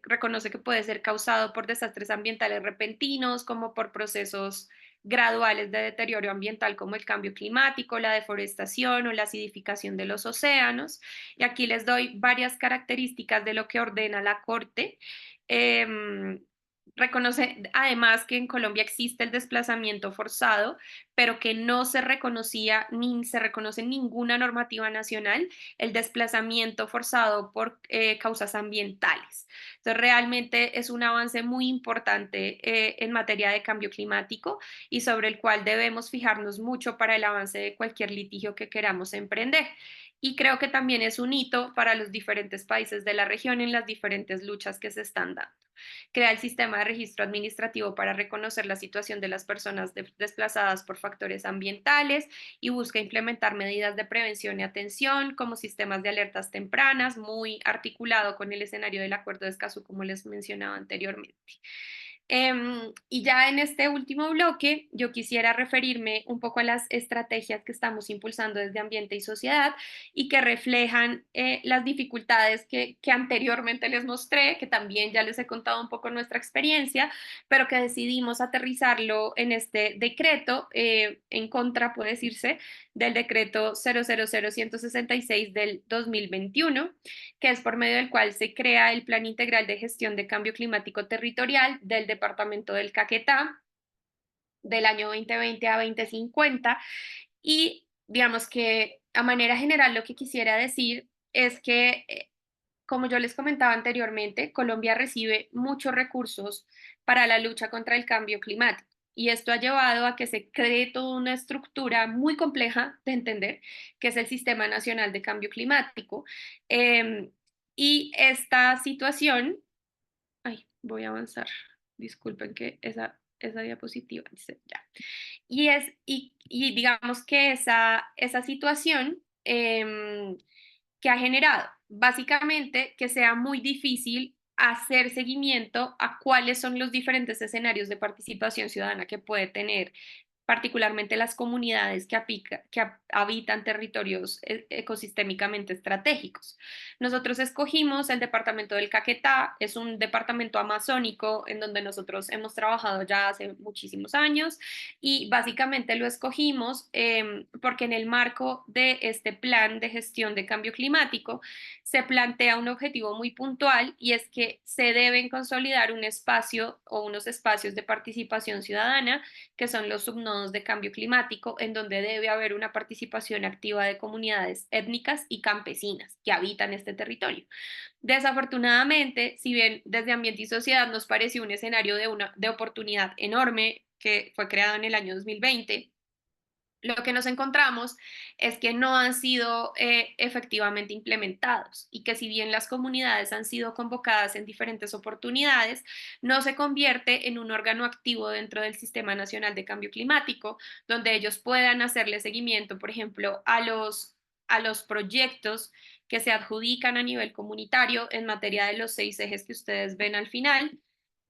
reconoce que puede ser causado por desastres ambientales repentinos, como por procesos graduales de deterioro ambiental como el cambio climático, la deforestación o la acidificación de los océanos. Y aquí les doy varias características de lo que ordena la Corte. Reconoce además que en Colombia existe el desplazamiento forzado, pero que no se reconocía ni se reconoce en ninguna normativa nacional el desplazamiento forzado por causas ambientales. Entonces, realmente es un avance muy importante en materia de cambio climático, y sobre el cual debemos fijarnos mucho para el avance de cualquier litigio que queramos emprender. Y creo que también es un hito para los diferentes países de la región en las diferentes luchas que se están dando. Crea el sistema de registro administrativo para reconocer la situación de las personas desplazadas por factores ambientales, y busca implementar medidas de prevención y atención como sistemas de alertas tempranas, muy articulado con el escenario del Acuerdo de Escazú, como les mencionaba anteriormente. Y ya en este último bloque, yo quisiera referirme un poco a las estrategias que estamos impulsando desde Ambiente y Sociedad y que reflejan las dificultades que anteriormente les mostré, que también ya les he contado un poco nuestra experiencia, pero que decidimos aterrizarlo en este decreto, en contra, puede decirse, del decreto 000166 del 2021, que es por medio del cual se crea el Plan Integral de Gestión de Cambio Climático Territorial del Departamento del Caquetá del año 2020 a 2050. Y digamos que a manera general lo que quisiera decir es que, como yo les comentaba anteriormente, Colombia recibe muchos recursos para la lucha contra el cambio climático. y esto ha llevado a que se cree toda una estructura muy compleja de entender, que es el Sistema Nacional de Cambio Climático. Y esta situación, ay, voy a avanzar, disculpen que esa diapositiva dice ya. Y digamos que esa situación que ha generado básicamente que sea muy difícil hacer seguimiento a cuáles son los diferentes escenarios de participación ciudadana que puede tener particularmente las comunidades que habitan territorios ecosistémicamente estratégicos. Nosotros escogimos el departamento del Caquetá, es un departamento amazónico en donde nosotros hemos trabajado ya hace muchísimos años y básicamente lo escogimos porque en el marco de este plan de gestión de cambio climático se plantea un objetivo muy puntual y es que se deben consolidar un espacio o unos espacios de participación ciudadana que son los subnodos de cambio climático, en donde debe haber una participación activa de comunidades étnicas y campesinas que habitan este territorio. Desafortunadamente, si bien desde Ambiente y Sociedad nos pareció un escenario de oportunidad enorme que fue creado en el año 2020, lo que nos encontramos es que no han sido efectivamente implementados y que si bien las comunidades han sido convocadas en diferentes oportunidades, no se convierte en un órgano activo dentro del Sistema Nacional de Cambio Climático, donde ellos puedan hacerle seguimiento, por ejemplo, a los proyectos que se adjudican a nivel comunitario en materia de los 6 ejes que ustedes ven al final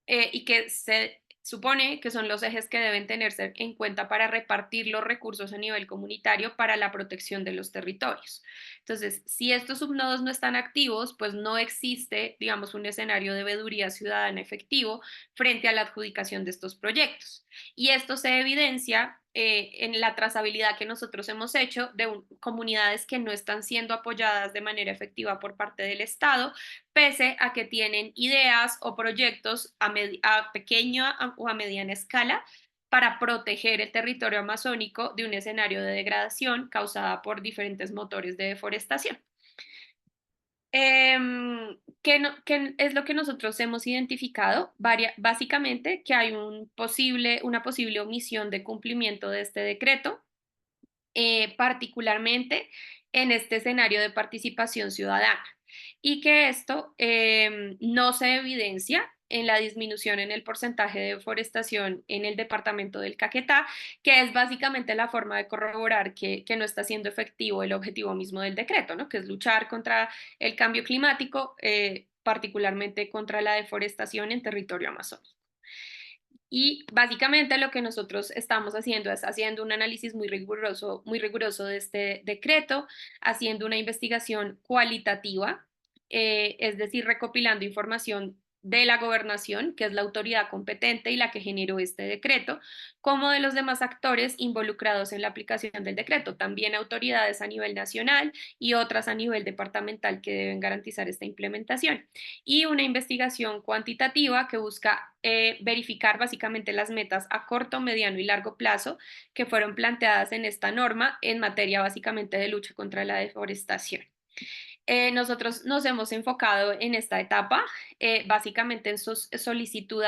y que se supone que son los ejes que deben tenerse en cuenta para repartir los recursos a nivel comunitario para la protección de los territorios. Entonces, si estos subnodos no están activos, pues no existe, digamos, un escenario de veeduría ciudadana efectivo frente a la adjudicación de estos proyectos. Y esto se evidencia en la trazabilidad que nosotros hemos hecho de comunidades que no están siendo apoyadas de manera efectiva por parte del Estado, pese a que tienen ideas o proyectos a pequeña o a mediana escala para proteger el territorio amazónico de un escenario de degradación causada por diferentes motores de deforestación. ¿Qué es lo que nosotros hemos identificado? Básicamente que hay una posible omisión de cumplimiento de este decreto, particularmente en este escenario de participación ciudadana, y que esto no se evidencia en la disminución en el porcentaje de deforestación en el departamento del Caquetá, que es básicamente la forma de corroborar que no está siendo efectivo el objetivo mismo del decreto, ¿no? Que es luchar contra el cambio climático, particularmente contra la deforestación en territorio amazónico. Y básicamente lo que nosotros estamos haciendo es haciendo un análisis muy riguroso de este decreto, haciendo una investigación cualitativa, es decir, recopilando información de la gobernación, que es la autoridad competente y la que generó este decreto, como de los demás actores involucrados en la aplicación del decreto, también autoridades a nivel nacional y otras a nivel departamental que deben garantizar esta implementación. Y una investigación cuantitativa que busca verificar básicamente las metas a corto, mediano y largo plazo que fueron planteadas en esta norma en materia básicamente de lucha contra la deforestación. Nosotros nos hemos enfocado en esta etapa, básicamente en solicitud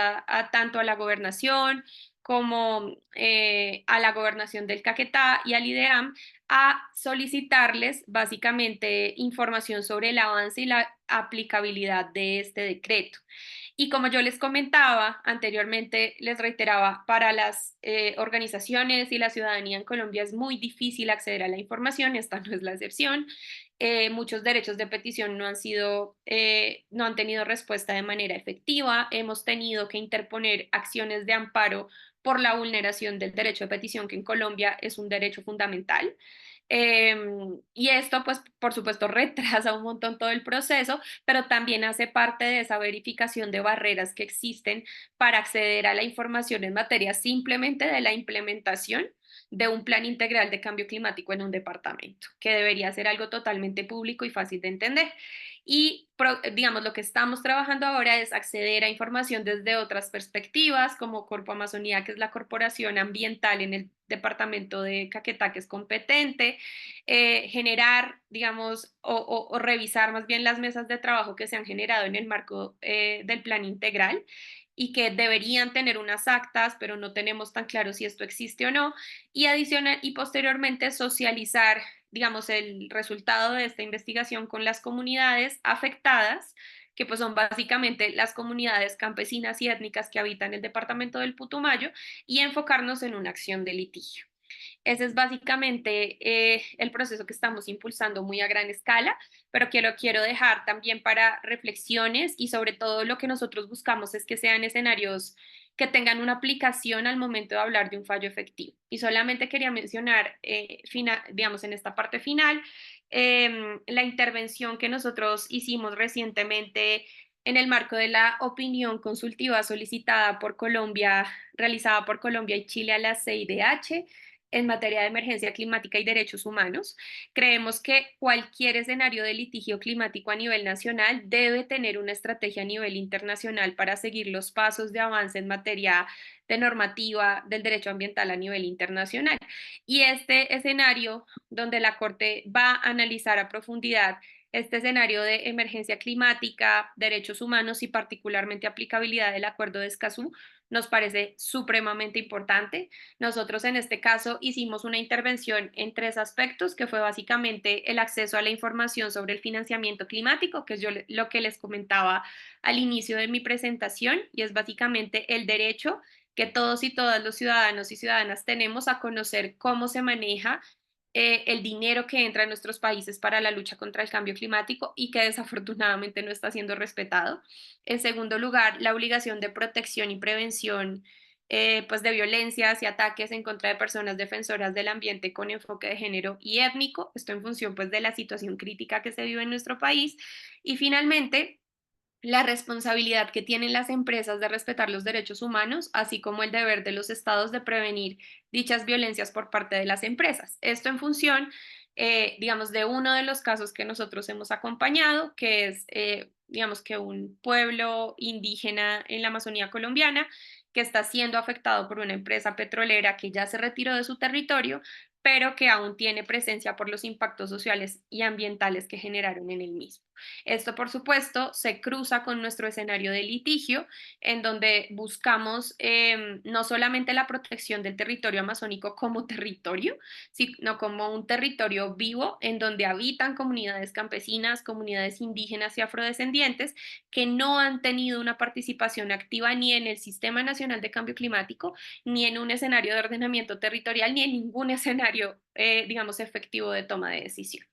tanto a la gobernación como a la gobernación del Caquetá y al IDEAM a solicitarles básicamente información sobre el avance y la aplicabilidad de este decreto. Y como yo les comentaba anteriormente, les reiteraba, para las organizaciones y la ciudadanía en Colombia es muy difícil acceder a la información, esta no es la excepción. Muchos derechos de petición no han tenido respuesta de manera efectiva. Hemos tenido que interponer acciones de amparo por la vulneración del derecho de petición, que en Colombia es un derecho fundamental. Y esto, pues, por supuesto, retrasa un montón todo el proceso, pero también hace parte de esa verificación de barreras que existen para acceder a la información en materia simplemente de la implementación de un plan integral de cambio climático en un departamento, que debería ser algo totalmente público y fácil de entender. Y, digamos, lo que estamos trabajando ahora es acceder a información desde otras perspectivas, como Corpo Amazonía, que es la corporación ambiental en el departamento de Caquetá, que es competente, generar, digamos, o revisar más bien las mesas de trabajo que se han generado en el marco del plan integral y que deberían tener unas actas, pero no tenemos tan claro si esto existe o no, y adicional y posteriormente socializar, digamos, el resultado de esta investigación con las comunidades afectadas, que pues son básicamente las comunidades campesinas y étnicas que habitan el departamento del Putumayo, y enfocarnos en una acción de litigio. Ese es básicamente el proceso que estamos impulsando muy a gran escala, pero que lo quiero dejar también para reflexiones y sobre todo lo que nosotros buscamos es que sean escenarios que tengan una aplicación al momento de hablar de un fallo efectivo. Y solamente quería mencionar, digamos, en esta parte final, la intervención que nosotros hicimos recientemente en el marco de la opinión consultiva solicitada por Colombia, realizada por Colombia y Chile a la CIDH en materia de emergencia climática y derechos humanos. Creemos que cualquier escenario de litigio climático a nivel nacional debe tener una estrategia a nivel internacional para seguir los pasos de avance en materia de normativa del derecho ambiental a nivel internacional. Y este escenario donde la Corte va a analizar a profundidad este escenario de emergencia climática, derechos humanos y particularmente aplicabilidad del Acuerdo de Escazú nos parece supremamente importante. Nosotros en este caso hicimos una intervención en 3 aspectos, que fue básicamente el acceso a la información sobre el financiamiento climático, que es lo que les comentaba al inicio de mi presentación, y es básicamente el derecho que todos y todas los ciudadanos y ciudadanas tenemos a conocer cómo se maneja el dinero que entra en nuestros países para la lucha contra el cambio climático y que desafortunadamente no está siendo respetado. En segundo lugar, la obligación de protección y prevención pues de violencias y ataques en contra de personas defensoras del ambiente con enfoque de género y étnico, esto en función pues de la situación crítica que se vive en nuestro país. Y finalmente, la responsabilidad que tienen las empresas de respetar los derechos humanos, así como el deber de los estados de prevenir dichas violencias por parte de las empresas. Esto en función, digamos, de uno de los casos que nosotros hemos acompañado, que es, digamos, que un pueblo indígena en la Amazonía colombiana que está siendo afectado por una empresa petrolera que ya se retiró de su territorio, pero que aún tiene presencia por los impactos sociales y ambientales que generaron en el mismo. Esto, por supuesto, se cruza con nuestro escenario de litigio, en donde buscamos no solamente la protección del territorio amazónico como territorio, sino como un territorio vivo en donde habitan comunidades campesinas, comunidades indígenas y afrodescendientes que no han tenido una participación activa ni en el Sistema Nacional de Cambio Climático, ni en un escenario de ordenamiento territorial, ni en ningún escenario, digamos, efectivo de toma de decisión.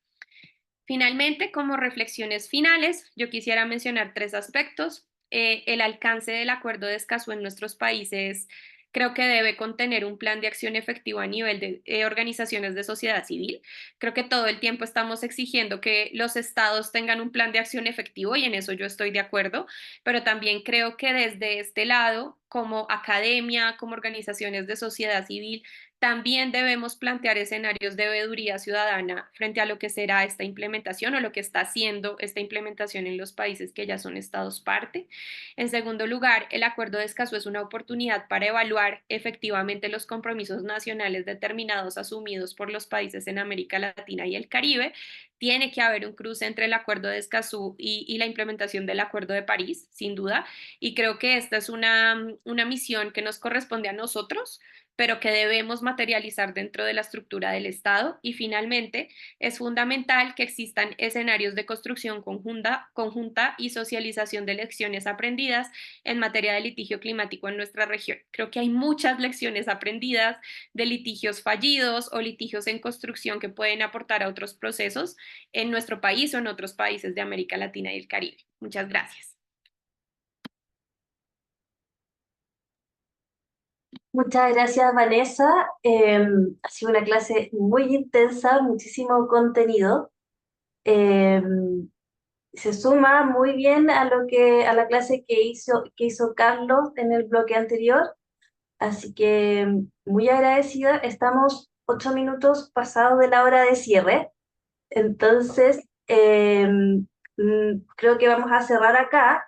Finalmente, como reflexiones finales, yo quisiera mencionar 3 aspectos. El alcance del Acuerdo de Escazú en nuestros países creo que debe contener un plan de acción efectivo a nivel de organizaciones de sociedad civil. Creo que todo el tiempo estamos exigiendo que los estados tengan un plan de acción efectivo y en eso yo estoy de acuerdo, pero también creo que desde este lado, como academia, como organizaciones de sociedad civil, también debemos plantear escenarios de veeduría ciudadana frente a lo que será esta implementación o lo que está haciendo esta implementación en los países que ya son estados parte. En segundo lugar, el Acuerdo de Escazú es una oportunidad para evaluar efectivamente los compromisos nacionales determinados asumidos por los países en América Latina y el Caribe. Tiene que haber un cruce entre el Acuerdo de Escazú y la implementación del Acuerdo de París, sin duda, y creo que esta es una misión que nos corresponde a nosotros, pero que debemos materializar dentro de la estructura del Estado. Y finalmente, es fundamental que existan escenarios de construcción conjunta y socialización de lecciones aprendidas en materia de litigio climático en nuestra región. Creo que hay muchas lecciones aprendidas de litigios fallidos o litigios en construcción que pueden aportar a otros procesos en nuestro país o en otros países de América Latina y el Caribe. Muchas gracias. Muchas gracias, Vanessa. Ha sido una clase muy intensa, muchísimo contenido. Se suma muy bien a a la clase que hizo Carlos en el bloque anterior. Así que muy agradecida. Estamos 8 minutos pasados de la hora de cierre. Entonces, creo que vamos a cerrar acá,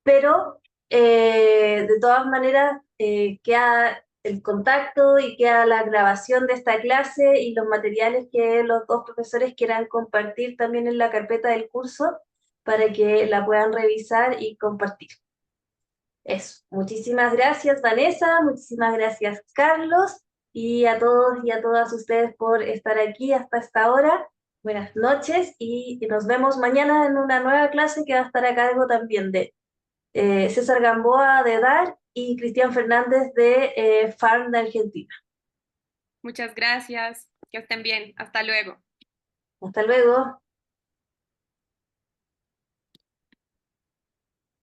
pero de todas maneras queda el contacto y queda la grabación de esta clase y los materiales que los 2 profesores quieran compartir también en la carpeta del curso para que la puedan revisar y compartir. Eso. Muchísimas gracias, Vanessa, muchísimas gracias, Carlos, y a todos y a todas ustedes por estar aquí hasta esta hora. Buenas noches y nos vemos mañana en una nueva clase que va a estar a cargo también de César Gamboa de DAR y Cristian Fernández de FARM de Argentina. Muchas gracias. Que estén bien. Hasta luego. Hasta luego.